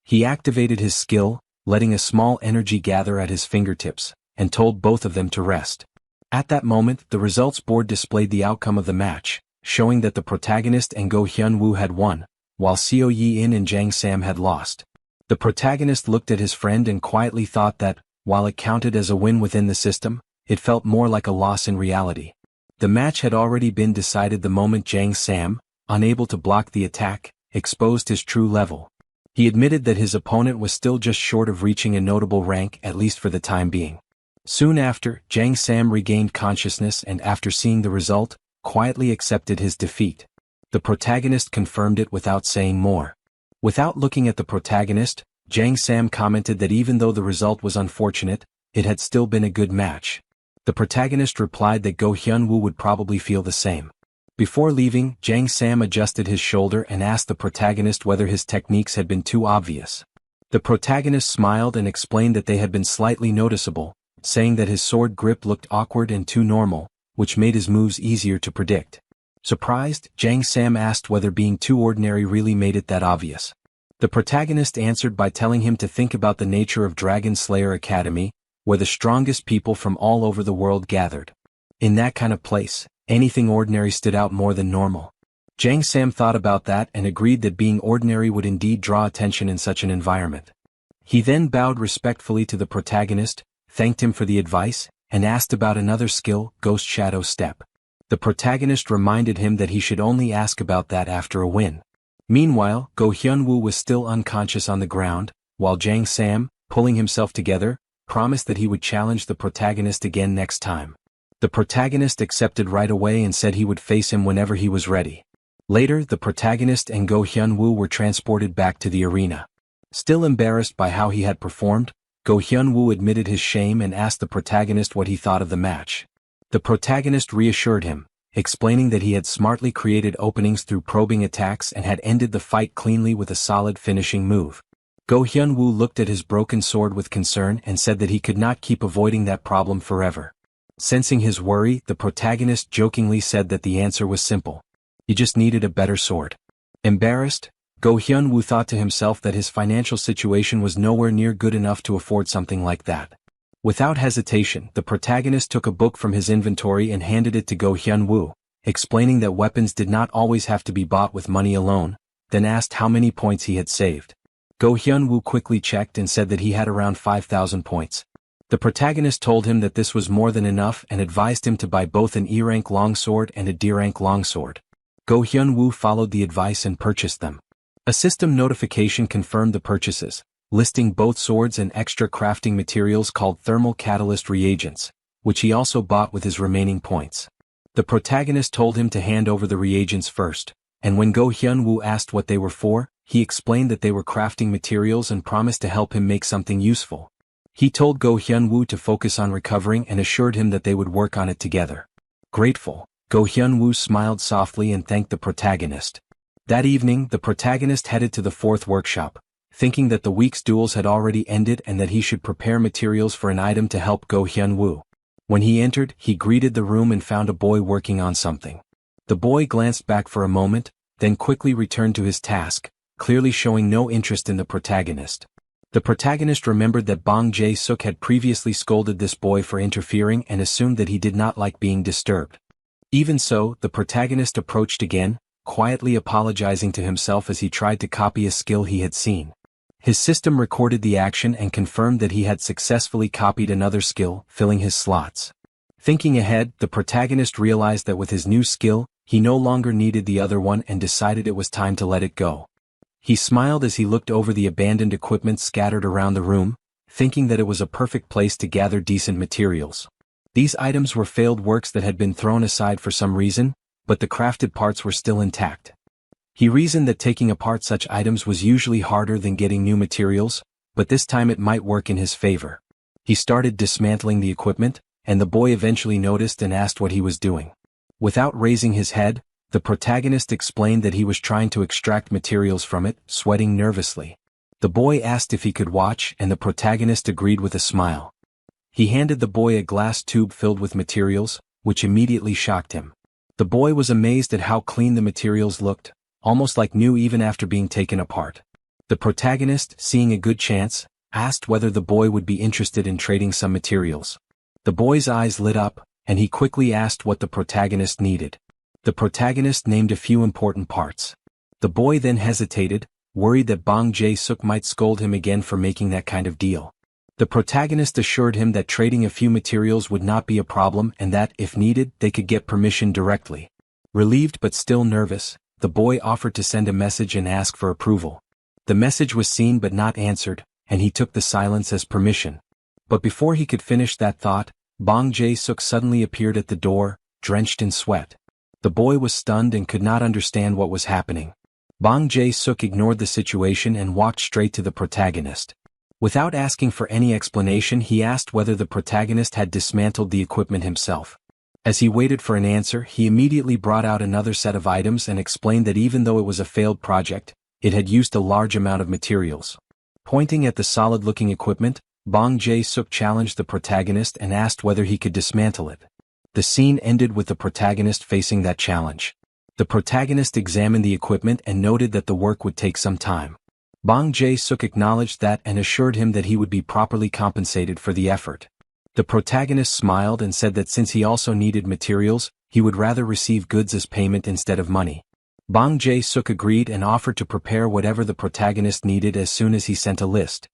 He activated his skill, letting a small energy gather at his fingertips, and told both of them to rest. At that moment, the results board displayed the outcome of the match, showing that the protagonist and Go Hyun-woo had won, while Seo Yi-in and Jang Sam had lost. The protagonist looked at his friend and quietly thought that, while it counted as a win within the system, it felt more like a loss in reality. The match had already been decided the moment Jang Sam, unable to block the attack, exposed his true level. He admitted that his opponent was still just short of reaching a notable rank at least for the time being. Soon after, Jang Sam regained consciousness and after seeing the result, quietly accepted his defeat. The protagonist confirmed it without saying more. Without looking at the protagonist, Jang Sam commented that even though the result was unfortunate, it had still been a good match. The protagonist replied that Go Hyun-woo would probably feel the same. Before leaving, Jang Sam adjusted his shoulder and asked the protagonist whether his techniques had been too obvious. The protagonist smiled and explained that they had been slightly noticeable, saying that his sword grip looked awkward and too normal, which made his moves easier to predict. Surprised, Jang Sam asked whether being too ordinary really made it that obvious. The protagonist answered by telling him to think about the nature of Dragon Slayer Academy, where the strongest people from all over the world gathered. In that kind of place, anything ordinary stood out more than normal. Jang Sam thought about that and agreed that being ordinary would indeed draw attention in such an environment. He then bowed respectfully to the protagonist, thanked him for the advice, and asked about another skill, Ghost Shadow Step. The protagonist reminded him that he should only ask about that after a win. Meanwhile, Go Hyun-woo was still unconscious on the ground, while Jang Sam, pulling himself together, promised that he would challenge the protagonist again next time. The protagonist accepted right away and said he would face him whenever he was ready. Later, the protagonist and Go Hyun-woo were transported back to the arena. Still embarrassed by how he had performed, Go Hyun-woo admitted his shame and asked the protagonist what he thought of the match. The protagonist reassured him, explaining that he had smartly created openings through probing attacks and had ended the fight cleanly with a solid finishing move. Go Hyun-woo looked at his broken sword with concern and said that he could not keep avoiding that problem forever. Sensing his worry, the protagonist jokingly said that the answer was simple. He just needed a better sword. Embarrassed, Go Hyun-woo thought to himself that his financial situation was nowhere near good enough to afford something like that. Without hesitation, the protagonist took a book from his inventory and handed it to Go Hyun-woo, explaining that weapons did not always have to be bought with money alone, then asked how many points he had saved. Go Hyun-woo quickly checked and said that he had around 5,000 points. The protagonist told him that this was more than enough and advised him to buy both an E-rank longsword and a D-rank longsword. Go Hyun-woo followed the advice and purchased them. A system notification confirmed the purchases, listing both swords and extra crafting materials called thermal catalyst reagents, which he also bought with his remaining points. The protagonist told him to hand over the reagents first, and when Go Hyun-woo asked what they were for, he explained that they were crafting materials and promised to help him make something useful. He told Go Hyun-woo to focus on recovering and assured him that they would work on it together. Grateful, Go Hyun-woo smiled softly and thanked the protagonist. That evening, the protagonist headed to the fourth workshop, thinking that the week's duels had already ended and that he should prepare materials for an item to help Go Hyun-woo. When he entered, he greeted the room and found a boy working on something. The boy glanced back for a moment, then quickly returned to his task, clearly showing no interest in the protagonist. The protagonist remembered that Bong Jae-suk had previously scolded this boy for interfering and assumed that he did not like being disturbed. Even so, the protagonist approached again, quietly apologizing to himself as he tried to copy a skill he had seen. His system recorded the action and confirmed that he had successfully copied another skill, filling his slots. Thinking ahead, the protagonist realized that with his new skill, he no longer needed the other one and decided it was time to let it go. He smiled as he looked over the abandoned equipment scattered around the room, thinking that it was a perfect place to gather decent materials. These items were failed works that had been thrown aside for some reason, but the crafted parts were still intact. He reasoned that taking apart such items was usually harder than getting new materials, but this time it might work in his favor. He started dismantling the equipment, and the boy eventually noticed and asked what he was doing. Without raising his head, the protagonist explained that he was trying to extract materials from it, sweating nervously. The boy asked if he could watch, and the protagonist agreed with a smile. He handed the boy a glass tube filled with materials, which immediately shocked him. The boy was amazed at how clean the materials looked, almost like new even after being taken apart. The protagonist, seeing a good chance, asked whether the boy would be interested in trading some materials. The boy's eyes lit up, and he quickly asked what the protagonist needed. The protagonist named a few important parts. The boy then hesitated, worried that Bong Jae-suk might scold him again for making that kind of deal. The protagonist assured him that trading a few materials would not be a problem and that, if needed, they could get permission directly. Relieved but still nervous, the boy offered to send a message and ask for approval. The message was seen but not answered, and he took the silence as permission. But before he could finish that thought, Bong Jae-suk suddenly appeared at the door, drenched in sweat. The boy was stunned and could not understand what was happening. Bong Jae-suk ignored the situation and walked straight to the protagonist. Without asking for any explanation, he asked whether the protagonist had dismantled the equipment himself. As he waited for an answer, he immediately brought out another set of items and explained that even though it was a failed project, it had used a large amount of materials. Pointing at the solid-looking equipment, Bong Jae-suk challenged the protagonist and asked whether he could dismantle it. The scene ended with the protagonist facing that challenge. The protagonist examined the equipment and noted that the work would take some time. Bong Jae-suk acknowledged that and assured him that he would be properly compensated for the effort. The protagonist smiled and said that since he also needed materials, he would rather receive goods as payment instead of money. Bong Jae-suk agreed and offered to prepare whatever the protagonist needed as soon as he sent a list.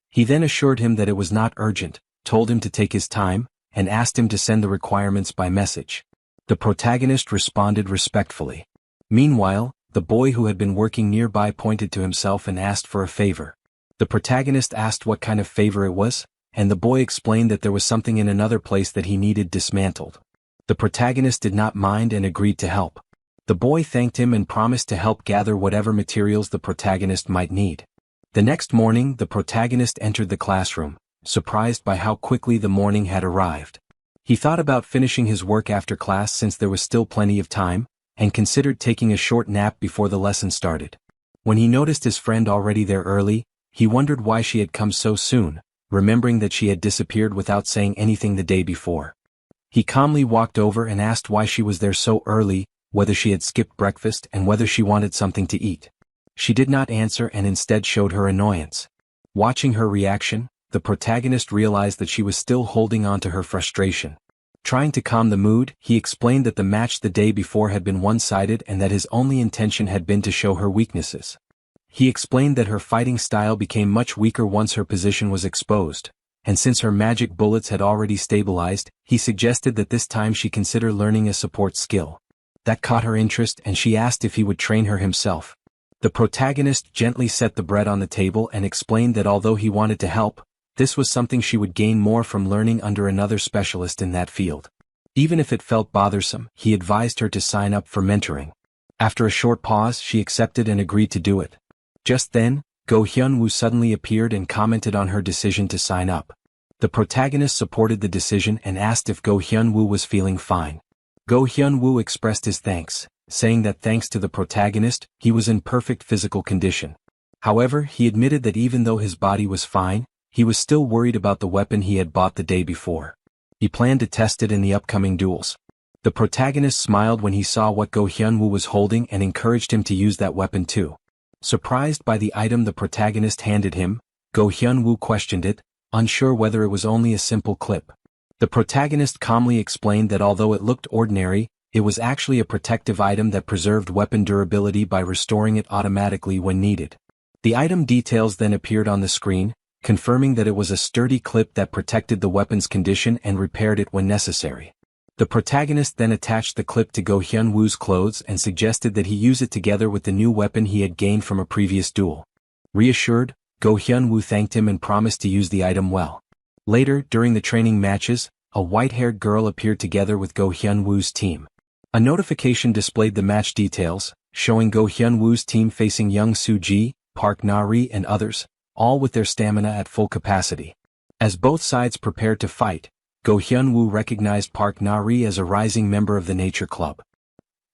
He then assured him that it was not urgent, told him to take his time, and asked him to send the requirements by message. The protagonist responded respectfully. Meanwhile, the boy who had been working nearby pointed to himself and asked for a favor. The protagonist asked what kind of favor it was, and the boy explained that there was something in another place that he needed dismantled. The protagonist did not mind and agreed to help. The boy thanked him and promised to help gather whatever materials the protagonist might need. The next morning, the protagonist entered the classroom, surprised by how quickly the morning had arrived. He thought about finishing his work after class since there was still plenty of time, and considered taking a short nap before the lesson started. When he noticed his friend already there early, he wondered why she had come so soon, remembering that she had disappeared without saying anything the day before. He calmly walked over and asked why she was there so early, whether she had skipped breakfast and whether she wanted something to eat. She did not answer and instead showed her annoyance. Watching her reaction, the protagonist realized that she was still holding on to her frustration. Trying to calm the mood, he explained that the match the day before had been one-sided and that his only intention had been to show her weaknesses. He explained that her fighting style became much weaker once her position was exposed, and since her magic bullets had already stabilized, he suggested that this time she consider learning a support skill. That caught her interest and she asked if he would train her himself. The protagonist gently set the bread on the table and explained that although he wanted to help, this was something she would gain more from learning under another specialist in that field. Even if it felt bothersome, he advised her to sign up for mentoring. After a short pause, she accepted and agreed to do it. Just then, Go Hyun-woo suddenly appeared and commented on her decision to sign up. The protagonist supported the decision and asked if Go Hyun-woo was feeling fine. Go Hyun-woo expressed his thanks, saying that thanks to the protagonist, he was in perfect physical condition. However, he admitted that even though his body was fine, he was still worried about the weapon he had bought the day before. He planned to test it in the upcoming duels. The protagonist smiled when he saw what Go Hyun-woo was holding and encouraged him to use that weapon too. Surprised by the item the protagonist handed him, Go Hyun-woo questioned it, unsure whether it was only a simple clip. The protagonist calmly explained that although it looked ordinary, it was actually a protective item that preserved weapon durability by restoring it automatically when needed. The item details then appeared on the screen, confirming that it was a sturdy clip that protected the weapon's condition and repaired it when necessary. The protagonist then attached the clip to Go Hyun-woo's clothes and suggested that he use it together with the new weapon he had gained from a previous duel. Reassured, Go Hyun-woo thanked him and promised to use the item well. Later, during the training matches, a white-haired girl appeared together with Go Hyun-woo's team. A notification displayed the match details, showing Go Hyun-woo's team facing Young Soo-ji, Park Na-ri and others, all with their stamina at full capacity. As both sides prepared to fight, Go Hyun-woo recognized Park Na-ri as a rising member of the Nature Club.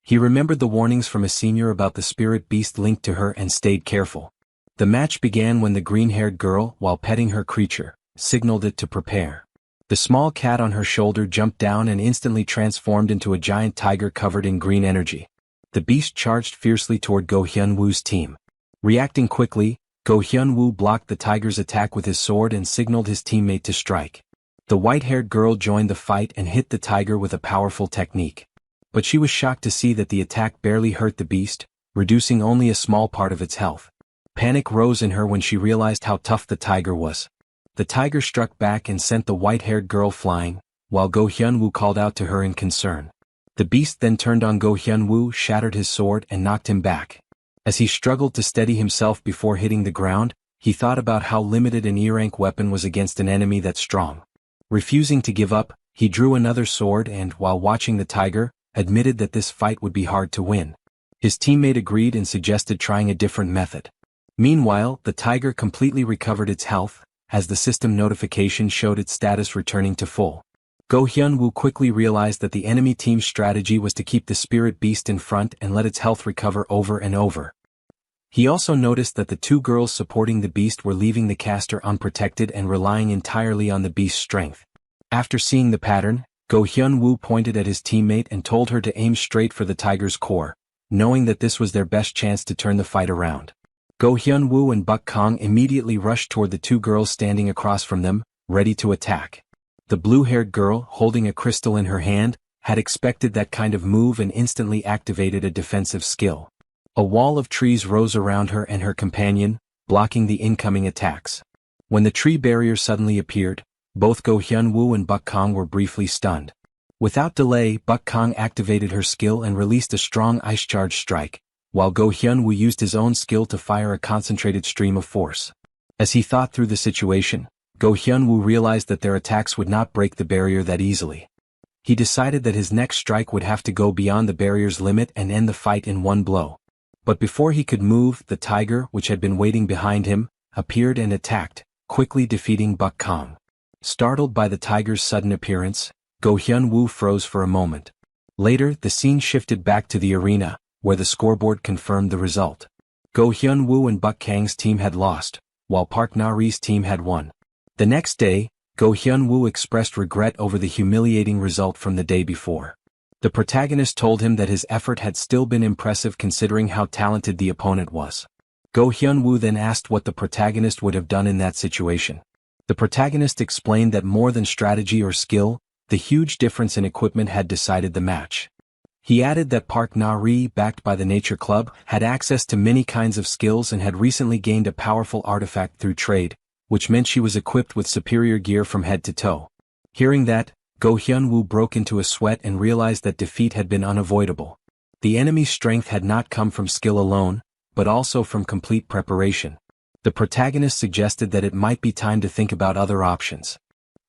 He remembered the warnings from a senior about the spirit beast linked to her and stayed careful. The match began when the green-haired girl, while petting her creature, signaled it to prepare. The small cat on her shoulder jumped down and instantly transformed into a giant tiger covered in green energy. The beast charged fiercely toward Go Hyun-woo's team. Reacting quickly, Go Hyun-woo blocked the tiger's attack with his sword and signaled his teammate to strike. The white-haired girl joined the fight and hit the tiger with a powerful technique. But she was shocked to see that the attack barely hurt the beast, reducing only a small part of its health. Panic rose in her when she realized how tough the tiger was. The tiger struck back and sent the white-haired girl flying, while Go Hyun-woo called out to her in concern. The beast then turned on Go Hyun-woo, shattered his sword and knocked him back. As he struggled to steady himself before hitting the ground, he thought about how limited an E-rank weapon was against an enemy that strong. Refusing to give up, he drew another sword and, while watching the tiger, admitted that this fight would be hard to win. His teammate agreed and suggested trying a different method. Meanwhile, the tiger completely recovered its health, as the system notification showed its status returning to full. Go Hyun-woo quickly realized that the enemy team's strategy was to keep the spirit beast in front and let its health recover over and over. He also noticed that the two girls supporting the beast were leaving the caster unprotected and relying entirely on the beast's strength. After seeing the pattern, Go Hyun-woo pointed at his teammate and told her to aim straight for the tiger's core, knowing that this was their best chance to turn the fight around. Go Hyun-woo and Buk Kang immediately rushed toward the two girls standing across from them, ready to attack. The blue-haired girl, holding a crystal in her hand, had expected that kind of move and instantly activated a defensive skill. A wall of trees rose around her and her companion, blocking the incoming attacks. When the tree barrier suddenly appeared, both Go Hyun-woo and Buk Kang were briefly stunned. Without delay, Buk Kang activated her skill and released a strong ice charge strike, while Go Hyun-woo used his own skill to fire a concentrated stream of force. As he thought through the situation, Go Hyun-woo realized that their attacks would not break the barrier that easily. He decided that his next strike would have to go beyond the barrier's limit and end the fight in one blow. But before he could move, the tiger, which had been waiting behind him, appeared and attacked, quickly defeating Buk Kang. Startled by the tiger's sudden appearance, Go Hyun-woo froze for a moment. Later, the scene shifted back to the arena, where the scoreboard confirmed the result. Go Hyun-woo and Buk Kang's team had lost, while Park Na-ri's team had won. The next day, Go Hyun-woo expressed regret over the humiliating result from the day before. The protagonist told him that his effort had still been impressive considering how talented the opponent was. Go Hyun-woo then asked what the protagonist would have done in that situation. The protagonist explained that more than strategy or skill, the huge difference in equipment had decided the match. He added that Park Na-ri, backed by the Nature Club, had access to many kinds of skills and had recently gained a powerful artifact through trade, which meant she was equipped with superior gear from head to toe. Hearing that, Go Hyun-woo broke into a sweat and realized that defeat had been unavoidable. The enemy's strength had not come from skill alone, but also from complete preparation. The protagonist suggested that it might be time to think about other options.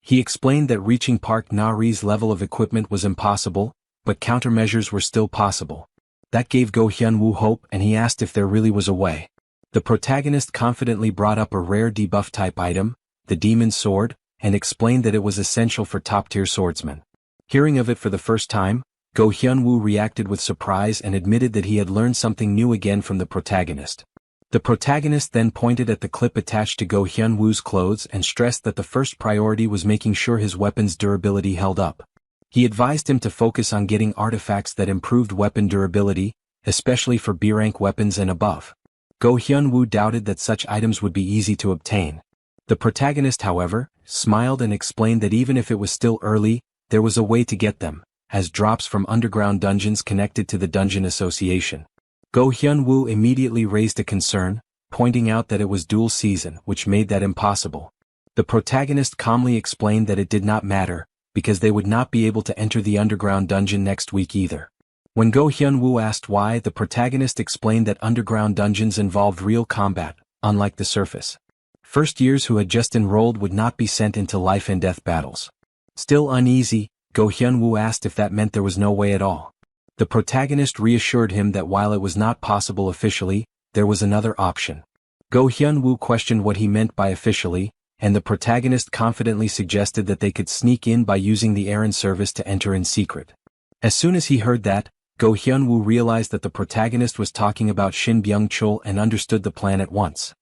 He explained that reaching Park Na-ri's level of equipment was impossible, but countermeasures were still possible. That gave Go Hyun-woo hope and he asked if there really was a way. The protagonist confidently brought up a rare debuff type item, the Demon Sword, and explained that it was essential for top-tier swordsmen. Hearing of it for the first time, Go Hyun-woo reacted with surprise and admitted that he had learned something new again from the protagonist. The protagonist then pointed at the clip attached to Go Hyun-woo's clothes and stressed that the first priority was making sure his weapon's durability held up. He advised him to focus on getting artifacts that improved weapon durability, especially for B-rank weapons and above. Go Hyun-woo doubted that such items would be easy to obtain. The protagonist, however, smiled and explained that even if it was still early, there was a way to get them, as drops from underground dungeons connected to the Dungeon Association. Go Hyun-woo immediately raised a concern, pointing out that it was duel season, which made that impossible. The protagonist calmly explained that it did not matter, because they would not be able to enter the underground dungeon next week either. When Go Hyun-woo asked why, the protagonist explained that underground dungeons involved real combat, unlike the surface. First years who had just enrolled would not be sent into life and death battles. Still uneasy, Go Hyun-woo asked if that meant there was no way at all. The protagonist reassured him that while it was not possible officially, there was another option. Go Hyun-woo questioned what he meant by officially, and the protagonist confidently suggested that they could sneak in by using the errand service to enter in secret. As soon as he heard that, Go Hyun-woo realized that the protagonist was talking about Shin Byung-chul and understood the plan at once.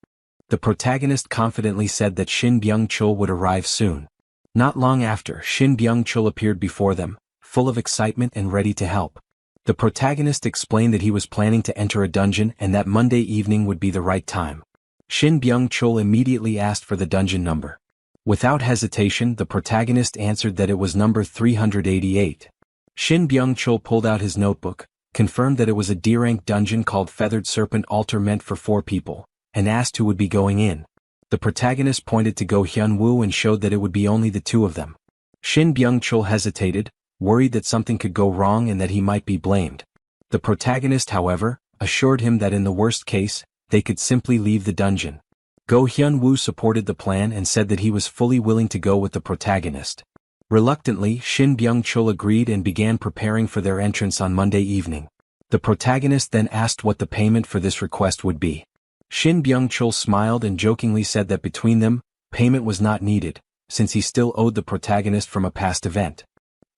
The protagonist confidently said that Shin Byung-chul would arrive soon. Not long after, Shin Byung-chul appeared before them, full of excitement and ready to help. The protagonist explained that he was planning to enter a dungeon and that Monday evening would be the right time. Shin Byung-chul immediately asked for the dungeon number. Without hesitation, the protagonist answered that it was number 388. Shin Byung-chul pulled out his notebook, confirmed that it was a D-rank dungeon called Feathered Serpent Altar meant for 4 people, and asked who would be going in. The protagonist pointed to Go Hyun-woo and showed that it would be only the 2 of them. Shin Byung-chul hesitated, worried that something could go wrong and that he might be blamed. The protagonist, however, assured him that in the worst case, they could simply leave the dungeon. Go Hyun-woo supported the plan and said that he was fully willing to go with the protagonist. Reluctantly, Shin Byung-chul agreed and began preparing for their entrance on Monday evening. The protagonist then asked what the payment for this request would be. Shin Byung-chul smiled and jokingly said that between them, payment was not needed, since he still owed the protagonist from a past event.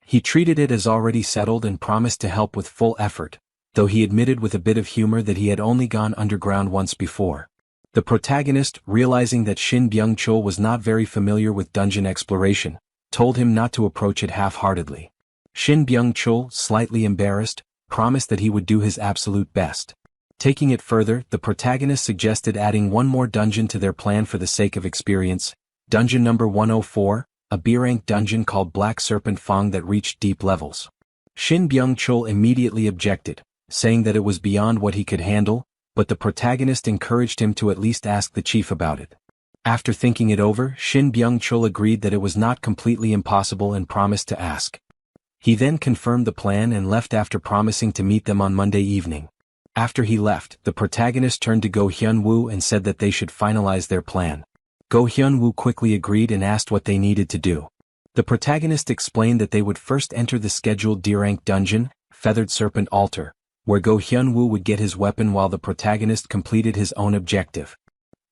He treated it as already settled and promised to help with full effort, though he admitted with a bit of humor that he had only gone underground once before. The protagonist, realizing that Shin Byung-chul was not very familiar with dungeon exploration, told him not to approach it half-heartedly. Shin Byung-chul, slightly embarrassed, promised that he would do his absolute best. Taking it further, the protagonist suggested adding one more dungeon to their plan for the sake of experience, dungeon number 104, a B-rank dungeon called Black Serpent Fong that reached deep levels. Shin Byung-chul immediately objected, saying that it was beyond what he could handle, but the protagonist encouraged him to at least ask the chief about it. After thinking it over, Shin Byung-chul agreed that it was not completely impossible and promised to ask. He then confirmed the plan and left after promising to meet them on Monday evening. After he left, the protagonist turned to Go Hyun-woo and said that they should finalize their plan. Go Hyun-woo quickly agreed and asked what they needed to do. The protagonist explained that they would first enter the scheduled D-rank dungeon, Feathered Serpent Altar, where Go Hyun-woo would get his weapon while the protagonist completed his own objective.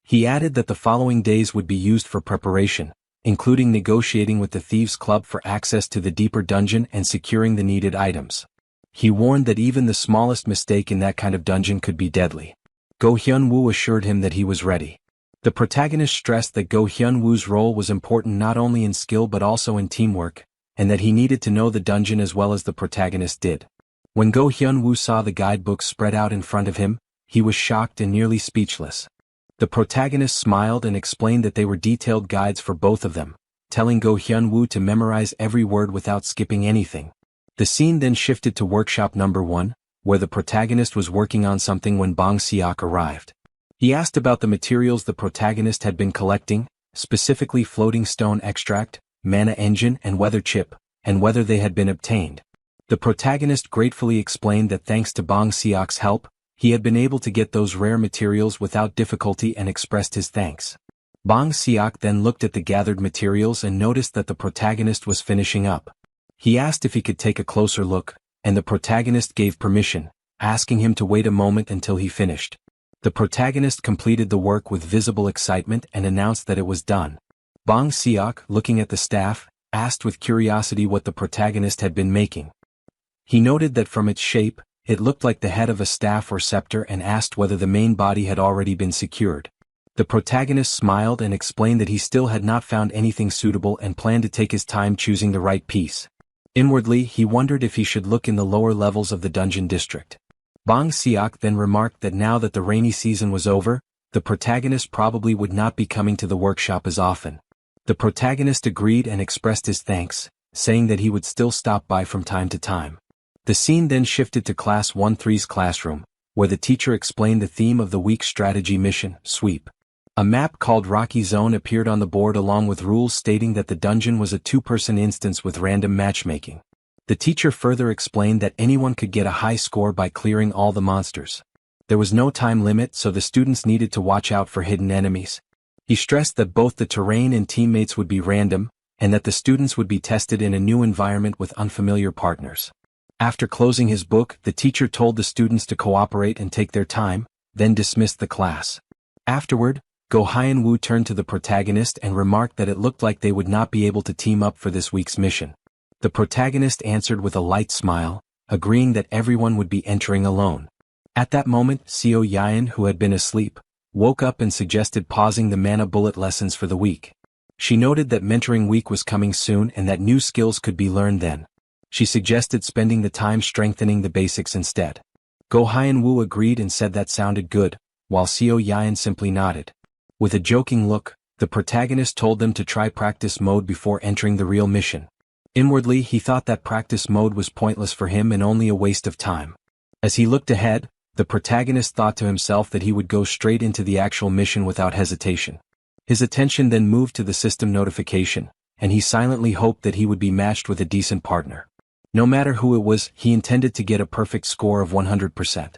He added that the following days would be used for preparation, including negotiating with the Thieves' Club for access to the deeper dungeon and securing the needed items. He warned that even the smallest mistake in that kind of dungeon could be deadly. Go Hyun-woo assured him that he was ready. The protagonist stressed that Go Hyun-woo's role was important not only in skill but also in teamwork, and that he needed to know the dungeon as well as the protagonist did. When Go Hyun-woo saw the guidebooks spread out in front of him, he was shocked and nearly speechless. The protagonist smiled and explained that they were detailed guides for both of them, telling Go Hyun-woo to memorize every word without skipping anything. The scene then shifted to workshop number 1, where the protagonist was working on something when Bong Seok arrived. He asked about the materials the protagonist had been collecting, specifically floating stone extract, mana engine and weather chip, and whether they had been obtained. The protagonist gratefully explained that thanks to Bong Seok's help, he had been able to get those rare materials without difficulty and expressed his thanks. Bong Seok then looked at the gathered materials and noticed that the protagonist was finishing up. He asked if he could take a closer look, and the protagonist gave permission, asking him to wait a moment until he finished. The protagonist completed the work with visible excitement and announced that it was done. Bong Seok, looking at the staff, asked with curiosity what the protagonist had been making. He noted that from its shape, It looked like the head of a staff or scepter, and asked whether the main body had already been secured. The protagonist smiled and explained that he still had not found anything suitable and planned to take his time choosing the right piece. Inwardly, he wondered if he should look in the lower levels of the dungeon district. Bang Siak then remarked that now that the rainy season was over, the protagonist probably would not be coming to the workshop as often. The protagonist agreed and expressed his thanks, saying that he would still stop by from time to time. The scene then shifted to Class 1-3's classroom, where the teacher explained the theme of the week's strategy mission, Sweep. A map called Rocky Zone appeared on the board along with rules stating that the dungeon was a two-person instance with random matchmaking. The teacher further explained that anyone could get a high score by clearing all the monsters. There was no time limit, so the students needed to watch out for hidden enemies. He stressed that both the terrain and teammates would be random, and that the students would be tested in a new environment with unfamiliar partners. After closing his book, the teacher told the students to cooperate and take their time, then dismissed the class. Afterward, Go Hyun-woo turned to the protagonist and remarked that it looked like they would not be able to team up for this week's mission. The protagonist answered with a light smile, agreeing that everyone would be entering alone. At that moment, Seo Yaen, who had been asleep, woke up and suggested pausing the mana bullet lessons for the week. She noted that mentoring week was coming soon and that new skills could be learned then. She suggested spending the time strengthening the basics instead. Go Hyun-woo agreed and said that sounded good, while Seo Yaen simply nodded. With a joking look, the protagonist told them to try practice mode before entering the real mission. Inwardly, he thought that practice mode was pointless for him and only a waste of time. As he looked ahead, the protagonist thought to himself that he would go straight into the actual mission without hesitation. His attention then moved to the system notification, and he silently hoped that he would be matched with a decent partner. No matter who it was, he intended to get a perfect score of 100%.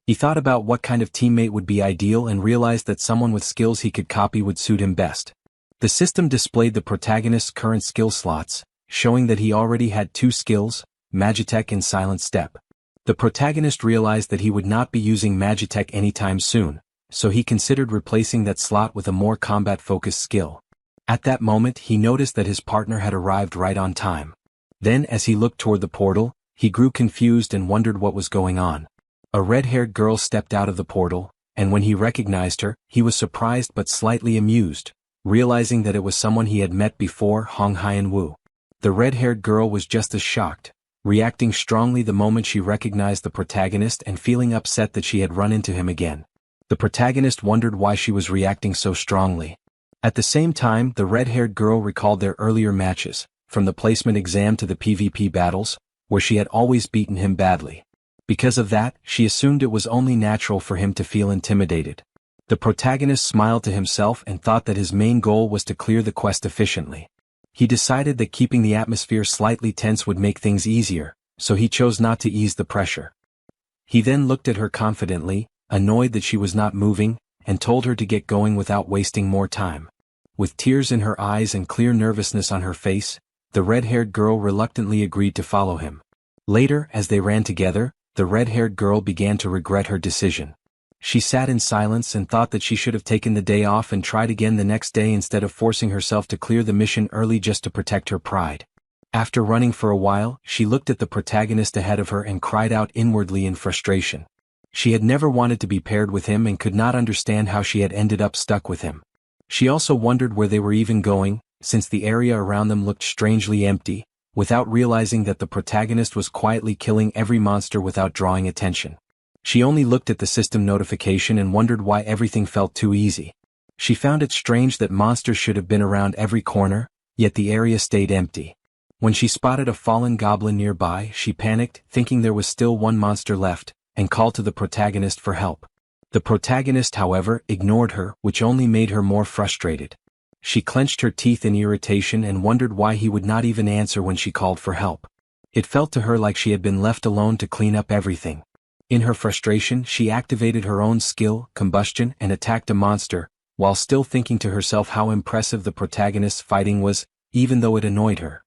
He thought about what kind of teammate would be ideal and realized that someone with skills he could copy would suit him best. The system displayed the protagonist's current skill slots, showing that he already had 2 skills, Magitech and Silent Step. The protagonist realized that he would not be using Magitech anytime soon, so he considered replacing that slot with a more combat-focused skill. At that moment, he noticed that his partner had arrived right on time. Then, as he looked toward the portal, he grew confused and wondered what was going on. A red-haired girl stepped out of the portal, and when he recognized her, he was surprised but slightly amused, realizing that it was someone he had met before, Hong Hyun-woo. The red-haired girl was just as shocked, reacting strongly the moment she recognized the protagonist and feeling upset that she had run into him again. The protagonist wondered why she was reacting so strongly. At the same time, the red-haired girl recalled their earlier matches, from the placement exam to the PvP battles, where she had always beaten him badly. Because of that, she assumed it was only natural for him to feel intimidated. The protagonist smiled to himself and thought that his main goal was to clear the quest efficiently. He decided that keeping the atmosphere slightly tense would make things easier, so he chose not to ease the pressure. He then looked at her confidently, annoyed that she was not moving, and told her to get going without wasting more time. With tears in her eyes and clear nervousness on her face, the red-haired girl reluctantly agreed to follow him. Later, as they ran together, the red-haired girl began to regret her decision. She sat in silence and thought that she should have taken the day off and tried again the next day instead of forcing herself to clear the mission early just to protect her pride. After running for a while, she looked at the protagonist ahead of her and cried out inwardly in frustration. She had never wanted to be paired with him and could not understand how she had ended up stuck with him. She also wondered where they were even going, since the area around them looked strangely empty, without realizing that the protagonist was quietly killing every monster without drawing attention. She only looked at the system notification and wondered why everything felt too easy. She found it strange that monsters should have been around every corner, yet the area stayed empty. When she spotted a fallen goblin nearby, she panicked, thinking there was still one monster left, and called to the protagonist for help. The protagonist, however, ignored her, which only made her more frustrated. She clenched her teeth in irritation and wondered why he would not even answer when she called for help. It felt to her like she had been left alone to clean up everything. In her frustration, she activated her own skill, combustion, and attacked a monster, while still thinking to herself how impressive the protagonist's fighting was, even though it annoyed her.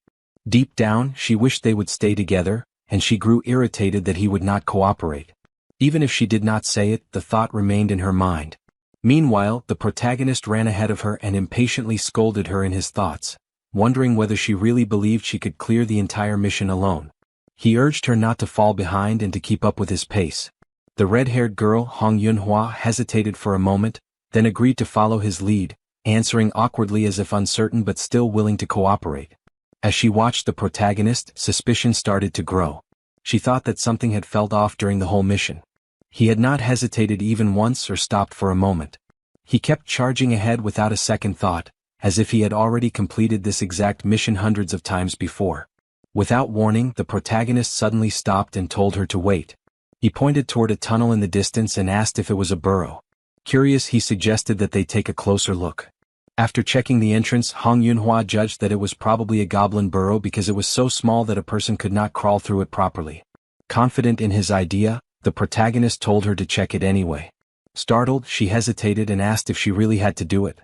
Deep down, she wished they would stay together, and she grew irritated that he would not cooperate. Even if she did not say it, the thought remained in her mind. Meanwhile, the protagonist ran ahead of her and impatiently scolded her in his thoughts, wondering whether she really believed she could clear the entire mission alone. He urged her not to fall behind and to keep up with his pace. The red-haired girl, Hong Yunhua, hesitated for a moment, then agreed to follow his lead, answering awkwardly as if uncertain but still willing to cooperate. As she watched the protagonist, suspicion started to grow. She thought that something had felt off during the whole mission. He had not hesitated even once or stopped for a moment. He kept charging ahead without a second thought, as if he had already completed this exact mission hundreds of times before. Without warning, the protagonist suddenly stopped and told her to wait. He pointed toward a tunnel in the distance and asked if it was a burrow. Curious, he suggested that they take a closer look. After checking the entrance, Hong Yunhua judged that it was probably a goblin burrow because it was so small that a person could not crawl through it properly. Confident in his idea, the protagonist told her to check it anyway. Startled, she hesitated and asked if she really had to do it.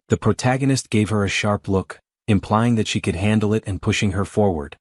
The protagonist gave her a sharp look, implying that she could handle it and pushing her forward.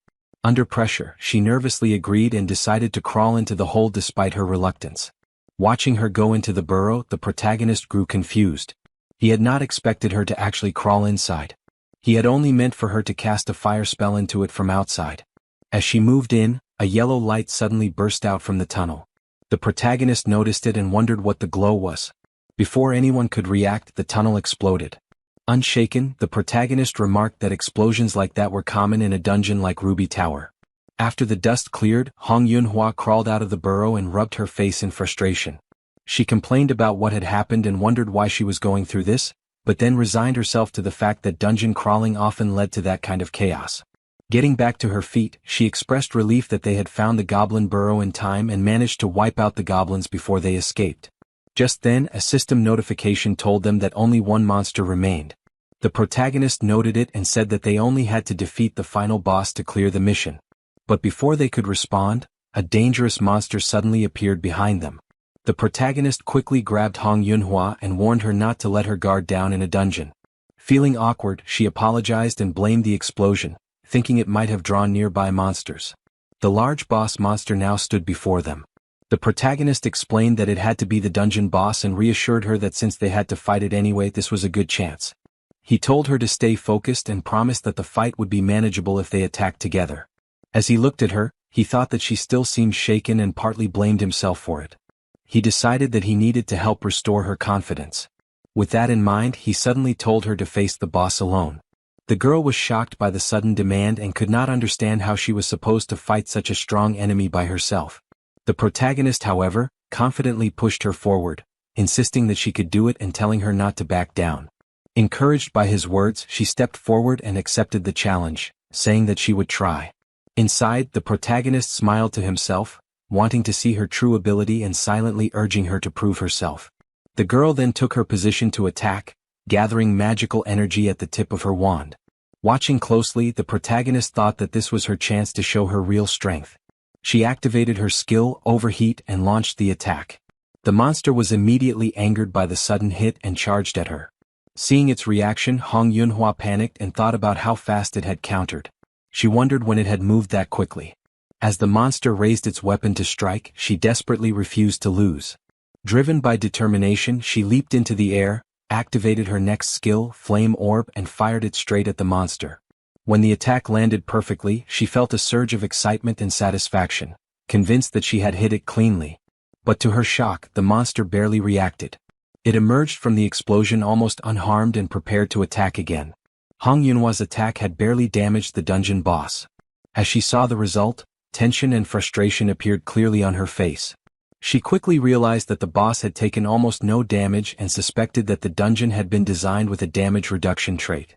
Under pressure, she nervously agreed and decided to crawl into the hole despite her reluctance. Watching her go into the burrow, the protagonist grew confused. He had not expected her to actually crawl inside. He had only meant for her to cast a fire spell into it from outside. As she moved in, a yellow light suddenly burst out from the tunnel. The protagonist noticed it and wondered what the glow was. Before anyone could react, the tunnel exploded. Unshaken, the protagonist remarked that explosions like that were common in a dungeon like Ruby Tower. After the dust cleared, Hong Yunhua crawled out of the burrow and rubbed her face in frustration. She complained about what had happened and wondered why she was going through this, but then resigned herself to the fact that dungeon crawling often led to that kind of chaos. Getting back to her feet, she expressed relief that they had found the goblin burrow in time and managed to wipe out the goblins before they escaped. Just then, a system notification told them that only one monster remained. The protagonist noted it and said that they only had to defeat the final boss to clear the mission. But before they could respond, a dangerous monster suddenly appeared behind them. The protagonist quickly grabbed Hong Yunhua and warned her not to let her guard down in a dungeon. Feeling awkward, she apologized and blamed the explosion, thinking it might have drawn nearby monsters. The large boss monster now stood before them. The protagonist explained that it had to be the dungeon boss and reassured her that since they had to fight it anyway, this was a good chance. He told her to stay focused and promised that the fight would be manageable if they attacked together. As he looked at her, he thought that she still seemed shaken and partly blamed himself for it. He decided that he needed to help restore her confidence. With that in mind, he suddenly told her to face the boss alone. The girl was shocked by the sudden demand and could not understand how she was supposed to fight such a strong enemy by herself. The protagonist, however, confidently pushed her forward, insisting that she could do it and telling her not to back down. Encouraged by his words, she stepped forward and accepted the challenge, saying that she would try. Inside, the protagonist smiled to himself, wanting to see her true ability and silently urging her to prove herself. The girl then took her position to attack, gathering magical energy at the tip of her wand. Watching closely, the protagonist thought that this was her chance to show her real strength. She activated her skill, Overheat, and launched the attack. The monster was immediately angered by the sudden hit and charged at her. Seeing its reaction, Hong Yunhua panicked and thought about how fast it had countered. She wondered when it had moved that quickly. As the monster raised its weapon to strike, she desperately refused to lose. Driven by determination, she leaped into the air, activated her next skill, Flame Orb, and fired it straight at the monster. When the attack landed perfectly, she felt a surge of excitement and satisfaction, convinced that she had hit it cleanly. But to her shock, the monster barely reacted. It emerged from the explosion almost unharmed and prepared to attack again. Hong Yunhua's attack had barely damaged the dungeon boss. As she saw the result, tension and frustration appeared clearly on her face. She quickly realized that the boss had taken almost no damage and suspected that the dungeon had been designed with a damage reduction trait.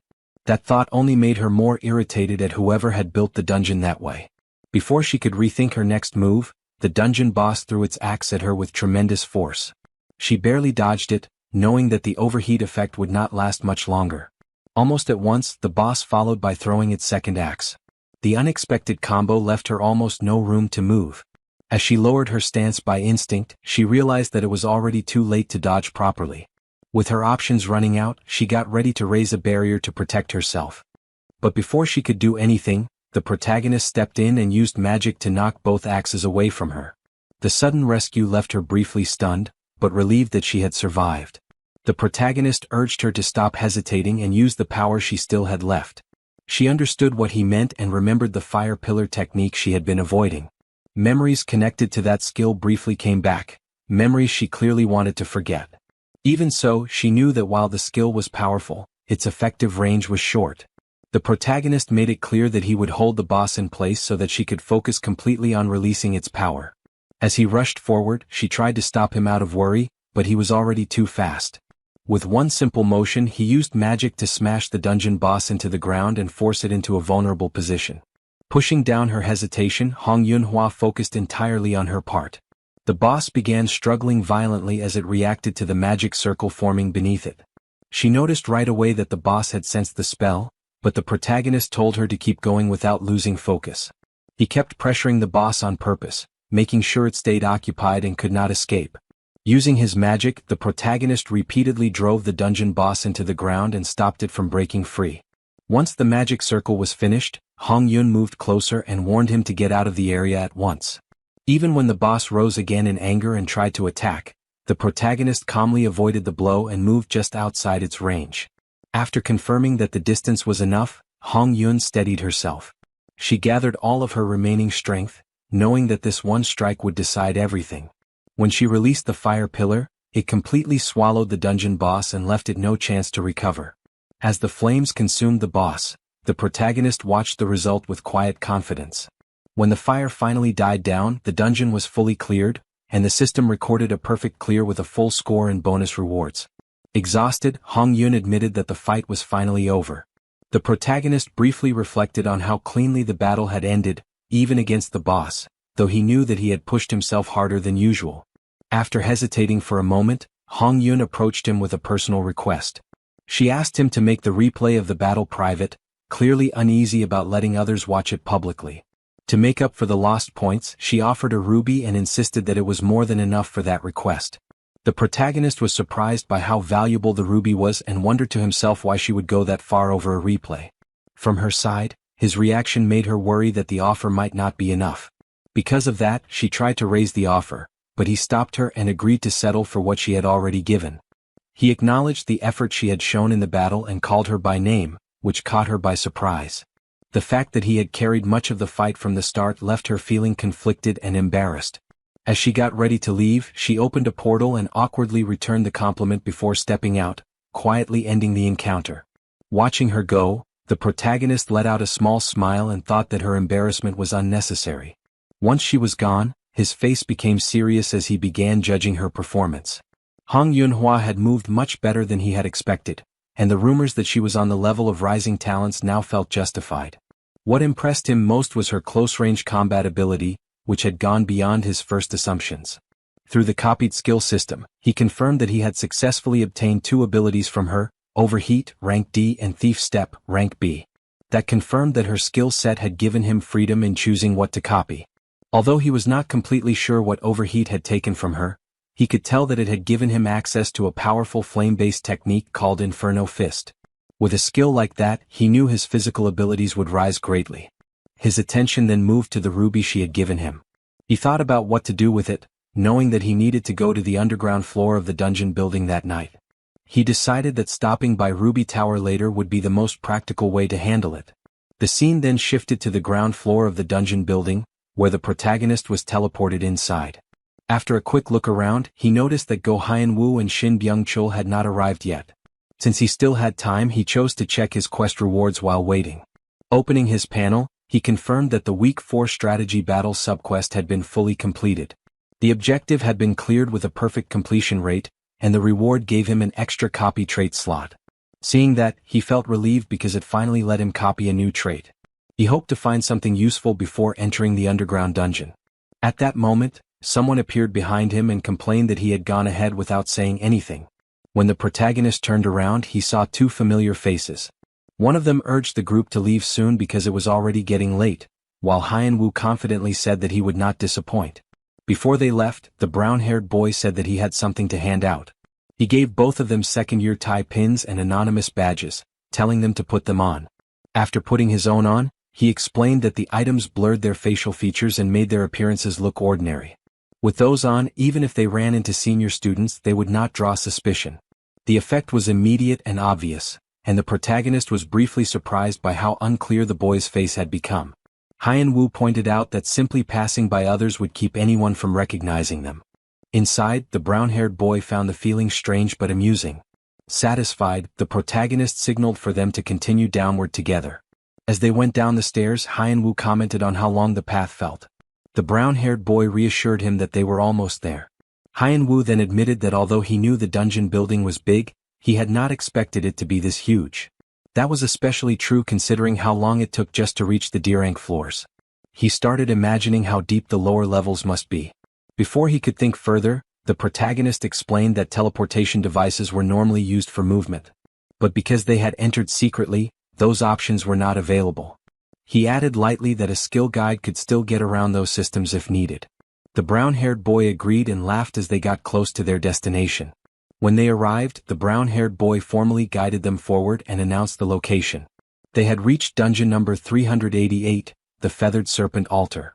That thought only made her more irritated at whoever had built the dungeon that way. Before she could rethink her next move, the dungeon boss threw its axe at her with tremendous force. She barely dodged it, knowing that the overheat effect would not last much longer. Almost at once, the boss followed by throwing its second axe. The unexpected combo left her almost no room to move. As she lowered her stance by instinct, she realized that it was already too late to dodge properly. With her options running out, she got ready to raise a barrier to protect herself. But before she could do anything, the protagonist stepped in and used magic to knock both axes away from her. The sudden rescue left her briefly stunned, but relieved that she had survived. The protagonist urged her to stop hesitating and use the power she still had left. She understood what he meant and remembered the fire pillar technique she had been avoiding. Memories connected to that skill briefly came back, memories she clearly wanted to forget. Even so, she knew that while the skill was powerful, its effective range was short. The protagonist made it clear that he would hold the boss in place so that she could focus completely on releasing its power. As he rushed forward, she tried to stop him out of worry, but he was already too fast. With one simple motion, he used magic to smash the dungeon boss into the ground and force it into a vulnerable position. Pushing down her hesitation, Hong Yunhua focused entirely on her part. The boss began struggling violently as it reacted to the magic circle forming beneath it. She noticed right away that the boss had sensed the spell, but the protagonist told her to keep going without losing focus. He kept pressuring the boss on purpose, making sure it stayed occupied and could not escape. Using his magic, the protagonist repeatedly drove the dungeon boss into the ground and stopped it from breaking free. Once the magic circle was finished, Hong Yun moved closer and warned him to get out of the area at once. Even when the boss rose again in anger and tried to attack, the protagonist calmly avoided the blow and moved just outside its range. After confirming that the distance was enough, Hong Yun steadied herself. She gathered all of her remaining strength, knowing that this one strike would decide everything. When she released the fire pillar, it completely swallowed the dungeon boss and left it no chance to recover. As the flames consumed the boss, the protagonist watched the result with quiet confidence. When the fire finally died down, the dungeon was fully cleared, and the system recorded a perfect clear with a full score and bonus rewards. Exhausted, Hong Yun admitted that the fight was finally over. The protagonist briefly reflected on how cleanly the battle had ended, even against the boss, though he knew that he had pushed himself harder than usual. After hesitating for a moment, Hong Yun approached him with a personal request. She asked him to make the replay of the battle private, clearly uneasy about letting others watch it publicly. To make up for the lost points, she offered a ruby and insisted that it was more than enough for that request. The protagonist was surprised by how valuable the ruby was and wondered to himself why she would go that far over a replay. From her side, his reaction made her worry that the offer might not be enough. Because of that, she tried to raise the offer, but he stopped her and agreed to settle for what she had already given. He acknowledged the effort she had shown in the battle and called her by name, which caught her by surprise. The fact that he had carried much of the fight from the start left her feeling conflicted and embarrassed. As she got ready to leave, she opened a portal and awkwardly returned the compliment before stepping out, quietly ending the encounter. Watching her go, the protagonist let out a small smile and thought that her embarrassment was unnecessary. Once she was gone, his face became serious as he began judging her performance. Hong Yunhua had moved much better than he had expected, and the rumors that she was on the level of rising talents now felt justified. What impressed him most was her close-range combat ability, which had gone beyond his first assumptions. Through the copied skill system, he confirmed that he had successfully obtained 2 abilities from her, Overheat, rank D, and Thief Step, rank B. That confirmed that her skill set had given him freedom in choosing what to copy. Although he was not completely sure what Overheat had taken from her, he could tell that it had given him access to a powerful flame-based technique called Inferno Fist. With a skill like that, he knew his physical abilities would rise greatly. His attention then moved to the ruby she had given him. He thought about what to do with it, knowing that he needed to go to the underground floor of the dungeon building that night. He decided that stopping by Ruby Tower later would be the most practical way to handle it. The scene then shifted to the ground floor of the dungeon building, where the protagonist was teleported inside. After a quick look around, he noticed that Go Hyun-woo and Shin Byung-chul had not arrived yet. Since he still had time, he chose to check his quest rewards while waiting. Opening his panel, he confirmed that the Week 4 strategy battle subquest had been fully completed. The objective had been cleared with a perfect completion rate, and the reward gave him an extra copy trait slot. Seeing that, he felt relieved because it finally let him copy a new trait. He hoped to find something useful before entering the underground dungeon. At that moment, someone appeared behind him and complained that he had gone ahead without saying anything. When the protagonist turned around, he saw 2 familiar faces. One of them urged the group to leave soon because it was already getting late, while Hyun-woo confidently said that he would not disappoint. Before they left, the brown-haired boy said that he had something to hand out. He gave both of them second-year tie pins and anonymous badges, telling them to put them on. After putting his own on, he explained that the items blurred their facial features and made their appearances look ordinary. With those on, even if they ran into senior students, they would not draw suspicion. The effect was immediate and obvious, and the protagonist was briefly surprised by how unclear the boy's face had become. Hyun-woo pointed out that simply passing by others would keep anyone from recognizing them. Inside, the brown-haired boy found the feeling strange but amusing. Satisfied, the protagonist signaled for them to continue downward together. As they went down the stairs, Hyun-woo commented on how long the path felt. The brown-haired boy reassured him that they were almost there. Hyun-woo then admitted that although he knew the dungeon building was big, he had not expected it to be this huge. That was especially true considering how long it took just to reach the D-rank floors. He started imagining how deep the lower levels must be. Before he could think further, the protagonist explained that teleportation devices were normally used for movement. But because they had entered secretly, those options were not available. He added lightly that a skill guide could still get around those systems if needed. The brown-haired boy agreed and laughed as they got close to their destination. When they arrived, the brown-haired boy formally guided them forward and announced the location. They had reached dungeon number 388, the Feathered Serpent Altar.